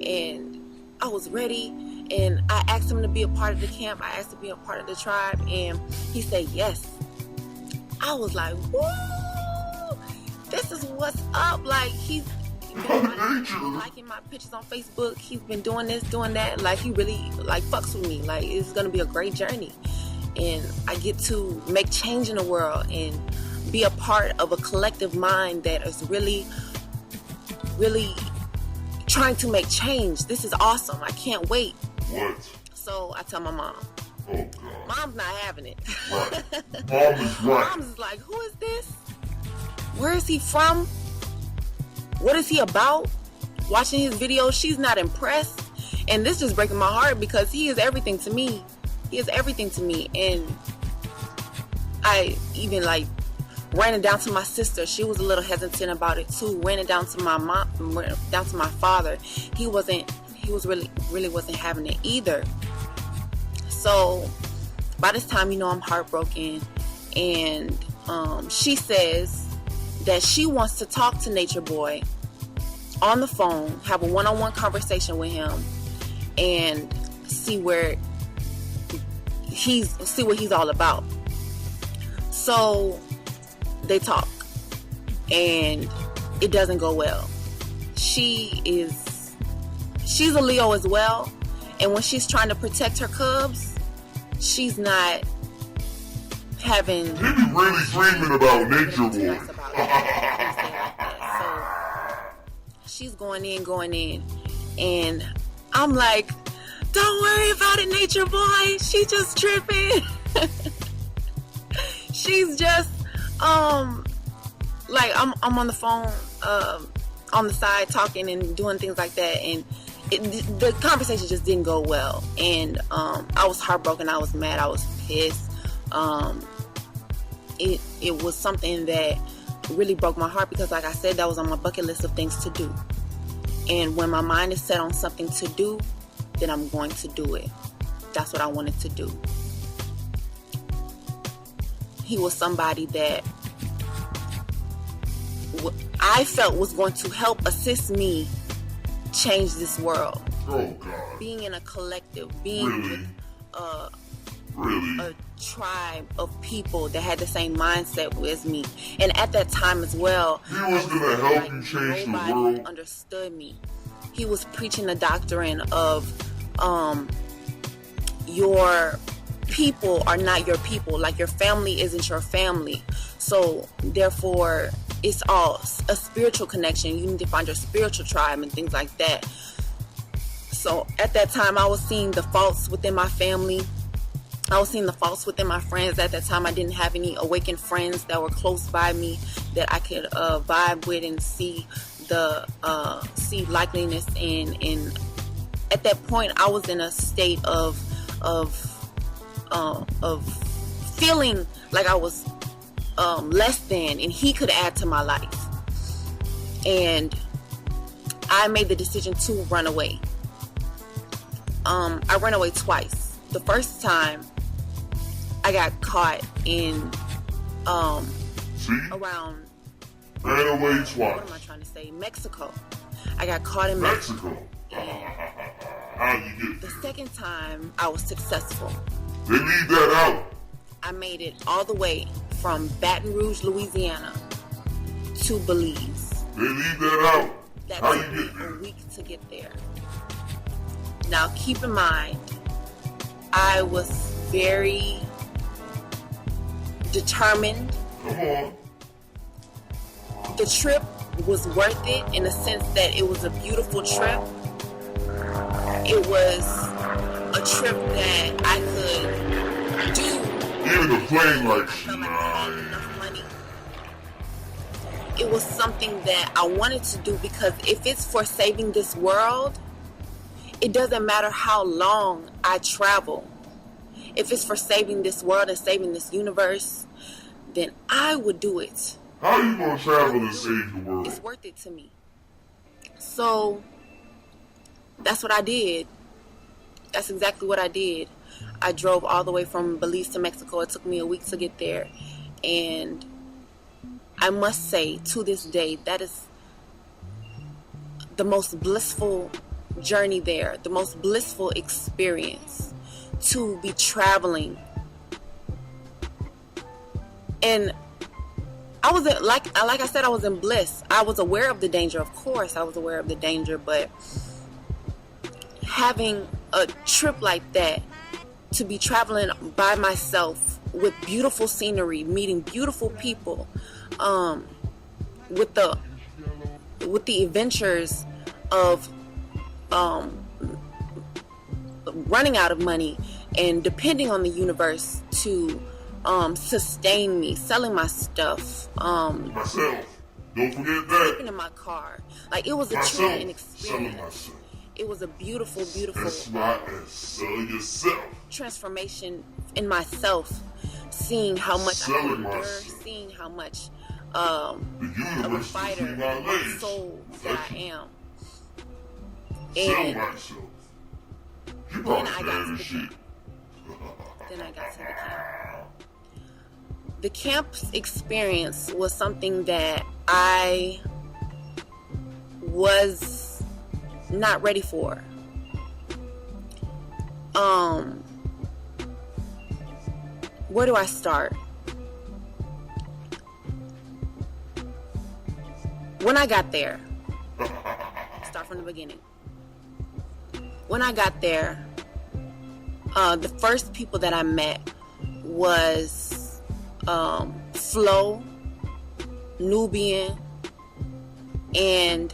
And I was ready, and I asked him to be a part of the camp. I asked to be a part of the tribe, and he said yes. I was like, woo! This is what's up. Like, he's been liking my pictures on Facebook. He's been doing this, doing that. Like, he really, like, fucks with me. Like, it's going to be a great journey. And I get to make change in the world and be a part of a collective mind that is really, really trying to make change. This is awesome. I can't wait. What? So I tell my mom. Oh, God. Mom's not having it. Right. Mom is right. Mom's like, who is this? Where is he from? What is he about? Watching his videos, she's not impressed. And this is breaking my heart because he is everything to me. He is everything to me. And I even like ran it down to my sister. She was a little hesitant about it too. Ran it down to my mom, down to my father. He really wasn't having it either. So by this time, I'm heartbroken. And she says that she wants to talk to Nature Boy on the phone, have a one-on-one conversation with him, and see what he's all about. So they talk, and it doesn't go well. She's a Leo as well, and when she's trying to protect her cubs, she's not having. You be really dreaming about Nature Boy. So she's going in, and I'm like, don't worry about it, Nature Boy. She just tripping. She's just like I'm on the phone on the side talking and doing things like that, and the conversation just didn't go well. And I was heartbroken. I was mad. I was pissed. It was something that really broke my heart because, like I said, that was on my bucket list of things to do. And when my mind is set on something to do, then I'm going to do it. That's what I wanted to do. He was somebody that I felt was going to help assist me change this world. Oh, God. Being in a collective, being with a tribe of people that had the same mindset as me. And at that time as well, he was going to help you change the world. Nobody understood me. He was preaching the doctrine of your people are not your people. Like, your family isn't your family. So therefore, it's all a spiritual connection. You need to find your spiritual tribe and things like that. So at that time, I was seeing the faults within my family. I was seeing the faults within my friends. At that time, I didn't have any awakened friends that were close by me that I could vibe with and see the see likeliness in. And at that point, I was in a state of feeling like I was less than, and he could add to my life. And I made the decision to run away. I ran away twice. The first time I got caught in around ran away twice. What am I trying to say? Mexico. I got caught in Mexico. How you get the second time I was successful. They leave that out. I made it all the way from Baton Rouge, Louisiana to Belize. They leave that out. That How took you me get there? a week to get there. Now keep in mind, I was very determined. Come on. The trip was worth it in the sense that it was a beautiful trip. It was a trip that I could do. Even the plane like it was something that I wanted to do, because if it's for saving this world, it doesn't matter how long I travel. If it's for saving this world and saving this universe, then I would do it. How are you going to travel and save the world? It's worth it to me. So that's what I did. That's exactly what I did. I drove all the way from Belize to Mexico. It took me a week to get there. And I must say, to this day, that is the most blissful journey there, the most blissful experience, to be traveling. And I was like I said, I was in bliss. I was aware of the danger, of course. I was aware of the danger, but having a trip like that, to be traveling by myself with beautiful scenery, meeting beautiful people, with the adventures of running out of money and depending on the universe to sustain me, selling my stuff, myself. Don't forget that. sleeping in my car. Like, it was a truly an experience. It was a beautiful, beautiful transformation in myself, seeing how much I can endure, seeing how much of a fighter, soul that I am. And then I got to the camp. The camp's experience was something that I was not ready for. Where do I start? When I got there, start from the beginning. When I got there, the first people that I met was Flo, Nubian, and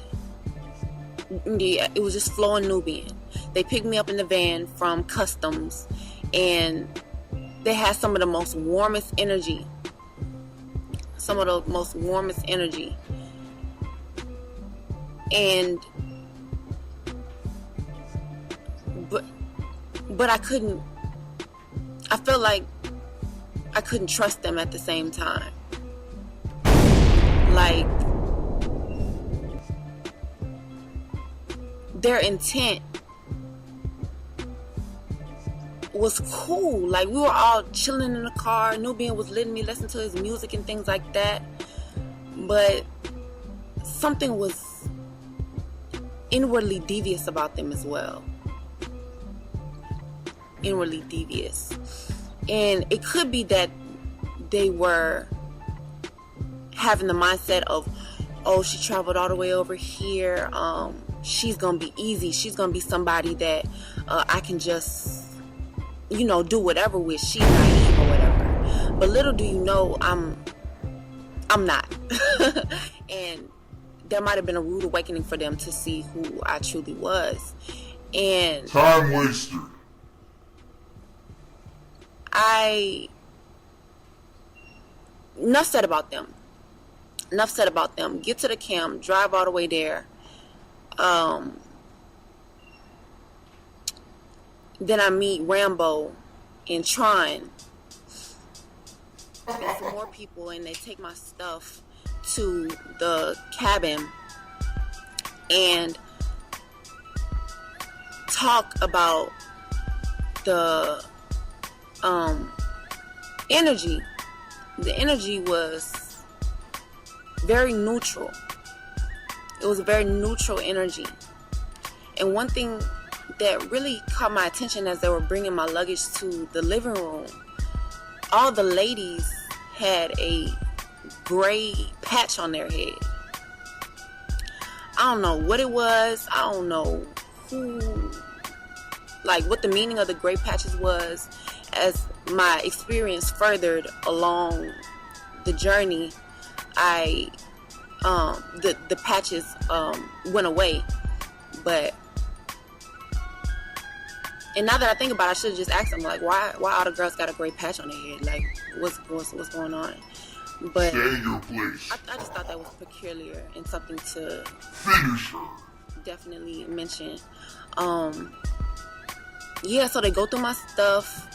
yeah, it was just Flo and Nubian. They picked me up in the van from customs, and they had some of the most warmest energy. And but I felt like I couldn't trust them at the same time. Like, their intent was cool. Like, we were all chilling in the car. Nubian was letting me listen to his music and things like that. But something was inwardly devious about them as well. Inwardly devious. And it could be that they were having the mindset of, oh, she traveled all the way over here. She's going to be easy. She's going to be somebody that I can just, do whatever with. She's naive or whatever. But little do you know, I'm not. And there might have been a rude awakening for them to see who I truly was. And time waster. Enough said about them. enough said about them. Get to the camp, drive all the way there. Then I meet Rambo and Tron and some more people, and they take my stuff to the cabin and talk about the energy. The energy was very neutral. It was a very neutral energy. And one thing that really caught my attention as they were bringing my luggage to the living room, all the ladies had a gray patch on their head. I don't know what it was. I don't know what the meaning of the gray patches was. As my experience furthered along the journey, the patches went away. And now that I think about it, I should have just asked them, like, why all the girls got a gray patch on their head? Like, what's going on? But stay in your place. I just thought that was peculiar and something to finish her. Definitely mention. Yeah, so they go through my stuff,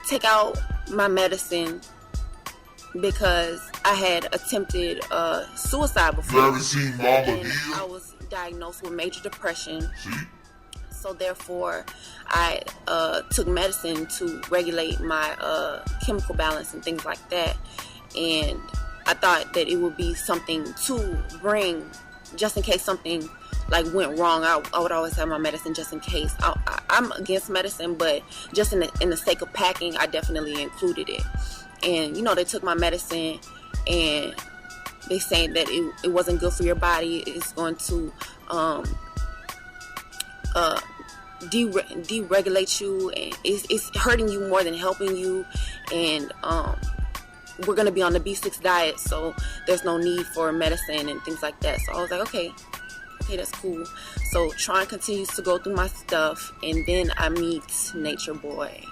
take out my medicine because I had attempted suicide before. You ever seen Mama and Deal? I was diagnosed with major depression. See? So therefore, I took medicine to regulate my chemical balance and things like that. And I thought that it would be something to bring, just in case something like went wrong. I would always have my medicine just in case. I'm against medicine, but just in the sake of packing, I definitely included it. And they took my medicine, and they saying that it wasn't good for your body. It's going to deregulate you, and it's hurting you more than helping you. And we're going to be on the B6 diet, so there's no need for medicine and things like that. So I was like, okay, that's cool. So Tron continues to go through my stuff, and then I meet Nature Boy.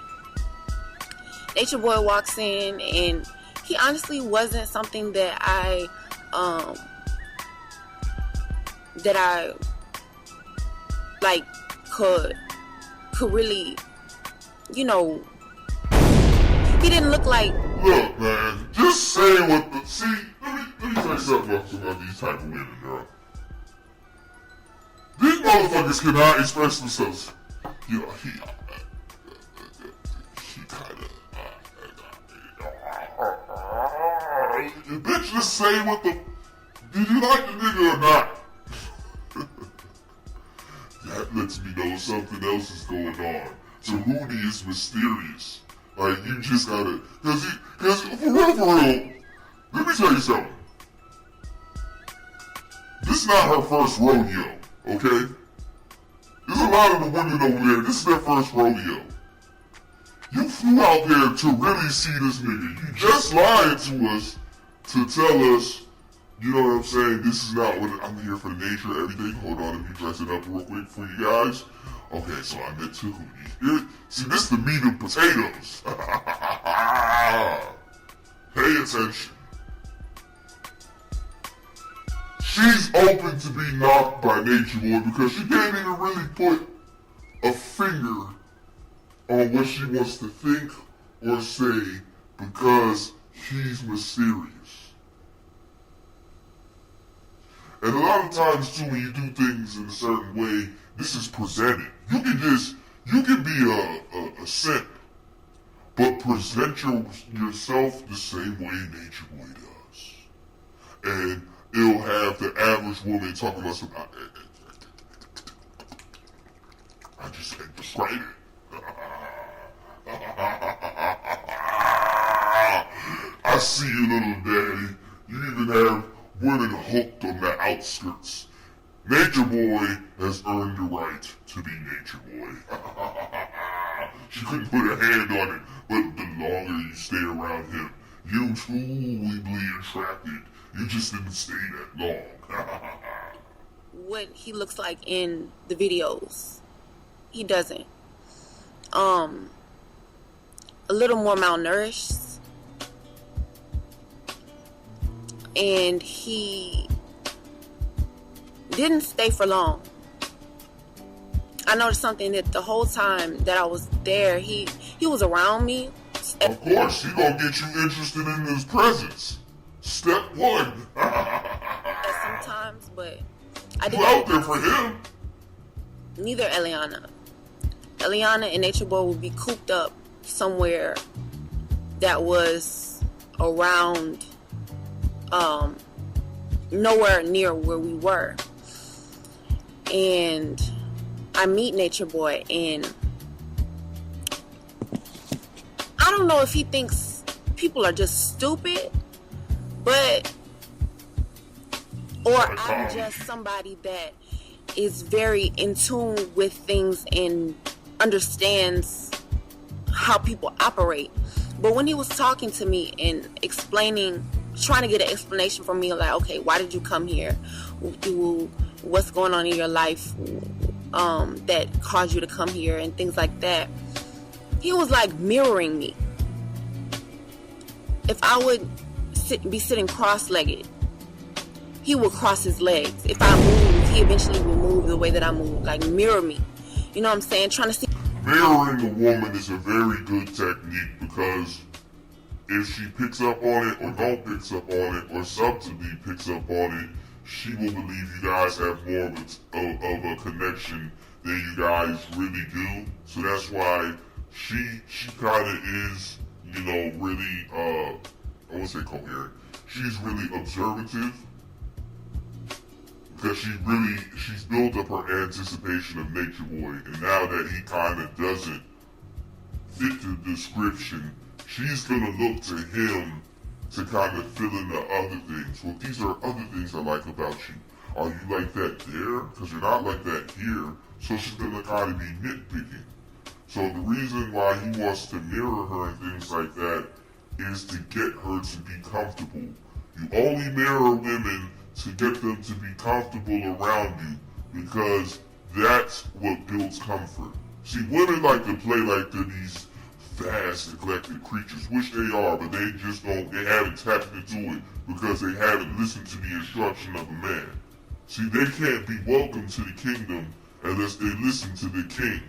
Nature Boy walks in, and he honestly wasn't something that I could really, he didn't look like. Look, man, just say what the. See, let me tell you something about these type of women, girl. These motherfuckers cannot express themselves. He kind of. Bitch, just say what the. Did you like the nigga or not? That lets me know something else is going on. To Rudy is mysterious. Like, you just gotta. Cause for real, let me tell you something. This is not her first rodeo, okay? There's a lot of the women over there, this is their first rodeo. You flew out there to really see this nigga. You just lied to us to tell us, you know what I'm saying, this is not what I'm here for, the nature of everything. Hold on, let me dress it up real quick for you guys. Okay, so I met Tahuti. See, this is the meat and potatoes. Pay attention. She's open to be knocked by Nature Boy because she can't even really put a finger on what she wants to think or say because he's mysterious. And a lot of times too, when you do things in a certain way, this is presented. You can be a simp, but present yourself the same way Nature Boy does. And it'll have the average woman talking about some, I just can't describe it. I see you, little daddy. You even have women hooked on the outskirts. Nature Boy has earned the right to be Nature Boy. She couldn't put a hand on it, but the longer you stay around him, you too will be attracted. You just didn't stay that long. What he looks like in the videos, he doesn't. A little more malnourished, and he didn't stay for long. I noticed something that the whole time that I was there, he was around me. Of course, he gonna get you interested in his presence. Step one. Sometimes, but I didn't. You out there for him. Neither Eliana and Nature Boy would be cooped up somewhere that was around, nowhere near where we were. And I meet Nature Boy, and I don't know if he thinks people are just stupid, or I'm just somebody that is very in tune with things and understands how people operate. But when he was talking to me and trying to get an explanation from me, like, okay, why did you come here? What's going on in your life that caused you to come here and things like that. He was like mirroring me. If I would be sitting cross-legged, he would cross his legs. If I moved, he eventually would move the way that I move, like mirror me. You know what I'm saying? Trying to see. Mirroring a woman is a very good technique, because if she picks up on it or don't picks up on it or subtly picks up on it, she will believe you guys have more of a connection than you guys really do. So that's why she kind of is, really, I won't say coherent. She's really observative, because she's built up her anticipation of Nature Boy, and now that he kind of doesn't fit the description, she's gonna look to him to kind of fill in the other things. Well, these are other things I like about you. Are you like that there? Because you're not like that here. So she's gonna kind of be nitpicking. So the reason why he wants to mirror her and things like that is to get her to be comfortable. You only mirror women to get them to be comfortable around you, because that's what builds comfort. See, women like to play like they're these fast, neglected creatures, which they are, but they haven't tapped into it because they haven't listened to the instruction of a man. See, they can't be welcome to the kingdom unless they listen to the king.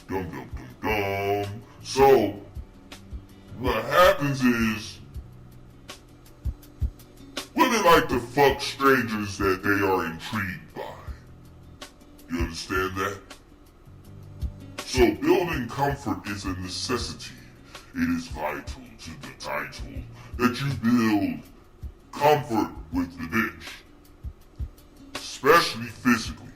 Dum dum dum dum. So, what happens is, women like to fuck strangers that they are intrigued by. You understand that? So building comfort is a necessity. It is vital to the title that you build comfort with the bitch. Especially physically.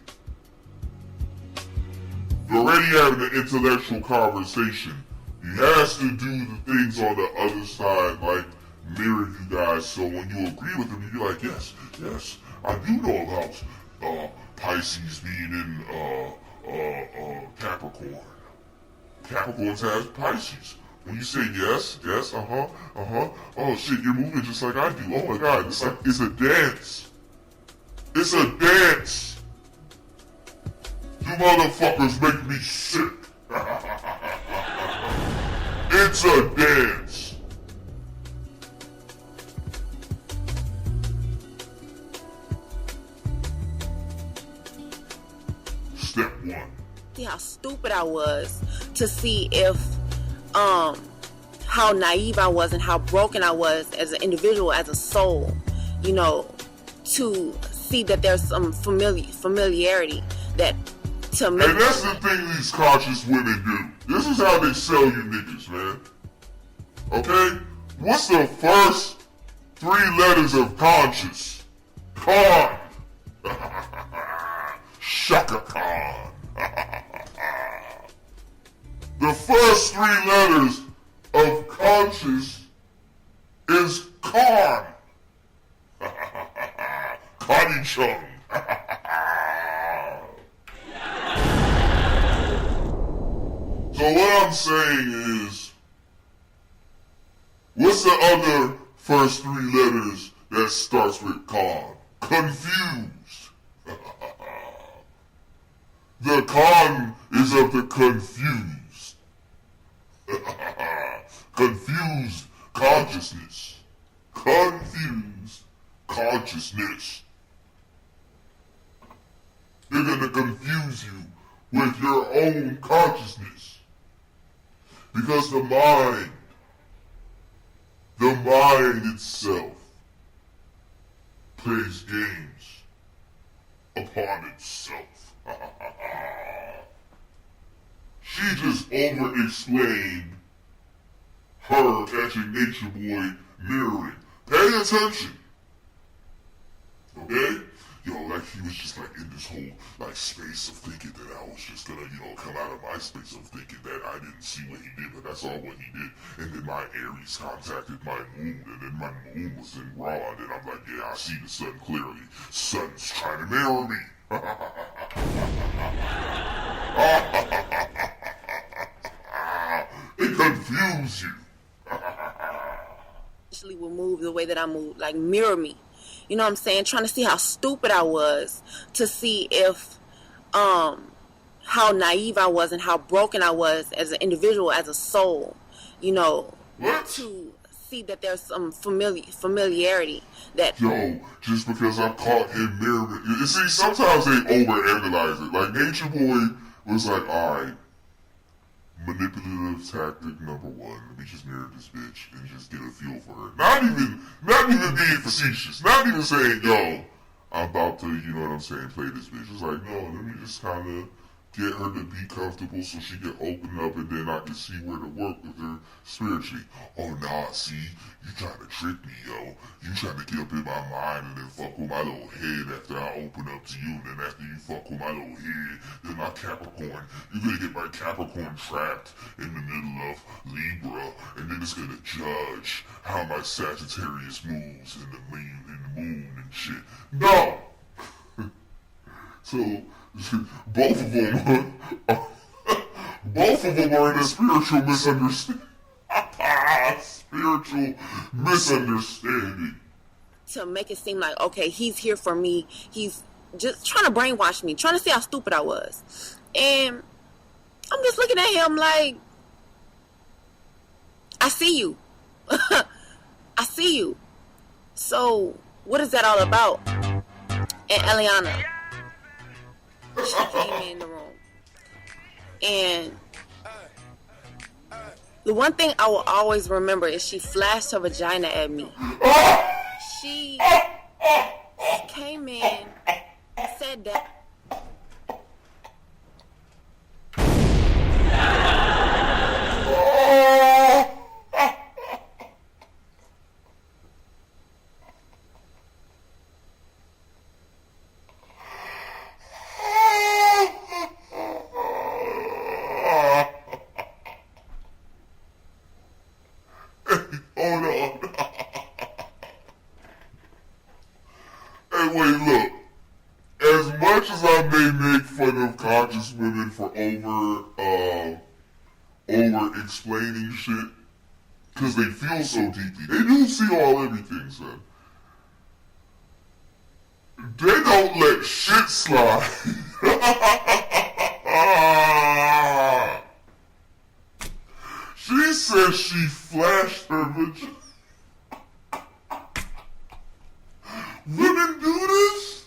You're already having an intellectual conversation. He has to do the things on the other side, like mirror you guys, so when you agree with him, you're like, yes, I do know about Pisces being in Capricorn. Capricorns have Pisces. When you say yes, oh shit, you're moving just like I do. Oh my god, it's a dance. It's a dance. You motherfuckers make me sick. It's a dance. Step one. See how stupid I was to see if how naive I was and how broken I was as an individual, as a soul, to see that there's some familiarity that to make. And that's the thing these conscious women do. This is how they sell you niggas, man. Okay? What's the first 3 letters of conscious? Con. Shaka Khan. The first 3 letters of conscious is Khan. Connie Chung. So what I'm saying is, what's the other first 3 letters that starts with Con? Confused. The con is of the confused. Confused consciousness. Confused consciousness. They're gonna confuse you with your own consciousness. Because the mind itself plays games upon itself. She just over-explained her catching Nature Boy mirroring. Pay attention. Okay? Yo, like he was just like in this whole like space of thinking that I was just gonna, come out of my space of thinking that I didn't see what he did, but that's all what he did. And then my Aries contacted my moon, and then my moon was in Raw, and then I'm like, yeah, I see the sun clearly. Sun's trying to mirror me. It confused you. Actually will move the way that I move, like mirror me. You know what I'm saying? Trying to see how stupid I was, to see if how naive I was and how broken I was as an individual, as a soul. To see that there's some familiarity that. Yo, just because I'm caught in mirror. You see, sometimes they overanalyze it. Like Nature Boy was like, alright, manipulative tactic number one. Let me just mirror this bitch and just get a feel for her. Not even being facetious. Not even saying, yo, I'm about to, play this bitch. It's like, no, let me just kind of get her to be comfortable so she can open up, and then I can see where to work with her spiritually. Oh, nah, see, you trying to trick me, yo. You trying to get up in my mind and then fuck with my little head after I open up to you, and then after you fuck with my little head, then my Capricorn, you're gonna get my Capricorn trapped in the middle of Libra, and then it's gonna judge how my Sagittarius moves in the moon and shit. No! So, both of them are in a spiritual misunderstanding. To make it seem like, okay, he's here for me. He's just trying to brainwash me, trying to see how stupid I was. And I'm just looking at him like, I see you. I see you. So, what is that all about? And Eliana, she came in the room, and the one thing I will always remember is she flashed her vagina at me. She came in, said that. Conscious women for over explaining shit because they feel so deeply. They do see everything, son. They don't let shit slide. She says she flashed her vagina. Women do this?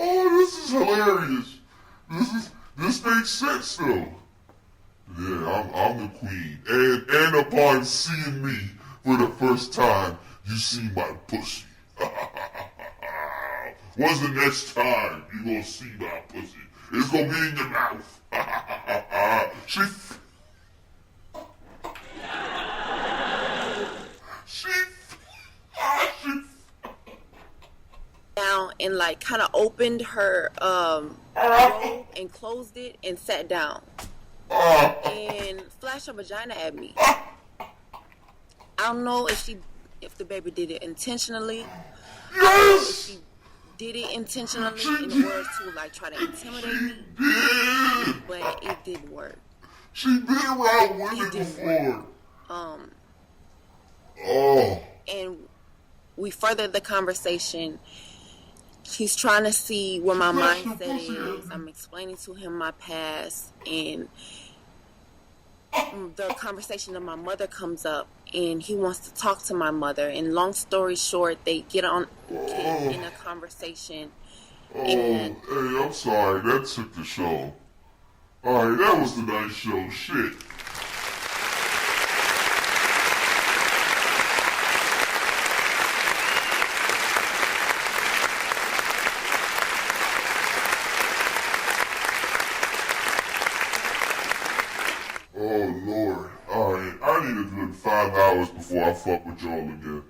Oh, this is hilarious. This makes sense though. Yeah, I'm the queen. And upon seeing me for the first time, you see my pussy. What's the next time you gonna see my pussy? It's gonna be in your mouth. Down and like kind of opened her robe and closed it and sat down and flashed her vagina at me. I don't know if the baby did it intentionally. Yes! If she did it intentionally in order to like try to intimidate me. But it didn't work. She been around women before. And we furthered the conversation. He's trying to see where my mindset is. I'm explaining to him my past, and the conversation of my mother comes up, and he wants to talk to my mother. And long story short, they get in a conversation. Hey, I'm sorry, that took the show. Alright, that was a nice show. Shit. Oh, Lord. Alright, I need a good 5 hours before I fuck with y'all again.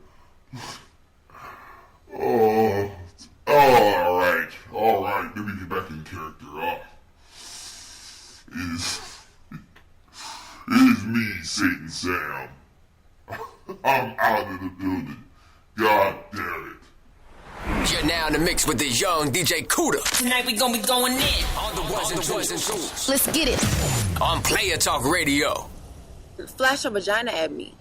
Alright, let me get back in character. It is me, Satan Sam. I'm out of the building. God damn it. You're now in the mix with the young DJ Cuda. Tonight we gonna be going in. On the ones and twos. Let's get it. On Player Talk Radio. Flash a vagina at me.